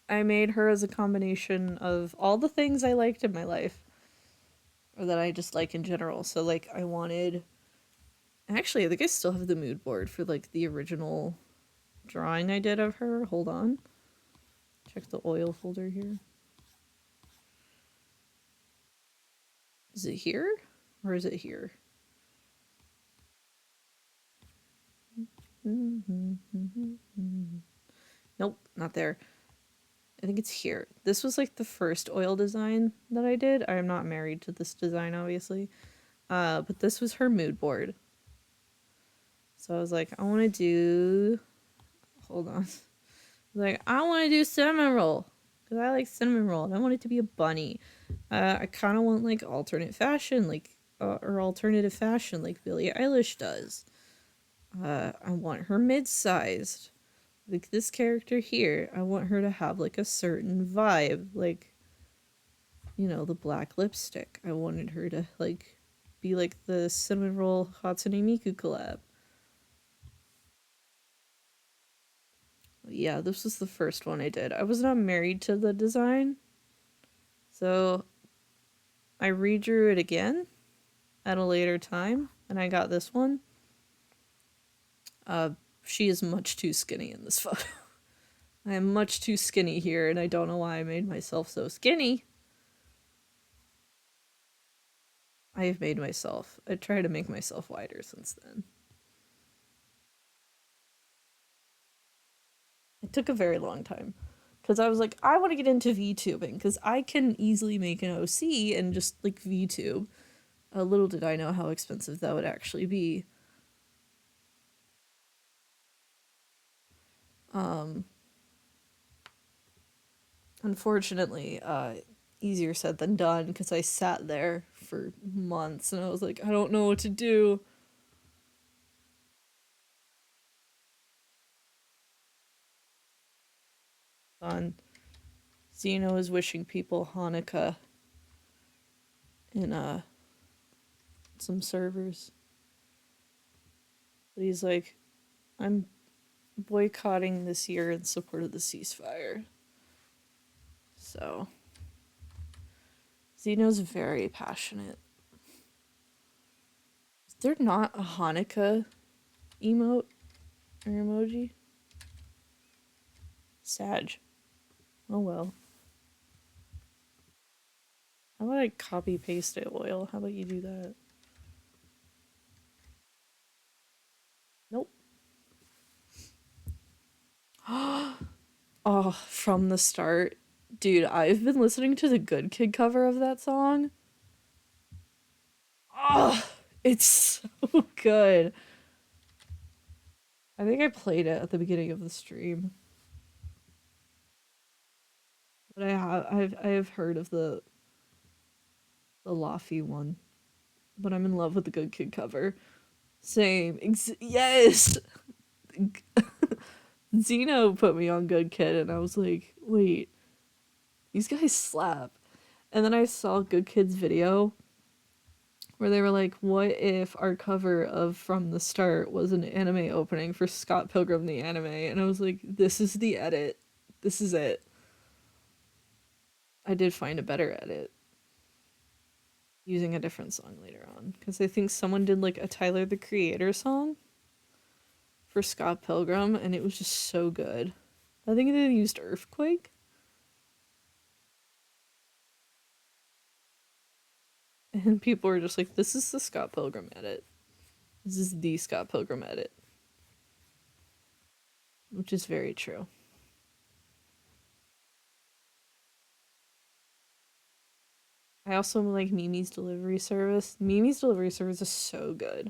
made her as a combination of all the things I liked in my life, or that I just like in general. So like I wanted, actually I think I still have the mood board for like the original drawing I did of her. Hold on. Check the oil folder here. Is it here? Or is it here? Nope, not there. I think it's here. This was like the first oil design that I did. I am not married to this design, obviously. But this was her mood board. So I was like, I want to do. Hold on. Like, I want to do cinnamon roll. Because I like cinnamon roll. And I want it to be a bunny. I kind of want like alternate fashion, like, or alternative fashion, like Billie Eilish does. I want her mid-sized. Like this character here, I want her to have like a certain vibe, like, you know, the black lipstick. I wanted her to like be like the cinnamon roll Hatsune Miku collab. Yeah, this was the first one I did. I was not married to the design, so I redrew it again at a later time, and I got this one. She is much too skinny in this photo. I am much too skinny here, and I don't know why I made myself so skinny. I have made myself. I try to make myself wider since then. It took a very long time. Because I was like, I want to get into VTubing, because I can easily make an OC and just like VTube. Little did I know how expensive that would actually be. Unfortunately, easier said than done, because I sat there for months and I was like, I don't know what to do. On Zeno is wishing people Hanukkah in some servers. But he's like, I'm boycotting this year in support of the ceasefire. So Zeno's very passionate. Is there not a Hanukkah emote or emoji? Sag. Oh well. How about I copy paste it, Oil? How about you do that? Nope. Oh, from the start. Dude, I've been listening to the Good Kid cover of that song. Oh, it's so good. I think I played it at the beginning of the stream. But I have heard of the Laffy one. But I'm in love with the Good Kid cover. Same. Yes. Zeno put me on Good Kid and I was like, wait, these guys slap. And then I saw Good Kid's video where they were like, what if our cover of From the Start was an anime opening for Scott Pilgrim the anime? And I was like, this is the edit. This is it. I did find a better edit using a different song later on because I think someone did like a Tyler the Creator song for Scott Pilgrim and it was just so good. I think they used Earthquake. And people were just like, this is the Scott Pilgrim edit. This is the Scott Pilgrim edit. Which is very true. I also like Mimi's Delivery Service. Mimi's Delivery Service is so good.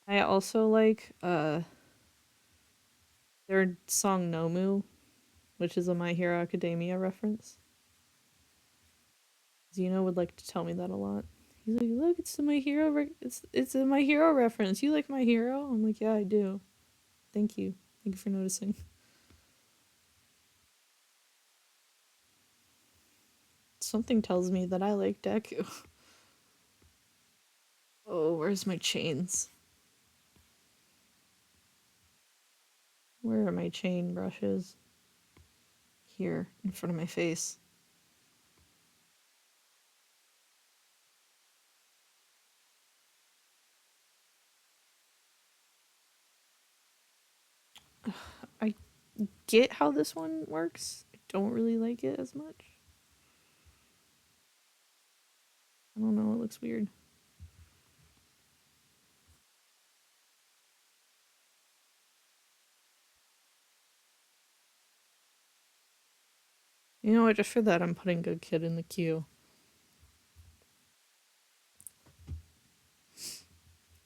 I also like their song Nomu, which is a My Hero Academia reference. Zeno would like to tell me that a lot. He's like, "Look, it's the My Hero. It's a My Hero reference. You like My Hero?" I'm like, "Yeah, I do. Thank you. Thank you for noticing." Something tells me that I like Deku. Oh, where's my chains? Where are my chain brushes? Here, in front of my face. I get how this one works. I don't really like it as much. I don't know, it looks weird. You know what, just for that I'm putting Good Kid in the queue.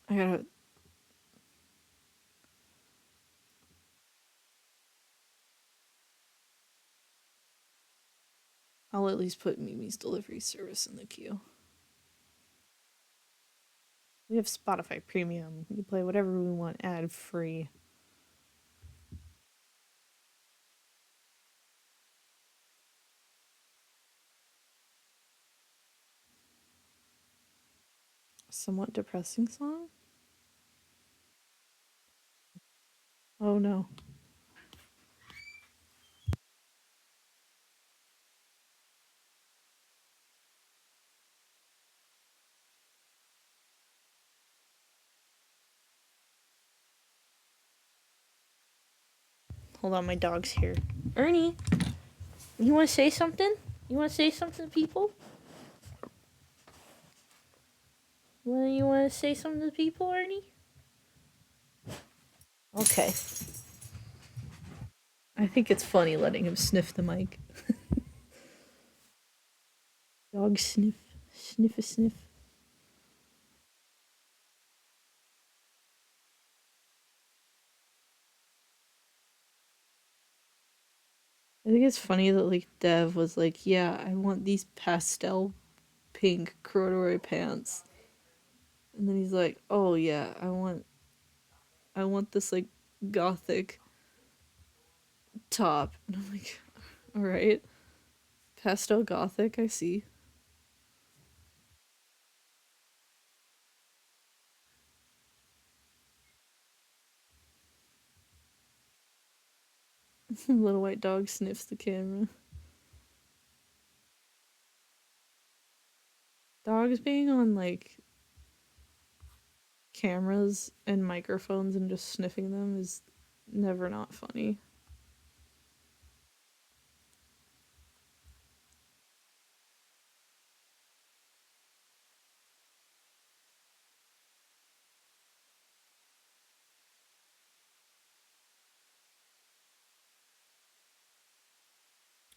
I gotta I'll at least put Mimi's Delivery Service in the queue. We have Spotify Premium. We can play whatever we want ad free. Somewhat depressing song? Oh no. Hold on, my dog's here. Ernie, you want to say something? You want to say something to people? You want to say something to people, Ernie? Okay. I think it's funny letting him sniff the mic. Dog sniff. Sniff a sniff. I think it's funny that like Dev was like, yeah, I want these pastel pink corduroy pants. And then he's like, oh yeah, I want this like gothic top. And I'm like, alright. Pastel gothic, I see. Little white dog sniffs the camera. Dogs being on like cameras and microphones and just sniffing them is never not funny.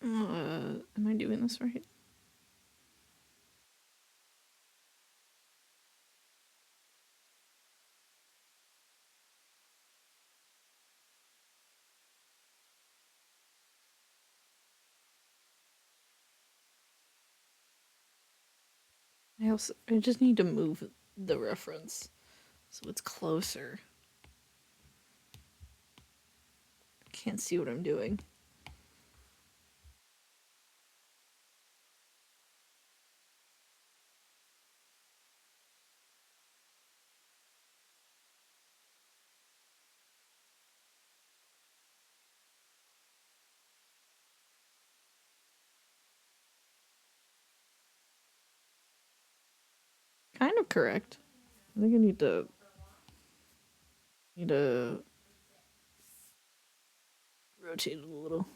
Am I doing this right? I just need to move the reference so it's closer. Can't see what I'm doing. Kind of correct. I think I need to rotate it a little.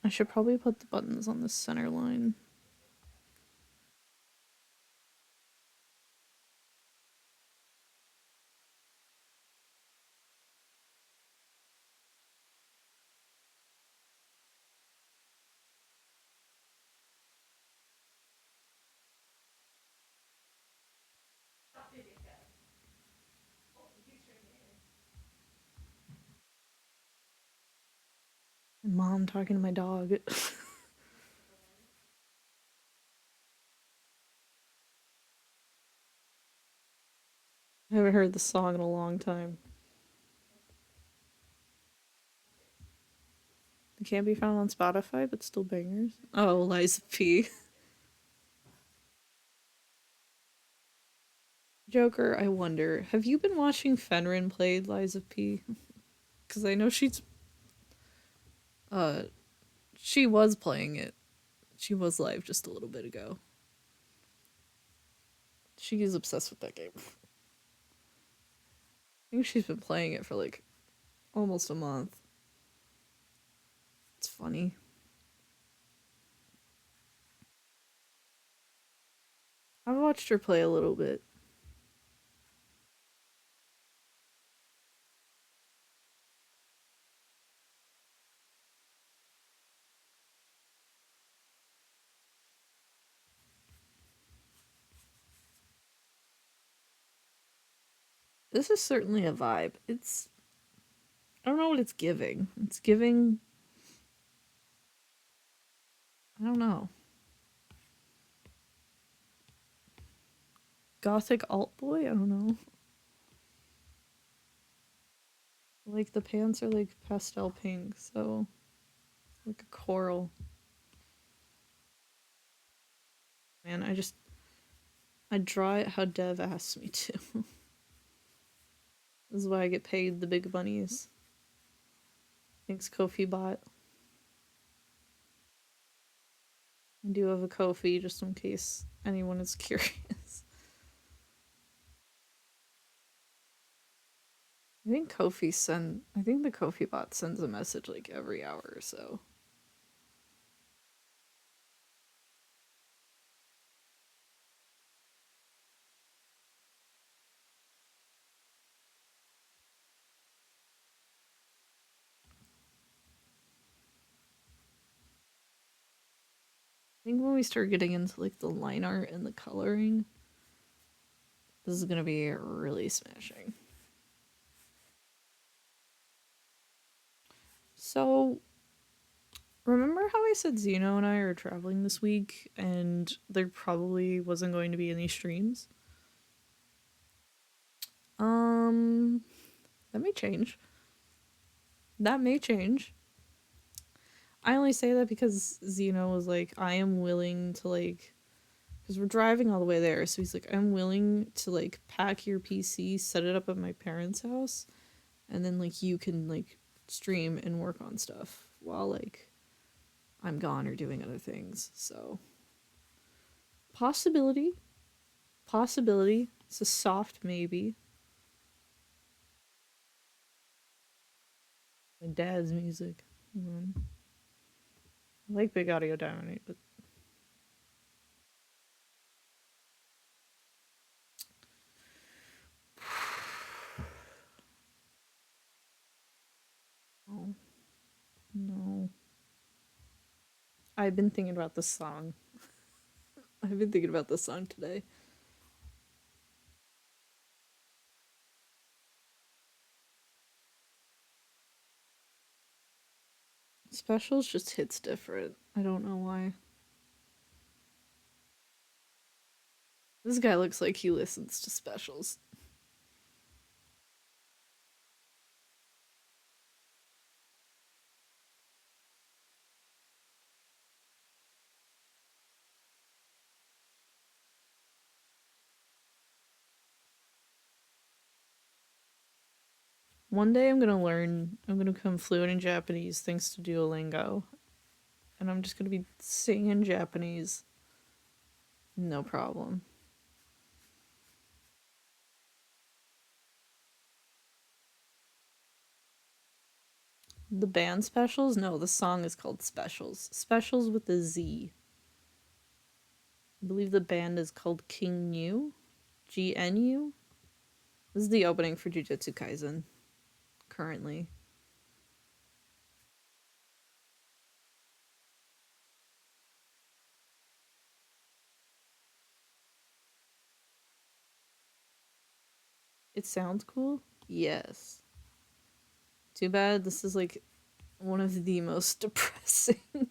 I should probably put the buttons on the center line. Mom talking to my dog. I haven't heard the song in a long time. It can't be found on Spotify, but still bangers. Oh, Liza P. Joker, I wonder, have you been watching Fenrin play Liza P? Because I know uh she was playing it. She was live just a little bit ago. She is obsessed with that game. I think she's been playing it for like almost a month. It's funny. I've watched her play a little bit. This is certainly a vibe. I don't know what it's giving. It's giving, I don't know. Gothic alt boy? I don't know. Like the pants are like pastel pink, so like a coral. Man, I draw it how Dev asks me to. This is why I get paid the big bunnies. Thanks, Kofi bot. I do have a Kofi just in case anyone is curious. I think the Kofi bot sends a message like every hour or so. I think when we start getting into like the line art and the coloring, this is gonna be really smashing. So, remember how I said Zeno and I are traveling this week and there probably wasn't going to be any streams? Um, that may change. That may change. I only say that because Zeno was like, I am willing to like, because we're driving all the way there. So he's like, I'm willing to like pack your PC, set it up at my parents' house, and then like you can like stream and work on stuff while like I'm gone or doing other things. So possibility, possibility. It's a soft maybe. My dad's music. Hold on. I like Big Audio Dynamite, but no, no. I've been thinking about this song. I've been thinking about this song today. Specials just hits different. I don't know why. This guy looks like he listens to specials. One day I'm gonna become fluent in Japanese thanks to Duolingo. And I'm just gonna be singing Japanese. No problem. The band Specials? No, the song is called Specials. Specials with a Z. I believe the band is called King New. GNU. This is the opening for Jujutsu Kaisen. Currently. It sounds cool? Yes. Too bad this is like one of the most depressing.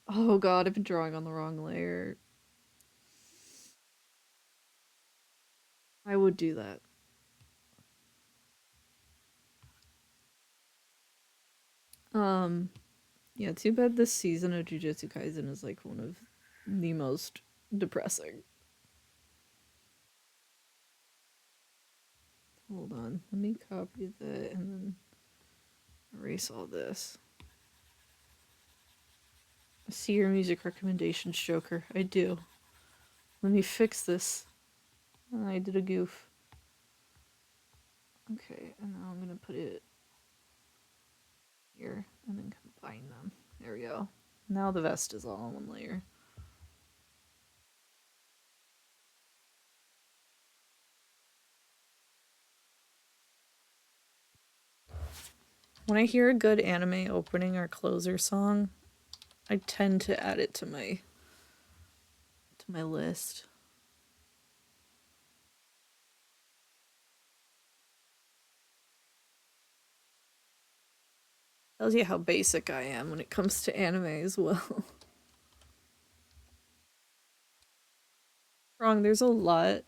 Oh god, I've been drawing on the wrong layer. I would do that. Yeah, too bad this season of Jujutsu Kaisen is like one of the most depressing. Hold on, let me copy that and then erase all this. I see your music recommendations, Joker. I do. Let me fix this. I did a goof. Okay, and now I'm gonna put it here and then combine them. There we go. Now the vest is all in one layer. When I hear a good anime opening or closer song, I tend to add it to my list. Tells you how basic I am when it comes to anime as well. Wrong, there's a lot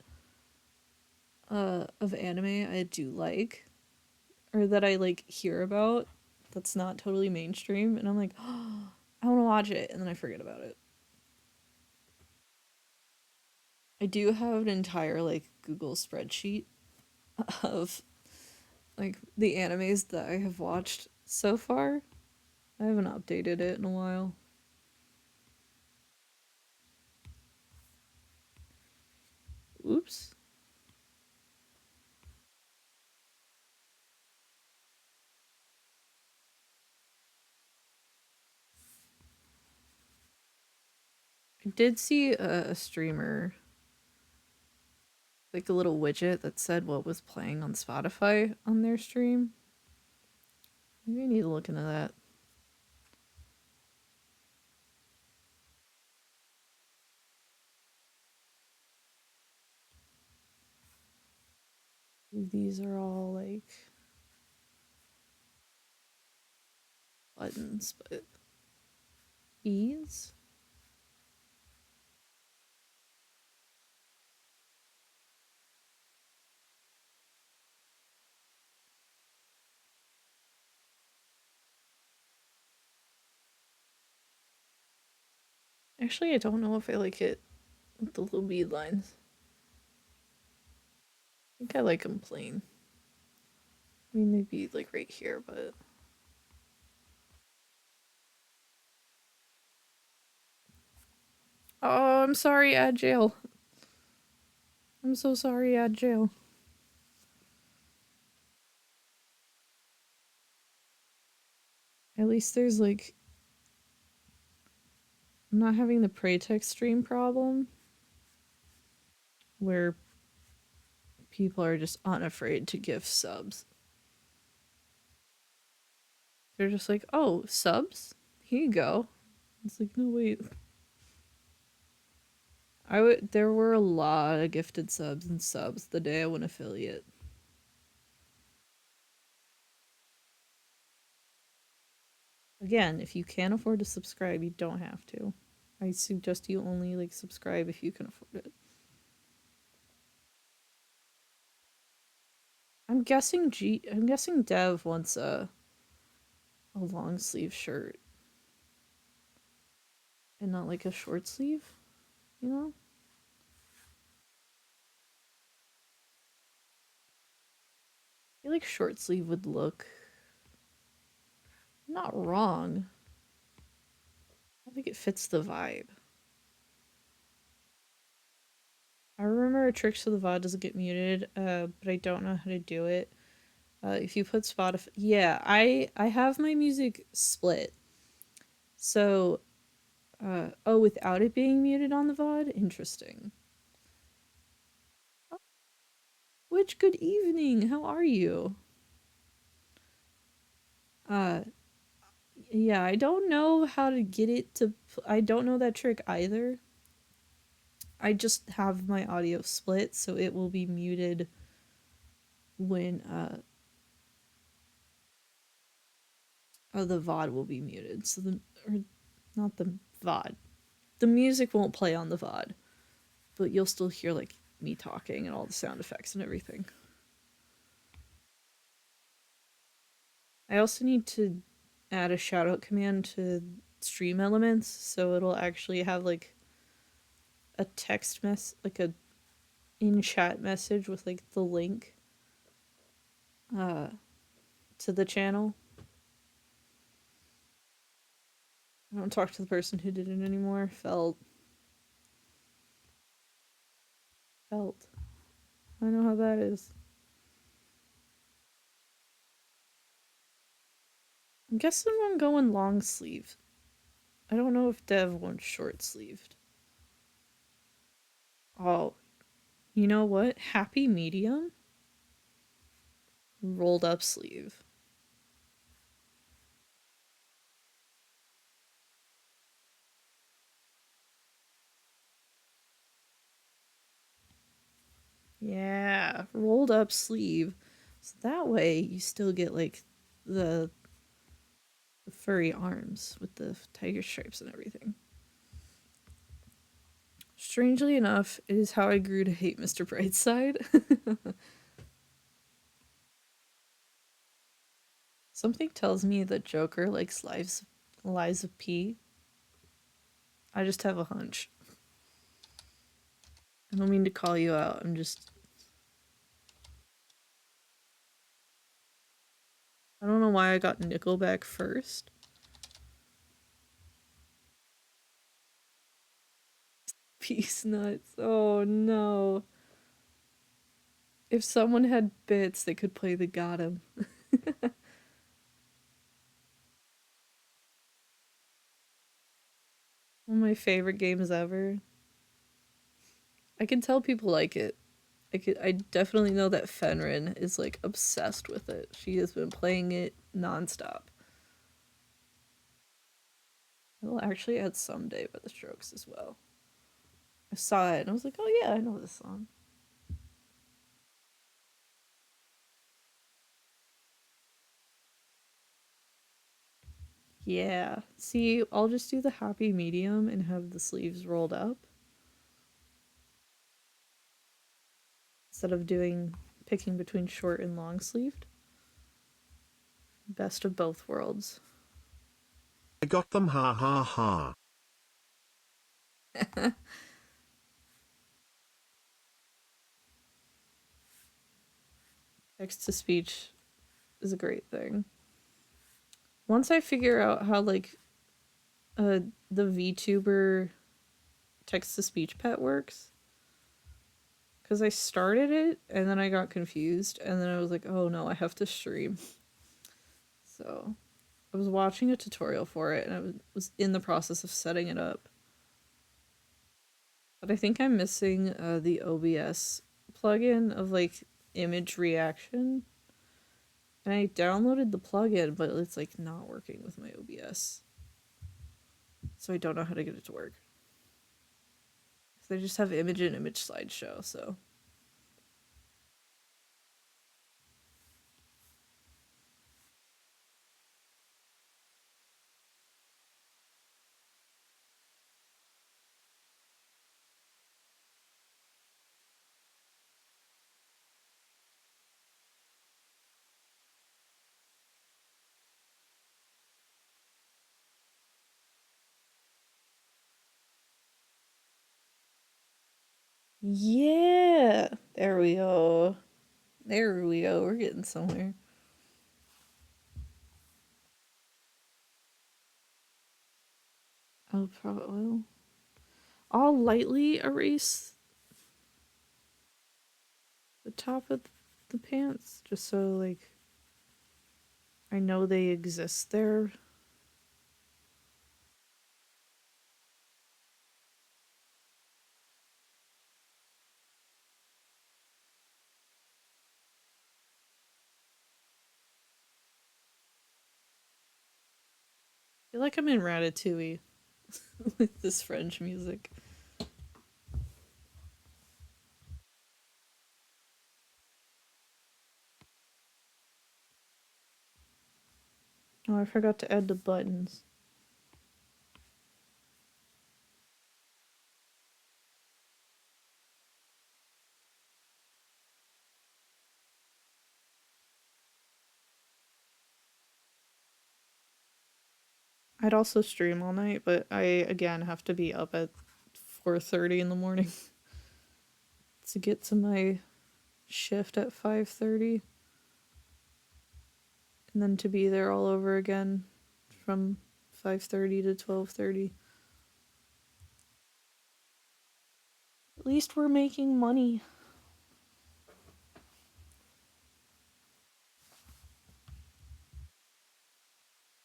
of anime I do like, or that I like hear about that's not totally mainstream, and I'm like, oh, I want to watch it, and then I forget about it. I do have an entire like Google spreadsheet of like the animes that I have watched so far. I haven't updated it in a while. Oops. I did see a streamer, like a little widget that said what was playing on Spotify on their stream. Maybe I need to look into that. These are all like buttons, but ease? Actually, I don't know if I like it with the little bead lines. I think I like them plain. I mean, maybe like right here, but. Oh, I'm sorry, add jail. I'm so sorry, add jail. At least there's like I'm not having the pray text stream problem where people are just unafraid to give subs. They're just like, oh, subs? Here you go. It's like, no, wait. There were a lot of gifted subs and subs the day I went affiliate. Again, if you can't afford to subscribe, you don't have to. I suggest you only like subscribe if you can afford it. I'm guessing Dev wants a long sleeve shirt and not like a short sleeve, you know? I feel like short sleeve would look not wrong. I think it fits the vibe. I remember tricks to the VOD doesn't get muted, but I don't know how to do it. If you put Spotify, yeah, I have my music split. So, oh, without it being muted on the VOD, interesting. Which good evening. How are you? Uh, yeah, I don't know how to get it to. I don't know that trick either. I just have my audio split, so it will be muted when oh, the VOD will be muted. So or not the VOD. The music won't play on the VOD, but you'll still hear like me talking and all the sound effects and everything. I also need to add a shoutout command to stream elements so it'll actually have like a text like a in chat message with like the link uh to the channel. I don't talk to the person who did it anymore. Felt. I know how that is. I'm guessing I'm going long sleeve. I don't know if Dev wants short sleeved. Oh, you know what? Happy medium? Rolled up sleeve. Yeah, rolled up sleeve. So that way you still get like the, the furry arms with the tiger stripes and everything. Strangely enough, it is how I grew to hate Mr. Brightside. Something tells me that Joker likes lives of P. I just have a hunch. I don't mean to call you out. I don't know why I got Nickelback first. Peace nuts. Oh no. If someone had bits, they could play the Got 'em. One of my favorite games ever. I can tell people like it. I definitely know that Fenrin is like obsessed with it. She has been playing it nonstop. I will actually add Someday by the Strokes as well. I saw it and I was like, oh yeah, I know this song. Yeah. See, I'll just do the happy medium and have the sleeves rolled up instead of picking between short and long sleeved. Best of both worlds. I got them, ha ha ha. Text to speech is a great thing. Once I figure out how like the VTuber text to speech pet works, because I started it and then I got confused and then I was like, oh no, I have to stream. So I was watching a tutorial for it and I was in the process of setting it up. But I think I'm missing the OBS plugin of like image reaction. And I downloaded the plugin, but it's like not working with my OBS. So I don't know how to get it to work. They just have image and image slideshow, so. Yeah! There we go. There we go. We're getting somewhere. I'll lightly erase the top of the pants just so like I know they exist there. I feel like I'm in Ratatouille with this French music. Oh, I forgot to add the buttons. I'd also stream all night, but I again have to be up at 4:30 in the morning to get to my shift at 5:30 and then to be there all over again from 5:30 to 12:30. At least we're making money.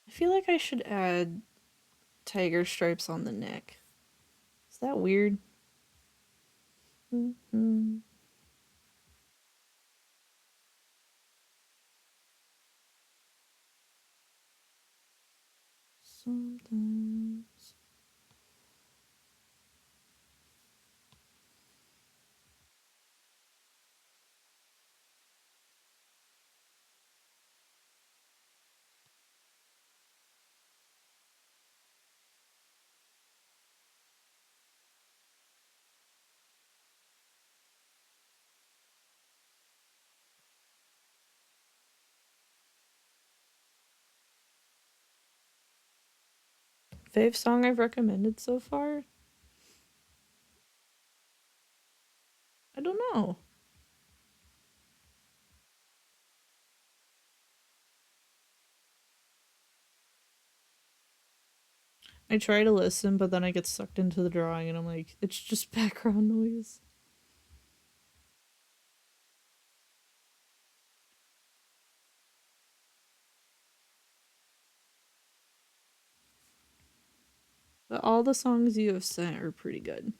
I feel like I should add tiger stripes on the neck. Is that weird? Mm-hmm. Sometimes. Fave song I've recommended so far? I don't know. I try to listen, but then I get sucked into the drawing and I'm like, it's just background noise. But all the songs you have sent are pretty good.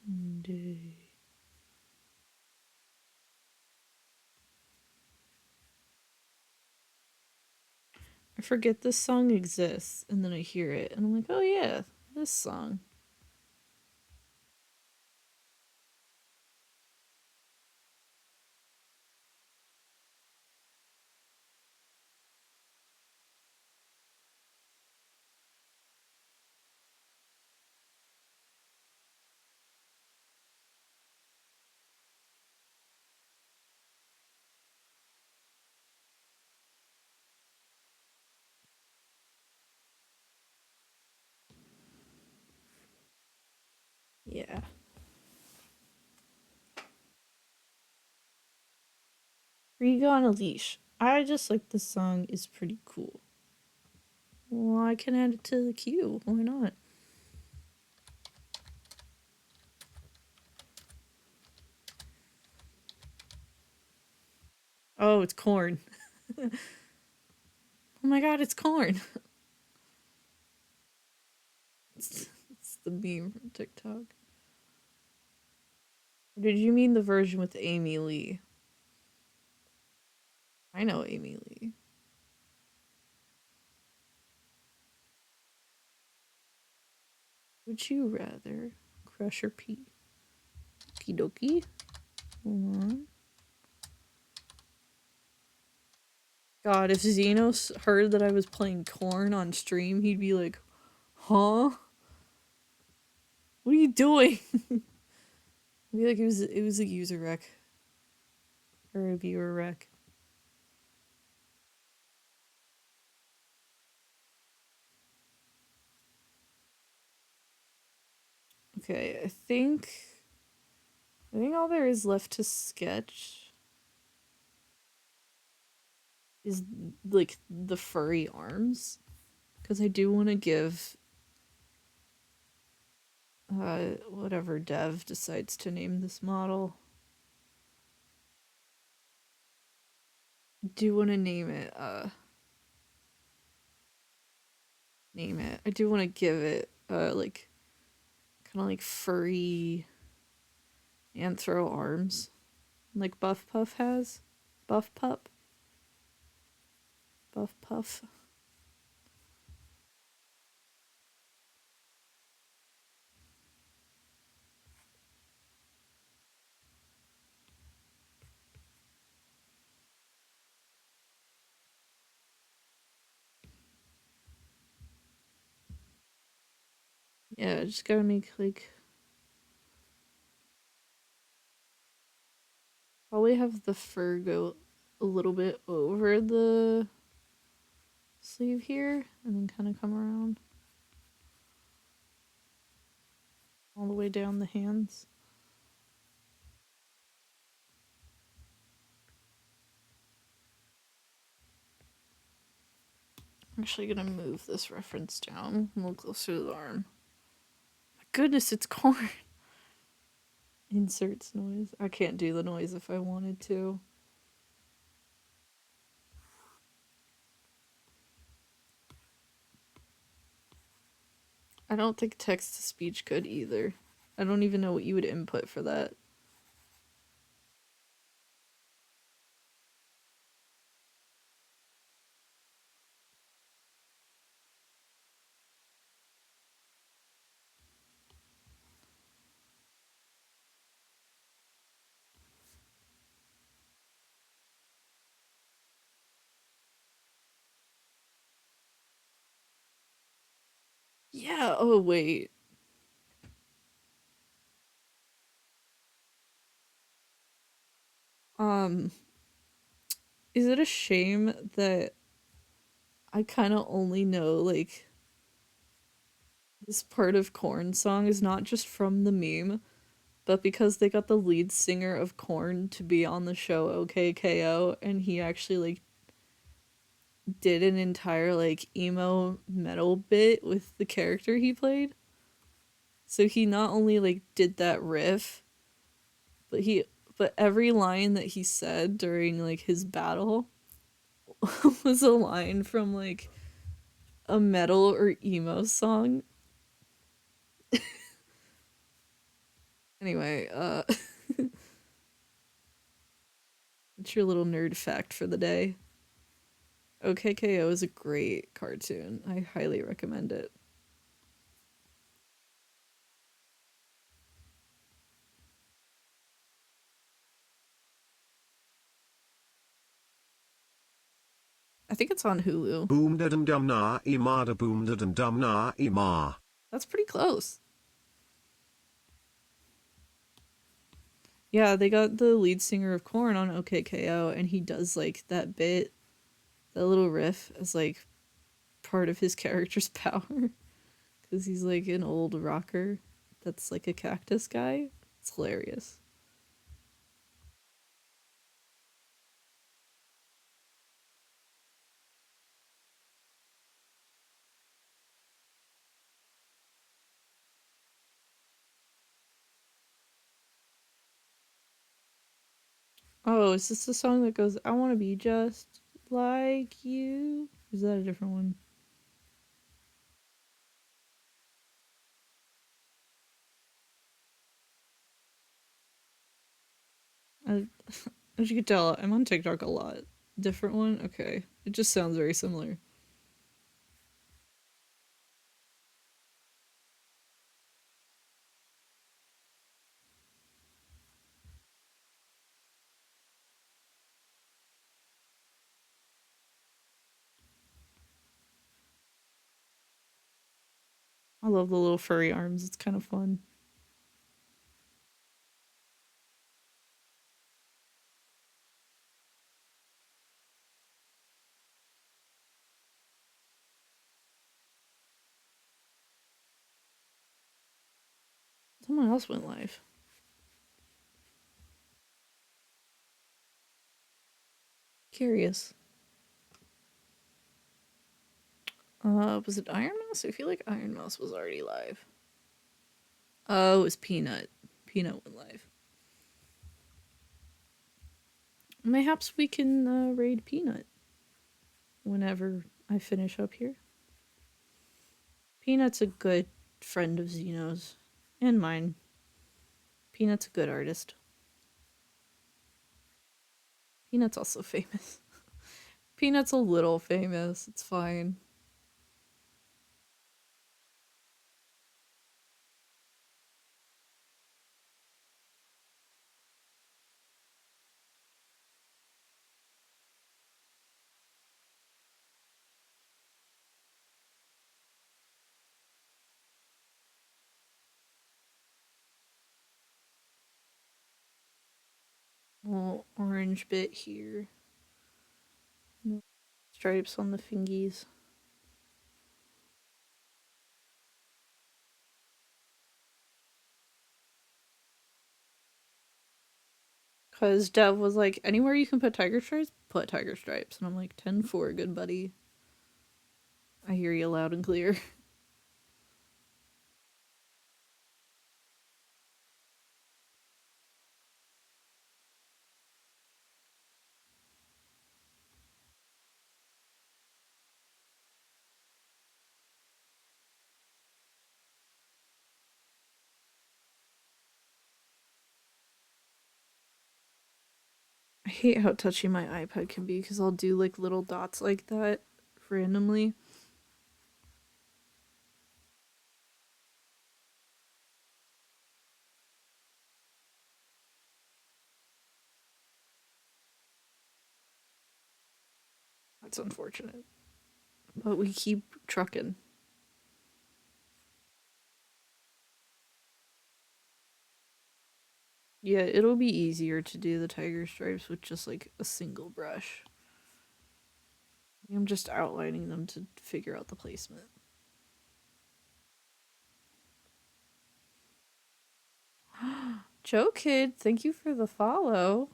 Someday. I forget this song exists, and then I hear it, and I'm like, oh yeah, this song. Yeah. Riga on a Leash. I just like this song is pretty cool. Well, I can add it to the queue. Why not? Oh, it's corn. Oh my god, it's corn. It's the meme from TikTok. Or did you mean the version with Amy Lee? I know Amy Lee. Would you rather crush or pee? Okie dokie. Hold on. God, if Xenos heard that I was playing corn on stream, he'd be like, huh? What are you doing? I'd be like, it was a user rec. Or a viewer rec. Okay, I think all there is left to sketch is like the furry arms. Because I do want to give whatever dev decides to name this model. Do want to name it I do want to give it like kind of like furry anthro arms like Buff Puff has. Buff Pup. Buff Puff. Yeah, I just gotta make like probably have the fur go a little bit over the sleeve here and then kind of come around all the way down the hands. I'm actually gonna move this reference down a little closer to the arm. My goodness, it's corn. Inserts noise. I can't do the noise if I wanted to. I don't think text to speech could either. I don't even know what you would input for that. Yeah, oh wait. Um, is it a shame that I kind of only know like this part of Korn song is not just from the meme, but because they got the lead singer of Korn to be on the show OKKO and he actually like did an entire like emo metal bit with the character he played. So he not only like did that riff, but every line that he said during like his battle was a line from like a metal or emo song. Anyway, it's your little nerd fact for the day. OKKO is a great cartoon. I highly recommend it. I think it's on Hulu. Boom da dum dum na ima da boom da dum dum na ima. That's pretty close. Yeah, they got the lead singer of Korn on OKKO, and he does like that bit, that little riff, as like part of his character's power. Because he's like an old rocker that's like a cactus guy. It's hilarious. Oh, is this the song that goes, I want to be just like you? Is that a different one? I, as you can tell, I'm on TikTok a lot. Different one? Okay. It just sounds very similar. I love the little furry arms. It's kind of fun. Someone else went live. Curious. Was it Iron Mouse? I feel like Iron Mouse was already live. Oh, it was Peanut. Peanut went live. Mayhaps we can raid Peanut whenever I finish up here. Peanut's a good friend of Zeno's and mine. Peanut's a good artist. Peanut's also famous. Peanut's a little famous. It's fine. Little orange bit here. No stripes on the fingies. Because Dev was like, anywhere you can put tiger stripes, put tiger stripes. And I'm like, 10-4, good buddy. I hear you loud and clear. I hate how touchy my iPad can be because I'll do like little dots like that randomly. That's unfortunate. But we keep trucking. Yeah, it'll be easier to do the tiger stripes with just like a single brush. I'm just outlining them to figure out the placement. Joe Kid, thank you for the follow.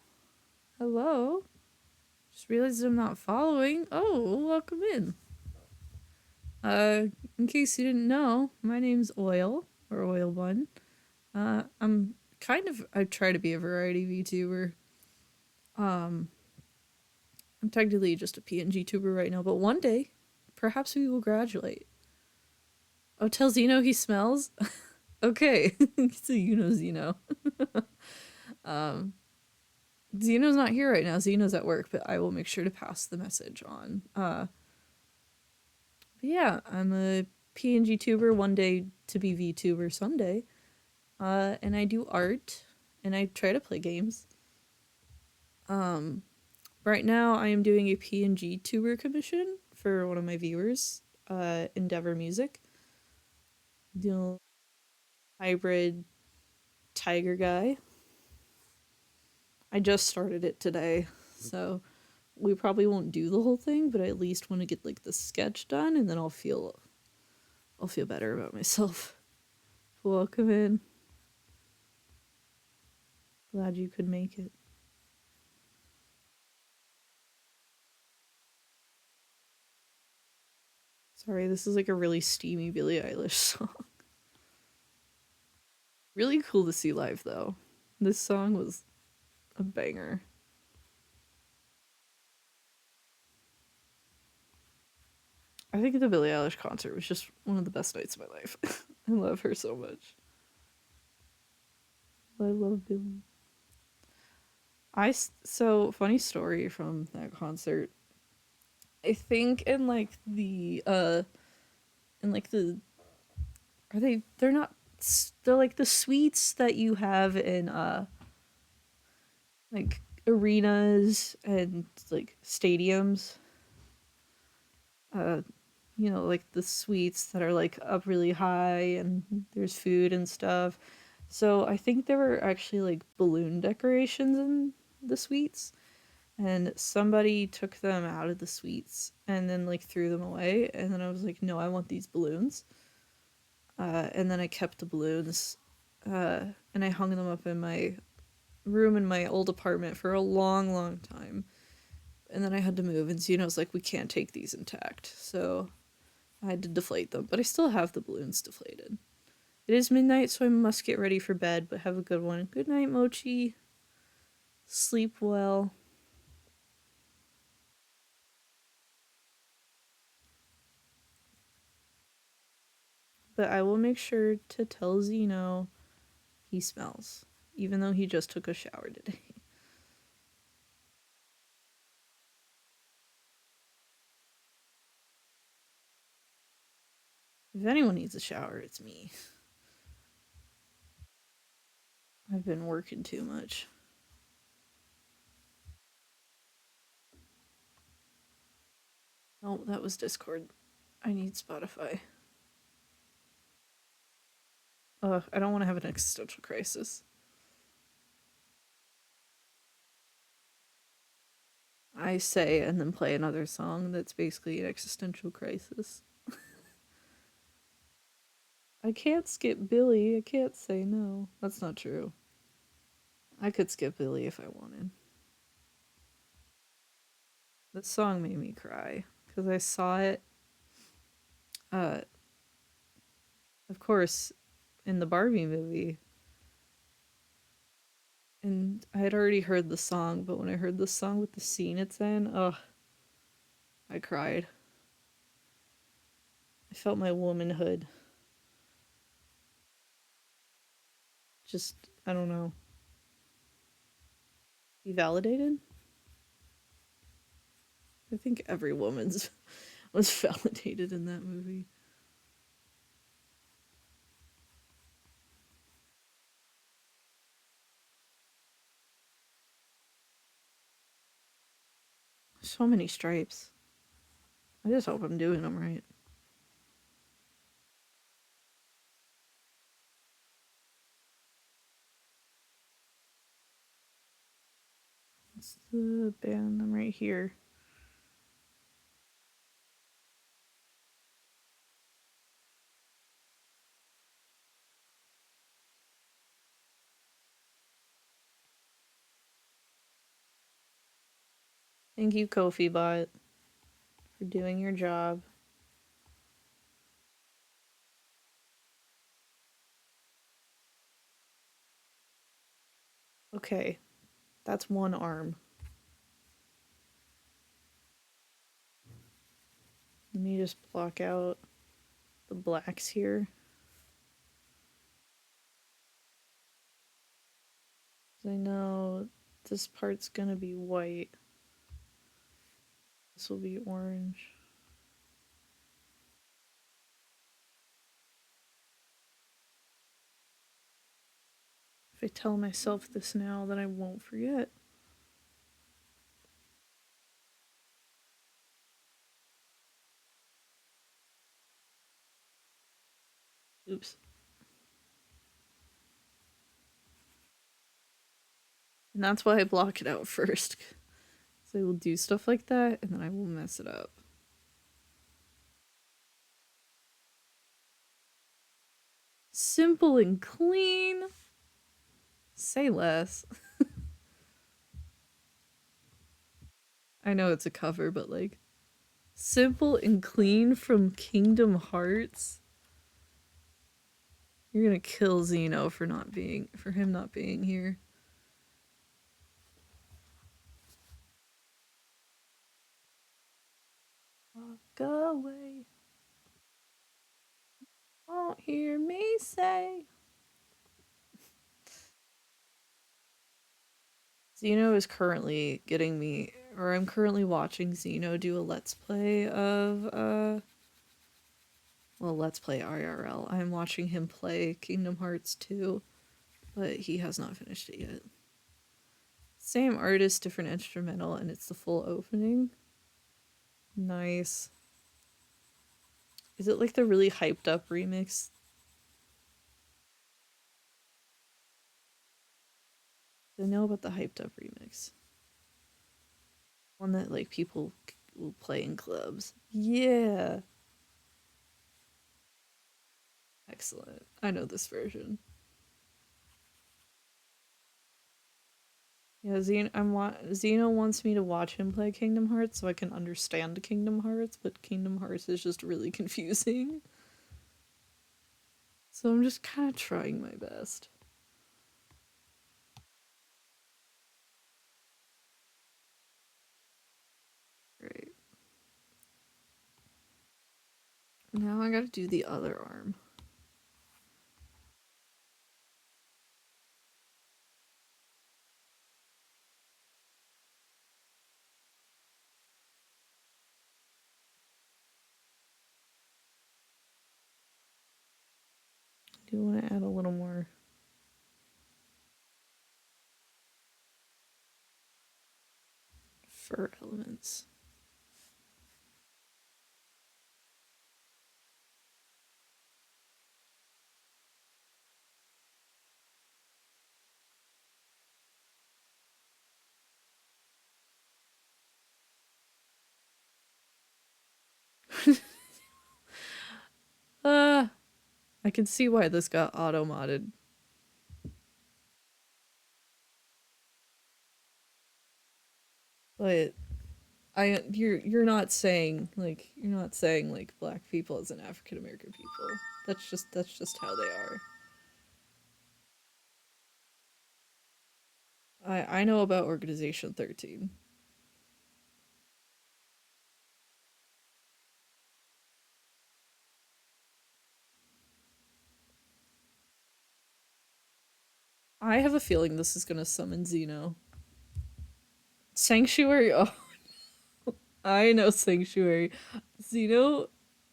Hello. Just realized I'm not following. Oh, welcome in. Uh, in case you didn't know, my name's Oil or Oil Bun. I'm I try to be a variety VTuber. Um, I'm technically just a PNG tuber right now, but one day, perhaps we will graduate. Oh, tell Zeno he smells. Okay, so you know Zeno. um, Zeno's not here right now. Zeno's at work, but I will make sure to pass the message on. But yeah, I'm a PNG tuber. One day to be VTuber someday. And I do art, and I try to play games. Um, right now I am doing a PNG tuber commission for one of my viewers, Endeavor Music. The hybrid tiger guy. I just started it today, so we probably won't do the whole thing, but I at least want to get like the sketch done, and then I'll feel better about myself. Welcome in. Glad you could make it. Sorry, this is like a really steamy Billie Eilish song. Really cool to see live though. This song was a banger. I think the Billie Eilish concert was just one of the best nights of my life. I love her so much. I love Billie. So funny story from that concert. I think in like the are they're not they're like the suites that you have in like arenas and like stadiums. Uh like the suites that are like up really high and there's food and stuff. So I think there were actually like balloon decorations in the suites, and somebody took them out of the suites and then like threw them away. And then I was like, no, I want these balloons. And then I kept the balloons, and I hung them up in my room in my old apartment for a long, long time. And then I had to move, and Zeno was like, we can't take these intact. So I had to deflate them, but I still have the balloons deflated. It is midnight, so I must get ready for bed, but have a good one. Good night, Mochi. Sleep well. But I will make sure to tell Zeno he smells, even though he just took a shower today. If anyone needs a shower, it's me. I've been working too much. Oh, that was Discord. I need Spotify. I don't want to have an existential crisis. I say and then play another song that's basically an existential crisis. I can't skip Billy. I can't say no. That's not true. I could skip Billy if I wanted. This song made me cry because I saw it, uh, of course, in the Barbie movie. And I had already heard the song, but when I heard the song with the scene it's in, I cried. I felt my womanhood. Just, I don't know, be validated? I think every woman's was validated in that movie. So many stripes. I just hope I'm doing them right. It's the band. I'm right here. Thank you, Kofi Bot, for doing your job. Okay, that's one arm. Let me just block out the blacks here. I know this part's gonna be white. This will be orange. If I tell myself this now, then I won't forget. Oops. And that's why I block it out first. So I will do stuff like that, and then I will mess it up. Simple and clean. Say less. I know it's a cover, but like, simple and clean from Kingdom Hearts. You're gonna kill Zeno for him not being here. Walk away. don't hear me say. Xeno is currently getting me, or I'm currently watching Xeno do a let's play of, well, let's play IRL. I'm watching him play Kingdom Hearts 2, but he has not finished it yet. Same artist, different instrumental, and it's the full opening. Nice. Is it like the really hyped up remix? I know about the hyped up remix. One that like people will play in clubs. Yeah. Excellent. I know this version. Yeah, Xeno wants me to watch him play Kingdom Hearts so I can understand Kingdom Hearts, but Kingdom Hearts is just really confusing. So I'm just kind of trying my best. Right. Now I gotta do the other arm. I do want to add a little more fur elements. I can see why this got auto-modded. But you're not saying like black people as an African American people. That's just how they are. I know about Organization 13. I have a feeling this is gonna summon Xeno. Sanctuary. Oh, I know Sanctuary. Xeno.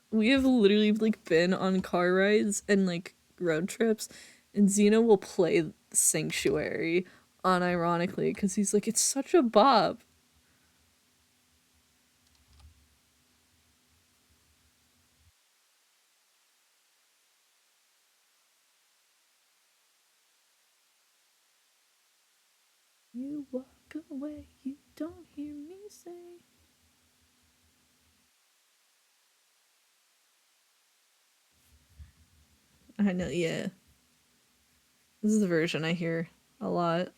We have literally like been on car rides and like road trips, and Xeno will play Sanctuary unironically because he's like, it's such a bop. You walk away, you don't hear me say. I know, yeah. This is the version I hear a lot.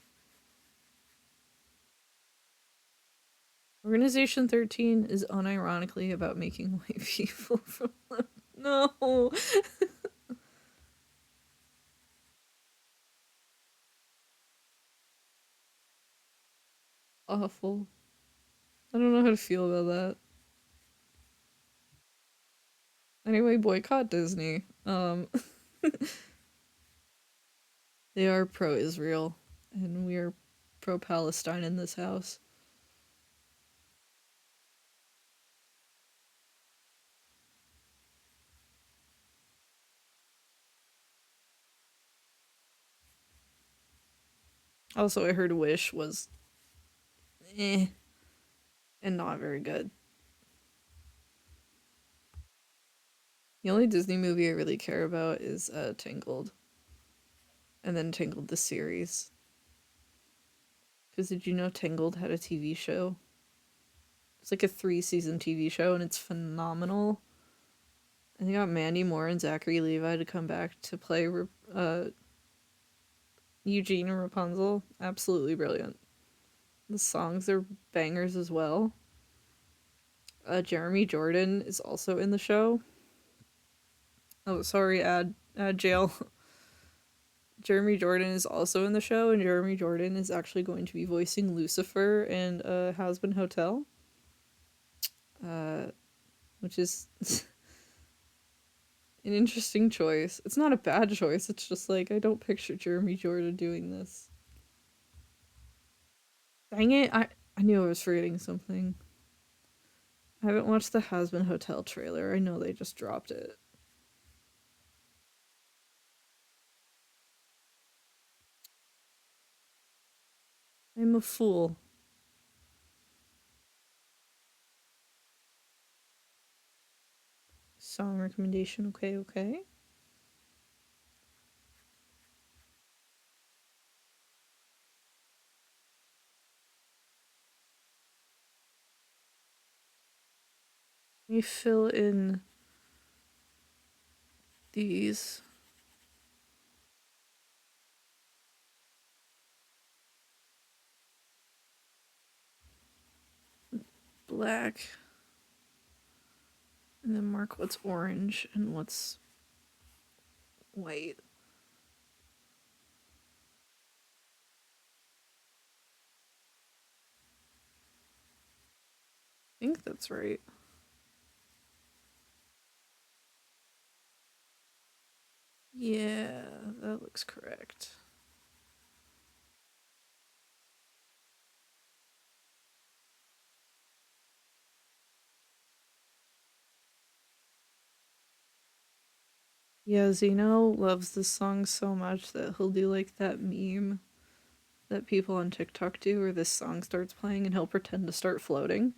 Organization 13 is unironically about making white people from no. Awful. I don't know how to feel about that. Anyway, boycott Disney. They are pro-Israel, and we are pro-Palestine in this house. Also, I heard Wish was eh and not very good. The only Disney movie I really care about is Tangled, and then Tangled the series. Because did you know Tangled had a TV show? It's like a 3-season TV show, and it's phenomenal. And they got Mandy Moore and Zachary Levi to come back to play Eugene and Rapunzel. Absolutely brilliant. The songs are bangers as well. Jeremy Jordan is also in the show. Oh, sorry, add jail. Jeremy Jordan is also in the show, and Jeremy Jordan is actually going to be voicing Lucifer in Hazbin Hotel. Which is an interesting choice. It's not a bad choice. It's just like I don't picture Jeremy Jordan doing this. Dang it! I knew I was forgetting something. I haven't watched the Has Been Hotel trailer. I know they just dropped it. I'm a fool. Song recommendation. Okay, okay. Let me fill in these. Black. And then mark what's orange and what's white. I think that's right. Yeah, that looks correct. Yeah, Zeno loves this song so much that he'll do like that meme that people on TikTok do where this song starts playing and he'll pretend to start floating.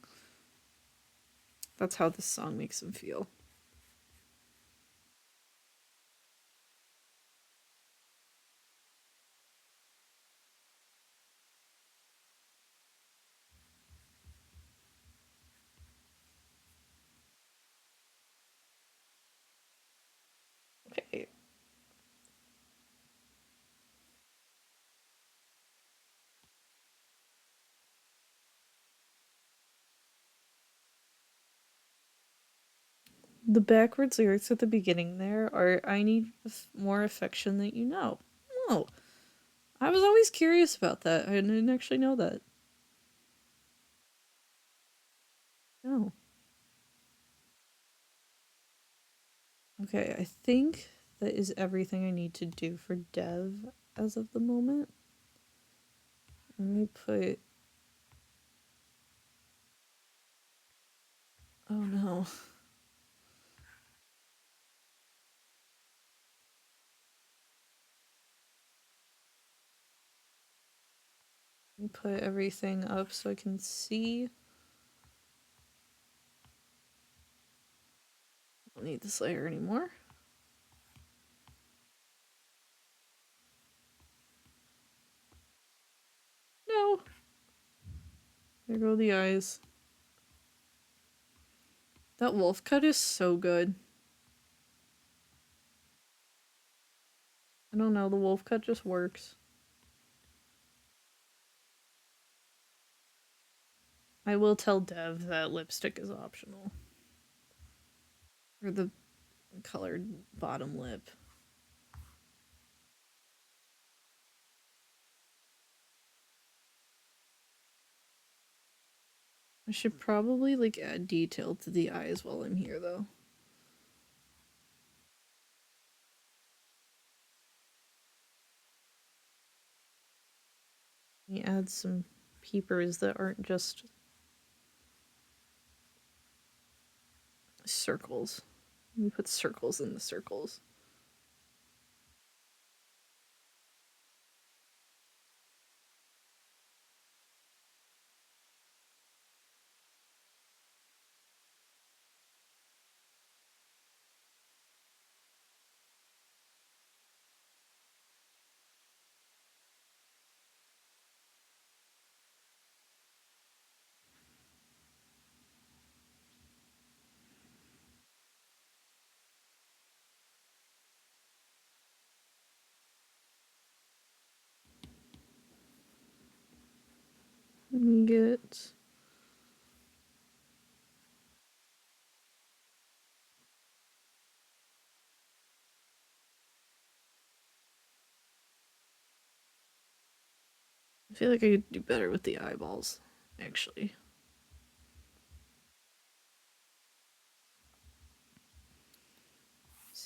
That's how this song makes him feel. Okay. The backwards lyrics at the beginning there are I need more affection that you know. Oh, I was always curious about that. I didn't actually know that. No. Okay, I think that is everything I need to do for dev as of the moment. Let me put. Oh no. Let me put everything up so I can see. I don't need this layer anymore. No. There go the eyes. That wolf cut is so good. I don't know, the wolf cut just works. I will tell Dev that lipstick is optional. Or the colored bottom lip. I should probably like add detail to the eyes while I'm here though. Let me add some peepers that aren't just circles. Let me put circles in the circles. Let me get. I feel like I could do better with the eyeballs, actually.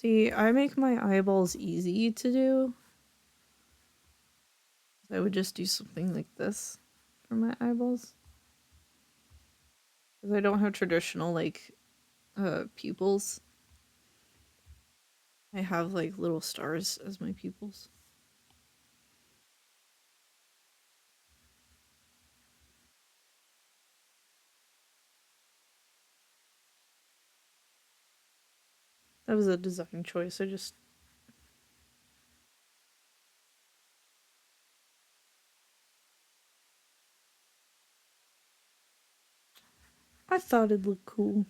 See, I make my eyeballs easy to do. I would just do something like this for my eyeballs. Because I don't have traditional, like, pupils. I have, like, little stars as my pupils. That was a design choice. I thought it'd look cool.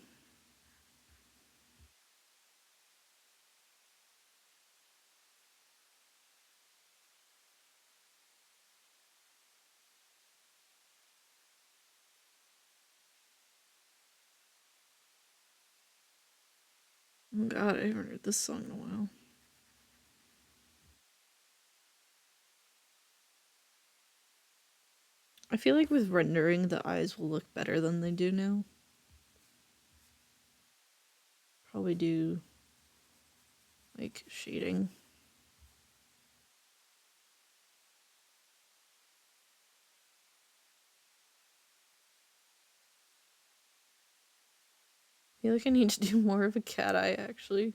Oh god, I haven't heard this song in a while. I feel like with rendering, the eyes will look better than they do now. Probably do, like, shading. I feel like I need to do more of a cat eye, actually.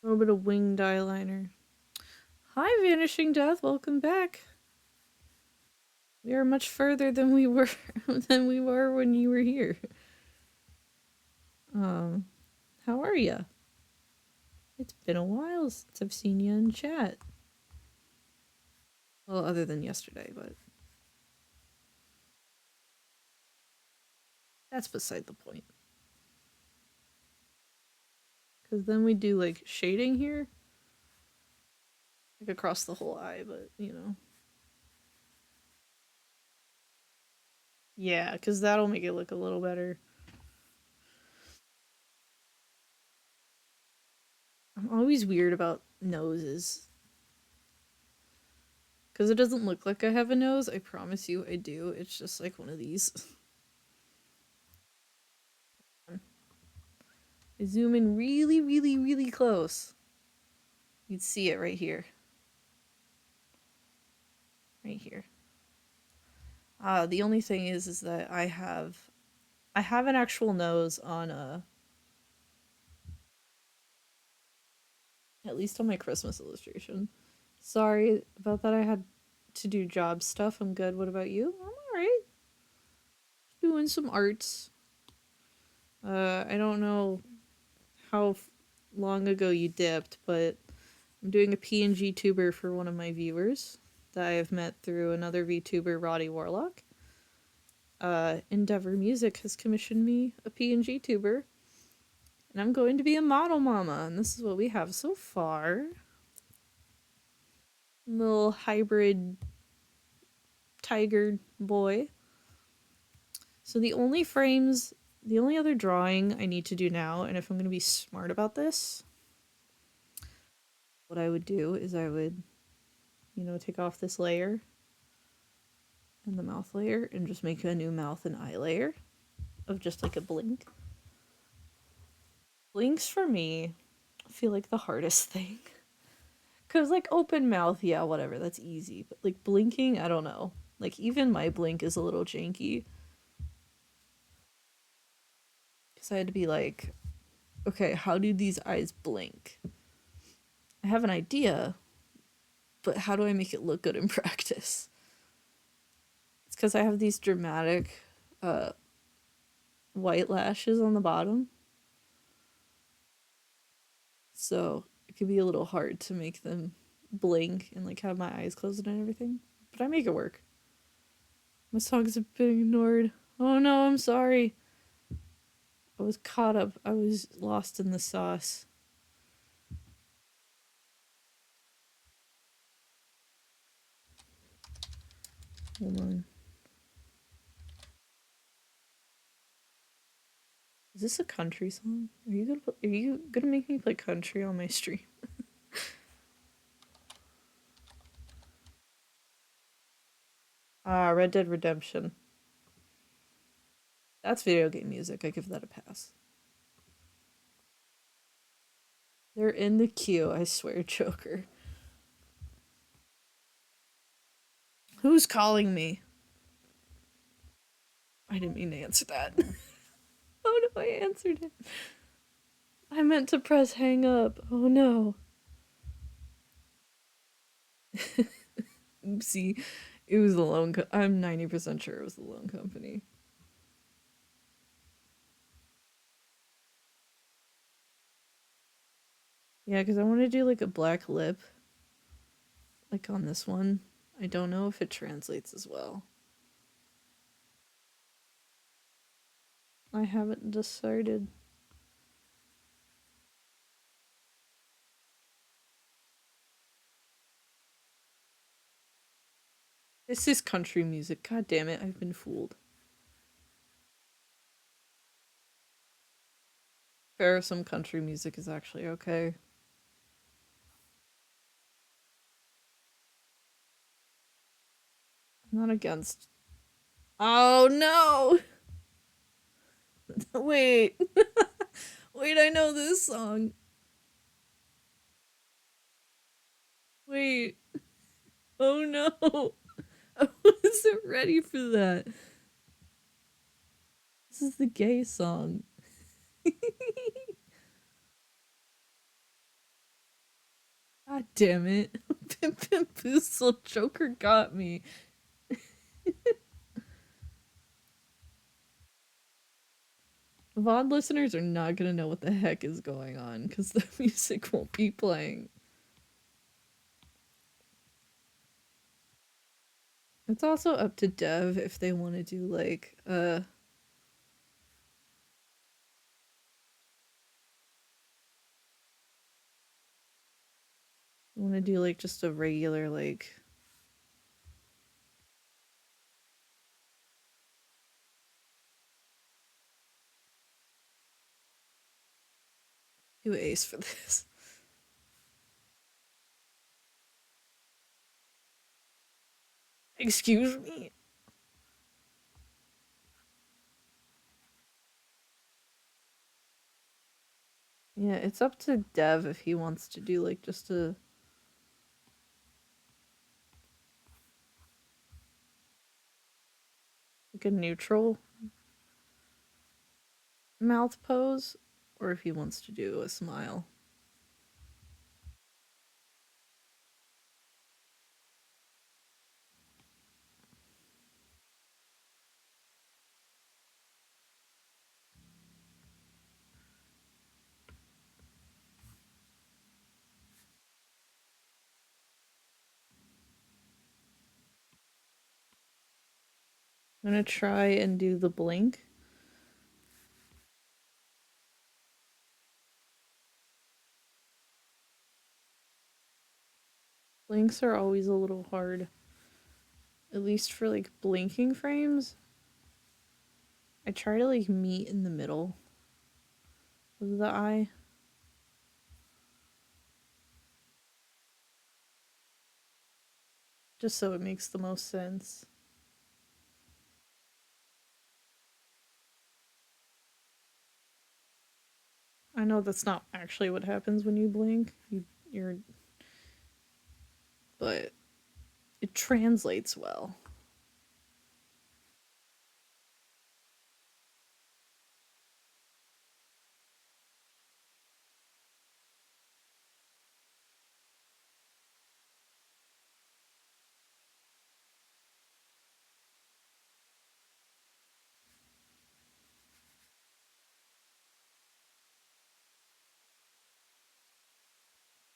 A little bit of winged eyeliner. Hi, Vanishing Death. Welcome back. We are much further than we were when you were here. How are ya? It's been a while since I've seen you in chat. Well, other than yesterday, but that's beside the point. Because then we do, like, shading here. Like, across the whole eye, but, you know. Yeah, because that'll make it look a little better. I'm always weird about noses. Because it doesn't look like I have a nose. I promise you I do. It's just like one of these. I zoom in really, really, really close. You'd see it right here. Right here. The only thing is that I have an actual nose on at least on my Christmas illustration. Sorry about that. I had to do job stuff. I'm good. What about you? I'm alright. Doing some arts. I don't know how long ago you dipped, but I'm doing a PNG tuber for one of my viewers that I have met through another VTuber, Roddy Warlock. Endeavor Music has commissioned me a PNG tuber, and I'm going to be a model mama, and this is what we have so far. Little hybrid tiger boy. So the only other drawing I need to do now, and if I'm going to be smart about this, what I would do is I would, take off this layer and the mouth layer and just make a new mouth and eye layer of just like a blink. Blinks for me feel like the hardest thing. Because, like, open mouth, yeah, whatever, that's easy. But, like, blinking, I don't know. Like, even my blink is a little janky. Because I had to be like, okay, how do these eyes blink? I have an idea, but how do I make it look good in practice? It's because I have these dramatic white lashes on the bottom. So it could be a little hard to make them blink and, like, have my eyes closed and everything. But I make it work. My songs have been ignored. Oh no, I'm sorry. I was caught up. I was lost in the sauce. Hold on. Is this a country song? Are you gonna make me play country on my stream? Ah, Red Dead Redemption. That's video game music. I give that a pass. They're in the queue, I swear, Joker. Who's calling me? I didn't mean to answer that. Oh no, I answered it. I meant to press hang up. Oh no. Oopsie. It was the loan I'm 90% sure it was the loan company. Yeah, because I want to do like a black lip. Like on this one. I don't know if it translates as well. I haven't decided. This is country music. God damn it, I've been fooled. Fair, some country music is actually okay. I'm not against. Oh no! Wait. Wait, I know this song. Wait. Oh no. I wasn't ready for that. This is the gay song. God damn it. Pimp Pimp Boozled Joker got me. VOD listeners are not gonna know what the heck is going on because the music won't be playing. It's also up to Dev if they want to do like want to do like just a regular like do Ace for this. Excuse me. Yeah, it's up to Dev if he wants to do like just a like a neutral mouth pose or if he wants to do a smile. I'm gonna try and do the blink. Blinks are always a little hard. At least for like blinking frames. I try to like meet in the middle of the eye. Just so it makes the most sense. I know that's not actually what happens when you blink. You're but it translates well.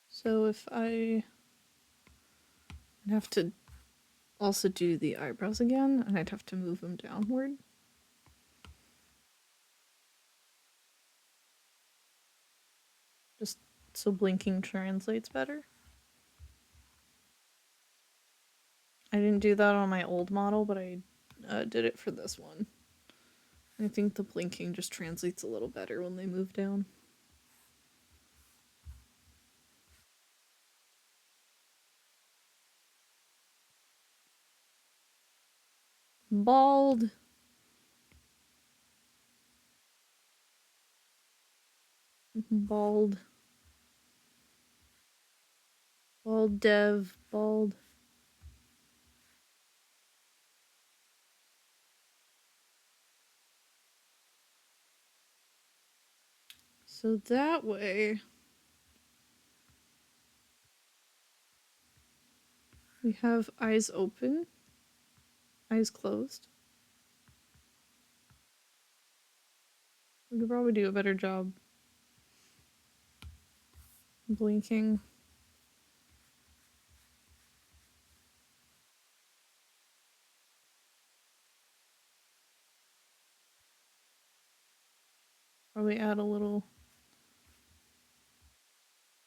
So if I have to also do the eyebrows again, and I'd have to move them downward. Just so blinking translates better. I didn't do that on my old model, but I did it for this one. I think the blinking just translates a little better when they move down. Bald. Bald. Bald dev. Bald. So that way we have eyes open, eyes closed. We could probably do a better job blinking. Probably add a little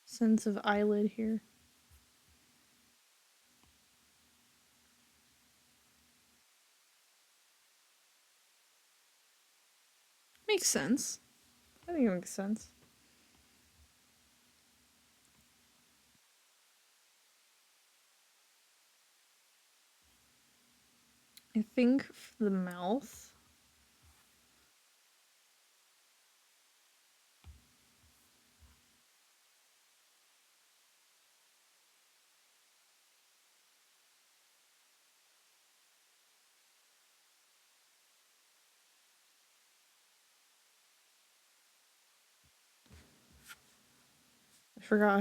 sense of eyelid here. Makes sense. I think it makes sense. I think for the mouth, I forgot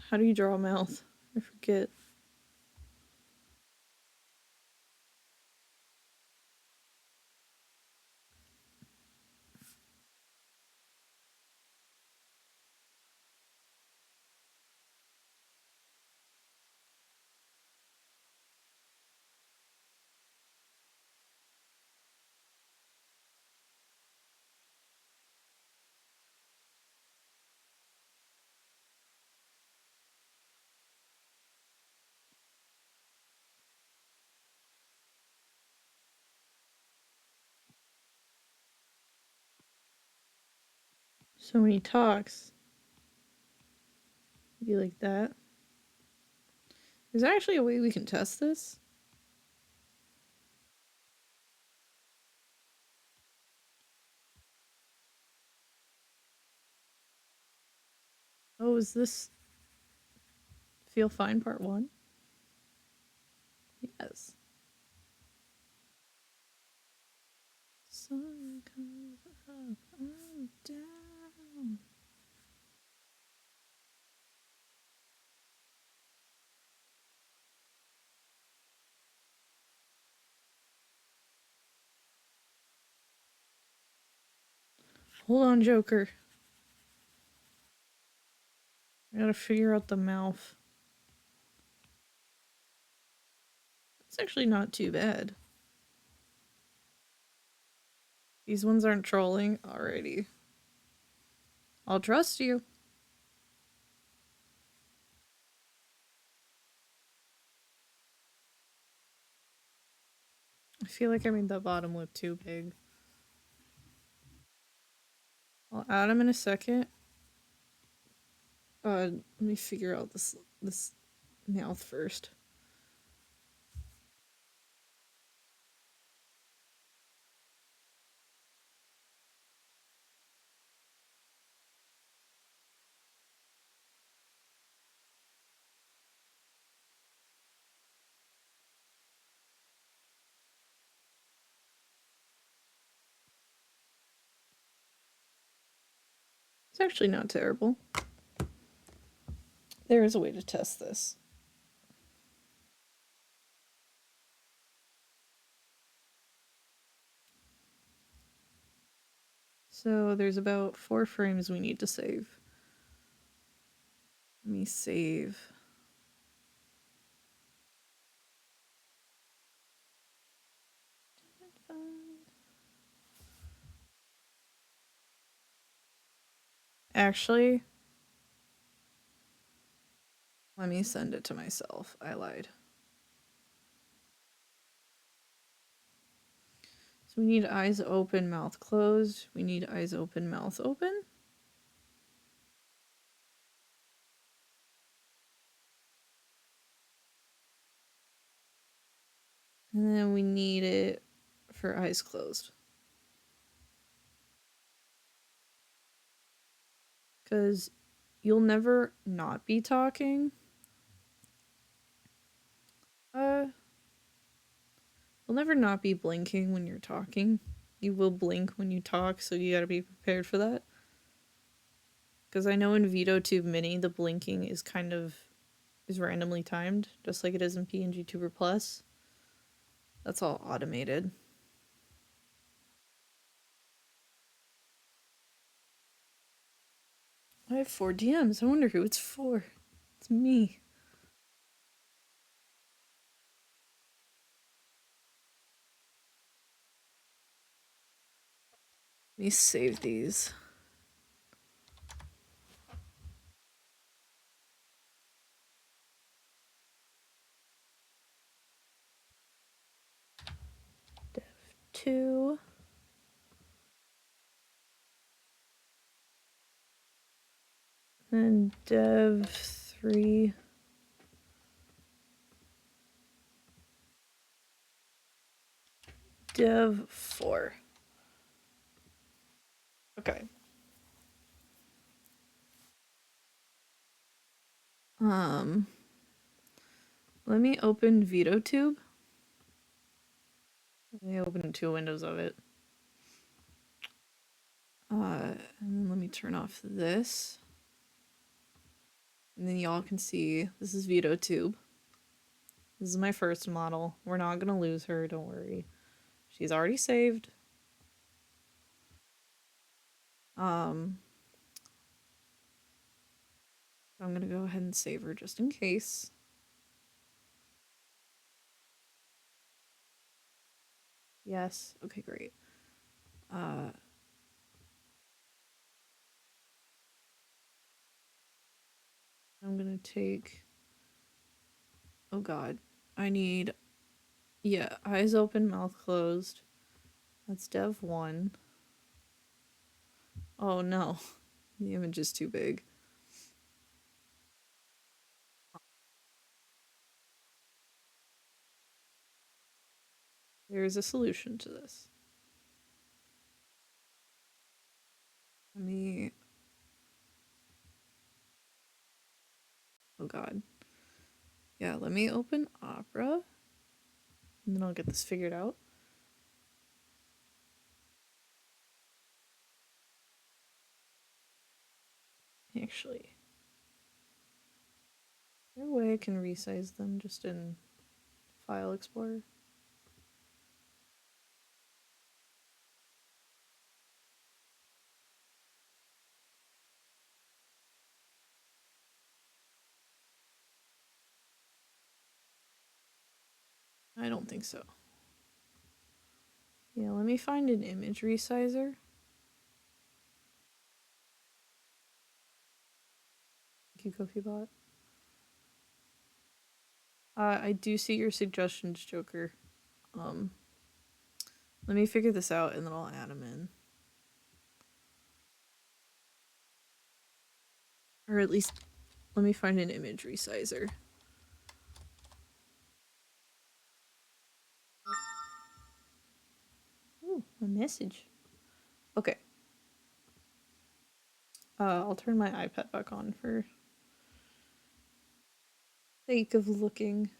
how do you draw a mouth? I forget. So when he talks, be like that. Is there actually a way we can test this? Oh, is this Feel Fine Part 1? Yes. Sun comes up, I'm down. Hold on, Joker. I gotta figure out the mouth. It's actually not too bad. These ones aren't trolling. Alrighty. I'll trust you. I feel like I made that bottom lip too big. I'll add them in a second. Let me figure out this mouth first. It's actually not terrible. There is a way to test this. So there's about 4 frames we need to save. Let me save. Actually, let me send it to myself. I lied. So So we need eyes open, mouth closed. We need eyes open, mouth open. And then we need it for eyes closed. Because you'll never not be talking. You'll never not be blinking when you're talking. You will blink when you talk, so you gotta be prepared for that. Because I know in VOD Mini, the blinking is is randomly timed, just like it is in PNG Tuber Plus. That's all automated. I have 4 DMs. I wonder who it's for. It's me. Let me save these. Dev 2. And Dev 3. Dev 4. Okay. Let me open VOTube. Let me open 2 windows of it. And then let me turn off this. And then y'all can see, this is VOTube. This is my first model. We're not gonna lose her, don't worry. She's already saved. I'm gonna go ahead and save her just in case. Yes, okay, great. I'm gonna take, oh god, I need, yeah, eyes open, mouth closed. That's Dev 1. Oh no, the image is too big. There is a solution to this. Let me, oh god. Yeah, let me open Opera, and then I'll get this figured out. Actually, is there a way I can resize them just in File Explorer? I don't think so. Yeah, let me find an image resizer. Thank you, CoffeeBot. I do see your suggestions, Joker. Let me figure this out and then I'll add them in. Or at least, let me find an image resizer. Ooh, a message. Okay. I'll turn my iPad back on for sake of looking.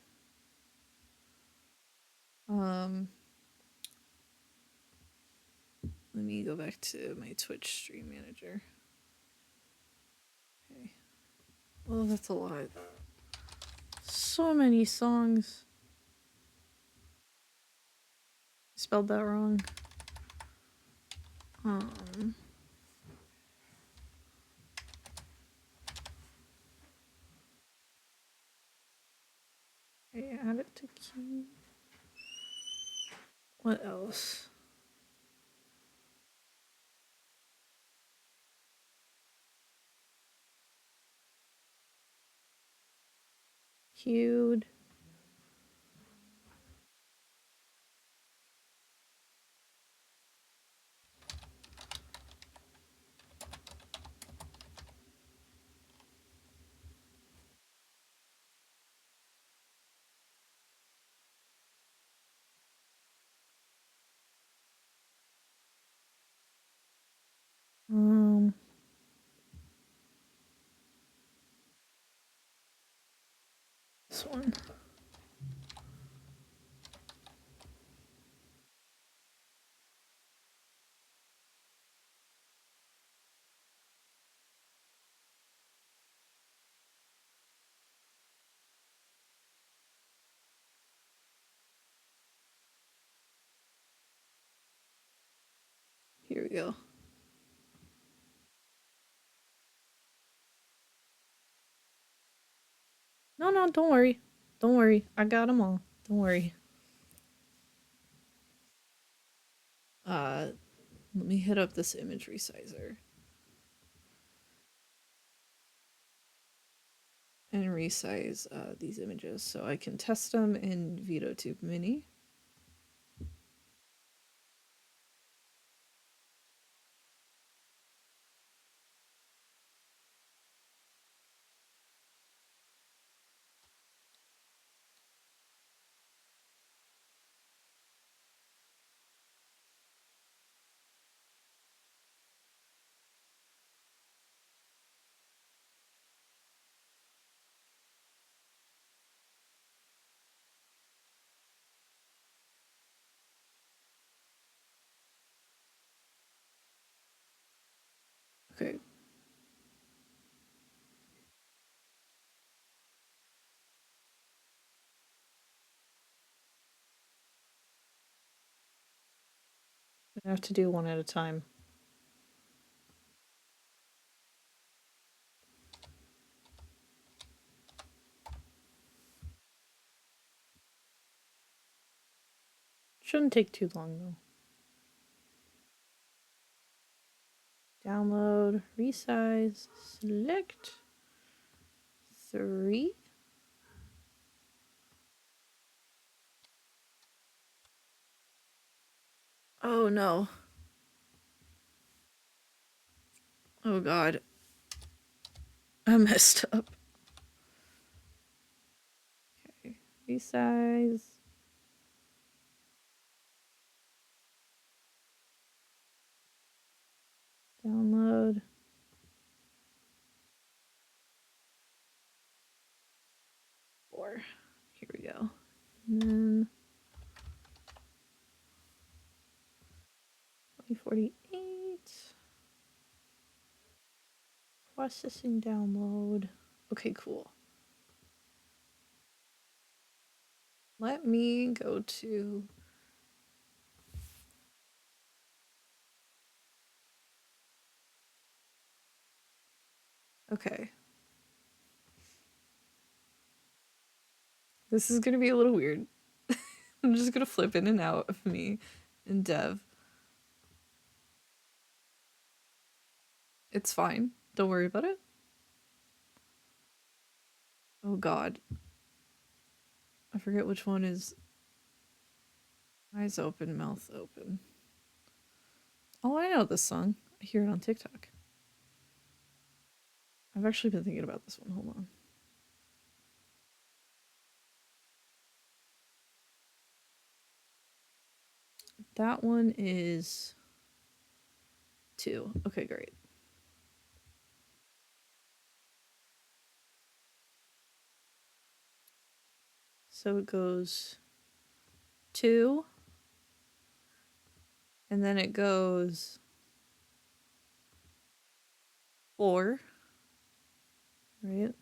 Let me go back to my Twitch stream manager. Okay. Oh, that's a lot. So many songs. Spelled that wrong. Okay, add it to queue. What else? Queued. this one. Here we go. No, no, don't worry. Don't worry. I got them all. Don't worry. Let me hit up this image resizer and resize these images so I can test them in VOD Mini. Okay. I have to do one at a time. Shouldn't take too long though. Download, resize, select 3. Oh no. Oh god. I messed up. Okay. Resize. Download. Four. Here we go. And then 2048. Processing download. Okay, cool. Let me go to okay. This is gonna be a little weird. I'm just gonna flip in and out of me and Dev. It's fine. Don't worry about it. Oh god. I forget which one is eyes open, mouth open. Oh, I know this song. I hear it on TikTok. I've actually been thinking about this one. Hold on. That one is 2. Okay, great. So it goes 2, and then it goes 4, right?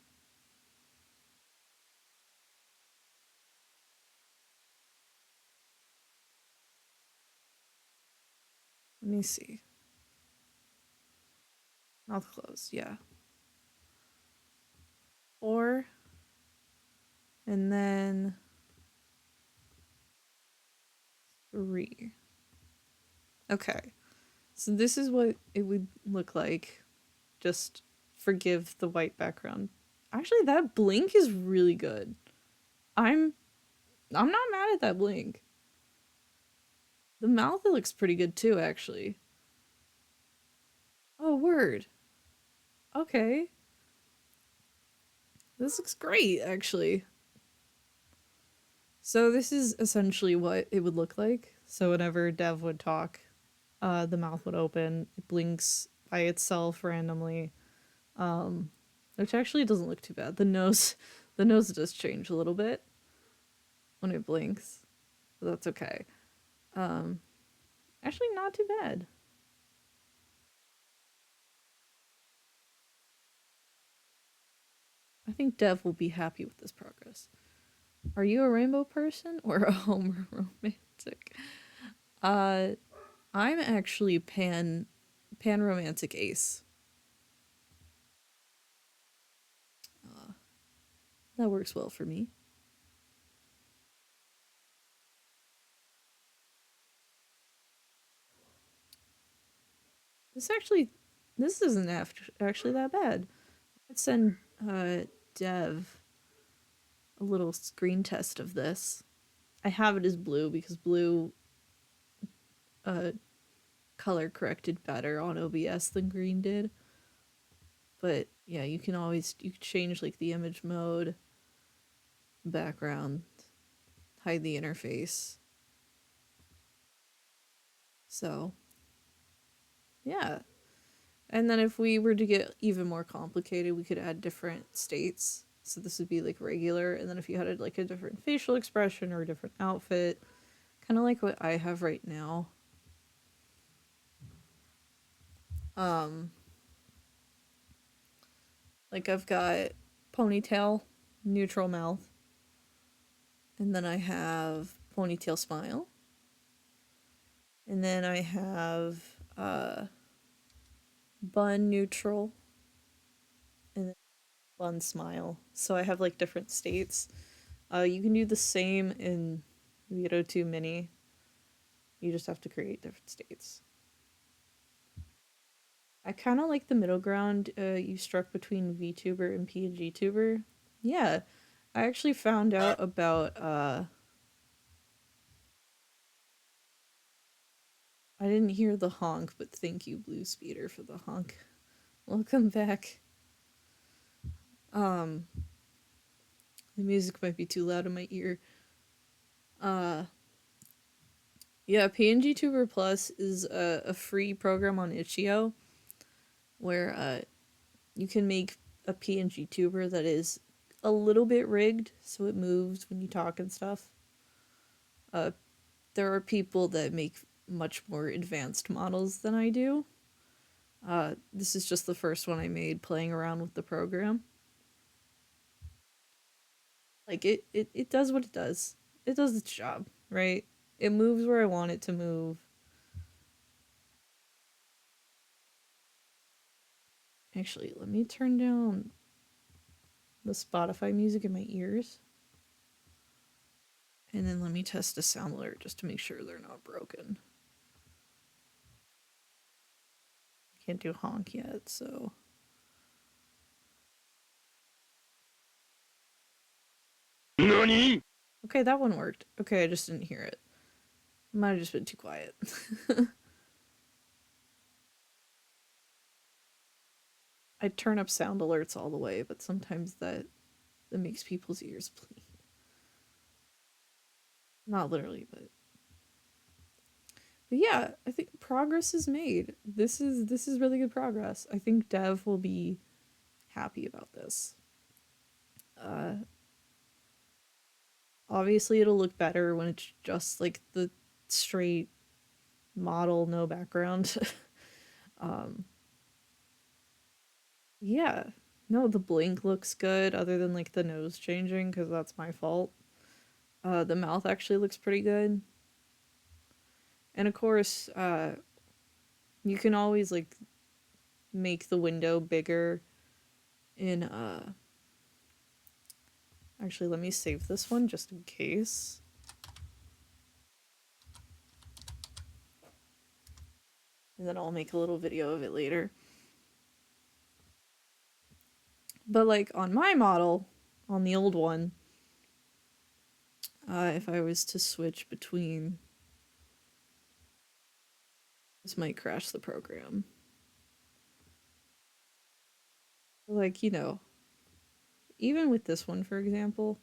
Let me see. Mouth closed, yeah. 4, and then 3. Okay. So this is what it would look like. Just forgive the white background. Actually, that blink is really good. I'm not mad at that blink. The mouth looks pretty good too, actually. Oh, word. Okay. This looks great, actually. So this is essentially what it would look like. So whenever Dev would talk, the mouth would open. It blinks by itself randomly, which actually doesn't look too bad. The nose The nose does change a little bit when it blinks, but that's okay. Um, Actually, not too bad. I think Dev will be happy with this progress. Are you a rainbow person or a Homer romantic? Uh, I'm actually pan romantic ace. Uh, that works well for me. This actually, this isn't actually that bad. Let's send Dev a little screen test of this. I have it as blue because blue uh, color corrected better on OBS than green did. But yeah, you can change like the image mode, background, hide the interface. So yeah. And then if we were to get even more complicated, we could add different states. So this would be like regular, and then if you had like a different facial expression or a different outfit, kind of like what I have right now. Um, like I've got ponytail, neutral mouth, and then I have ponytail smile, and then I have bun neutral, and then bun smile. So I have like different states. You can do the same in Vito 2 Mini. You just have to create different states. I kind of like the middle ground you struck between VTuber and PNG Tuber. Yeah, I actually found out about. I didn't hear the honk, but thank you, Blue Speeder, for the honk. Welcome back. Um, the music might be too loud in my ear. Uh, yeah, PNG Tuber Plus is a free program on itch.io where you can make a PNG tuber that is a little bit rigged so it moves when you talk and stuff. Uh, there are people that make much more advanced models than I do. This is just the first one I made playing around with the program. Like it does what it does. It does its job, right? It moves where I want it to move. Actually, let me turn down the Spotify music in my ears. And then let me test a sound alert just to make sure they're not broken. Can't do honk yet, so. NANI?! Okay, that one worked. Okay, I just didn't hear it. Might have just been too quiet. I turn up sound alerts all the way, but sometimes that makes people's ears bleed. Not literally, but yeah, I think progress is made. This is really good progress. I think Dev will be happy about this. Obviously it'll look better when it's just like the straight model, no background. um yeah. No, the blink looks good other than like the nose changing cuz that's my fault. The mouth actually looks pretty good. And of course, you can always like make the window bigger in actually let me save this one just in case. And then I'll make a little video of it later. But like on my model, on the old one, if I was to switch between, this might crash the program. Like, you know, even with this one, for example,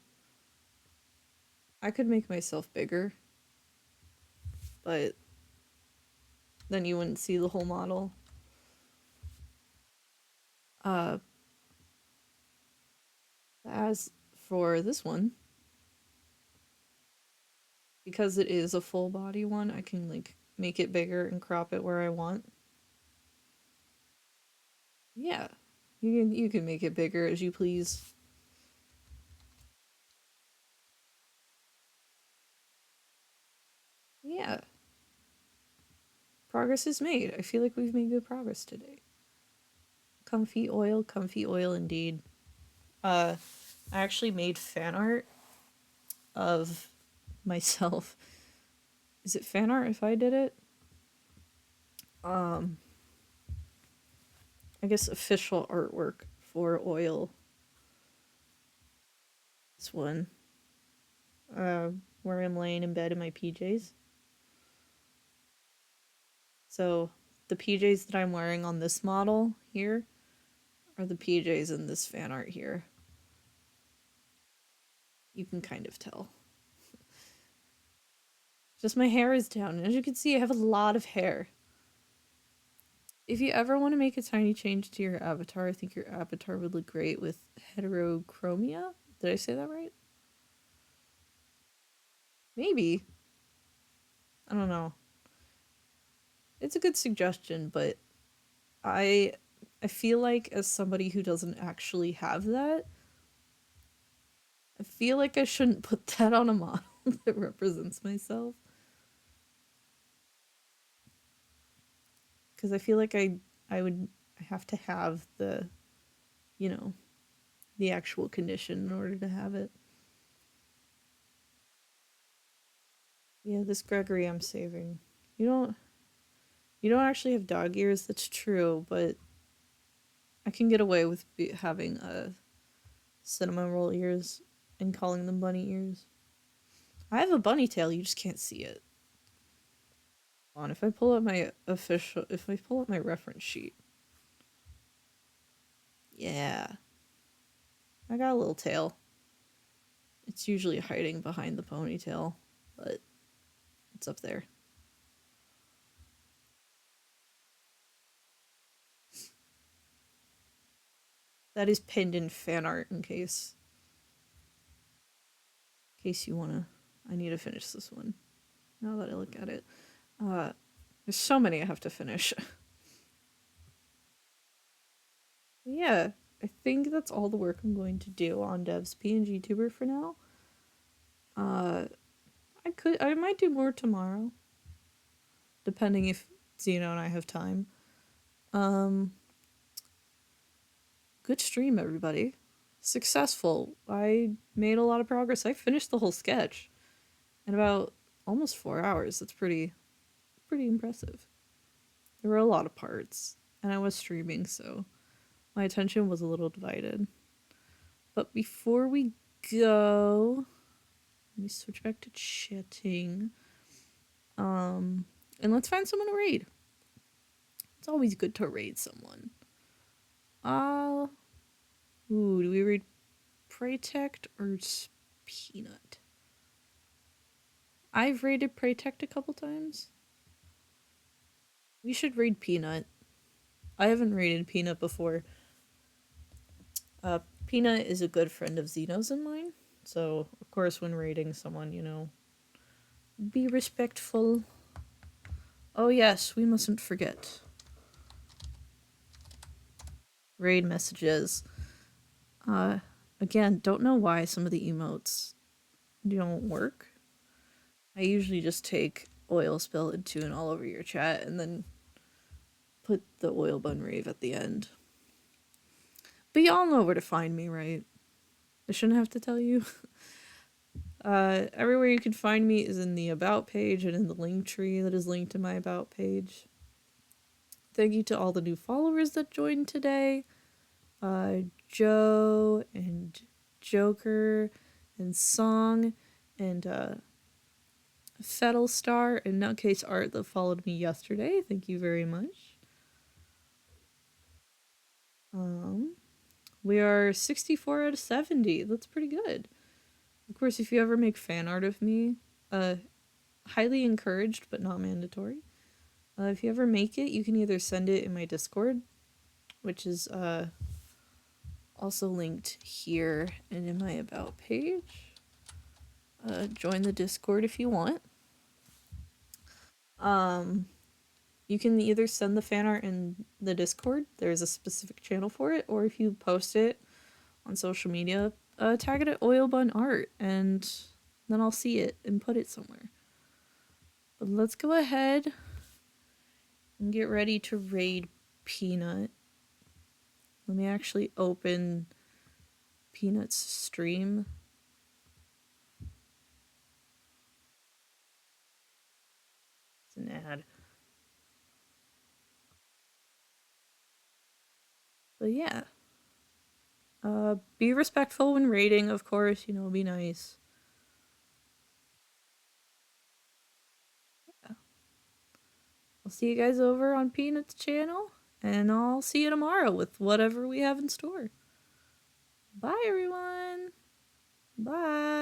I could make myself bigger, but then you wouldn't see the whole model. Uh, as for this one, because it is a full body one, I can like make it bigger and crop it where I want. Yeah. You can make it bigger as you please. Yeah. Progress is made. I feel like we've made good progress today. Comfy oil indeed. I actually made fan art of myself. Is it fan art if I did it? I guess official artwork for oil. This one. Where I'm laying in bed in my PJs. So the PJs that I'm wearing on this model here are the PJs in this fan art here. You can kind of tell. Just my hair is down, and as you can see, I have a lot of hair. If you ever want to make a tiny change to your avatar, I think your avatar would look great with heterochromia. Did I say that right? Maybe. I don't know. It's a good suggestion, but I I feel like as somebody who doesn't actually have that, I feel like I shouldn't put that on a model that represents myself. Because I feel like I have to have the, you know, the actual condition in order to have it. Yeah, this Gregory I'm saving. You don't you don't actually have dog ears, that's true, but I can get away with having cinnamon roll ears and calling them bunny ears. I have a bunny tail, you just can't see it. Hold on, if I pull up my reference sheet. Yeah. I got a little tail. It's usually hiding behind the ponytail, but it's up there. That is pinned in fan art in case you wanna. I need to finish this one. Now that I look at it. There's so many I have to finish. Yeah, I think that's all the work I'm going to do on Dev's PNG Tuber for now. I might do more tomorrow, depending if Zeno and I have time. Good stream, everybody. Successful. I made a lot of progress. I finished the whole sketch in about almost 4 hours. That's pretty impressive. There were a lot of parts, and I was streaming, so my attention was a little divided. But before we go, let me switch back to chatting. And let's find someone to raid. It's always good to raid someone. Do we raid Protect or Peanut? I've raided Protect a couple times. We should raid Peanut. I haven't raided Peanut before. Peanut is a good friend of Zeno's and mine. So, of course, when raiding someone, be respectful. Oh, yes, we mustn't forget. Raid messages. Again, don't know why some of the emotes don't work. I usually just take oil spill and tune all over your chat and then put the oil bun rave at the end. But y'all know where to find me, right? I shouldn't have to tell you. Everywhere you can find me is in the About page and in the link tree that is linked to my About page. Thank you to all the new followers that joined today. Joe and Joker and Song and Fettlestar and Nutcase Art that followed me yesterday. Thank you very much. We are 64 out of 70. That's pretty good. Of course, if you ever make fan art of me, highly encouraged but not mandatory. If you ever make it, you can either send it in my Discord, which is also linked here and in my about page. Join the Discord if you want. You can either send the fan art in the Discord, there's a specific channel for it, or if you post it on social media, tag it at Oil Bun Art, and then I'll see it and put it somewhere. But let's go ahead and get ready to raid Peanut. Let me actually open Peanut's stream. It's an ad. But yeah. Be respectful when raiding, of course, be nice. Yeah. I'll see you guys over on Peanut's channel, and I'll see you tomorrow with whatever we have in store. Bye, everyone. Bye.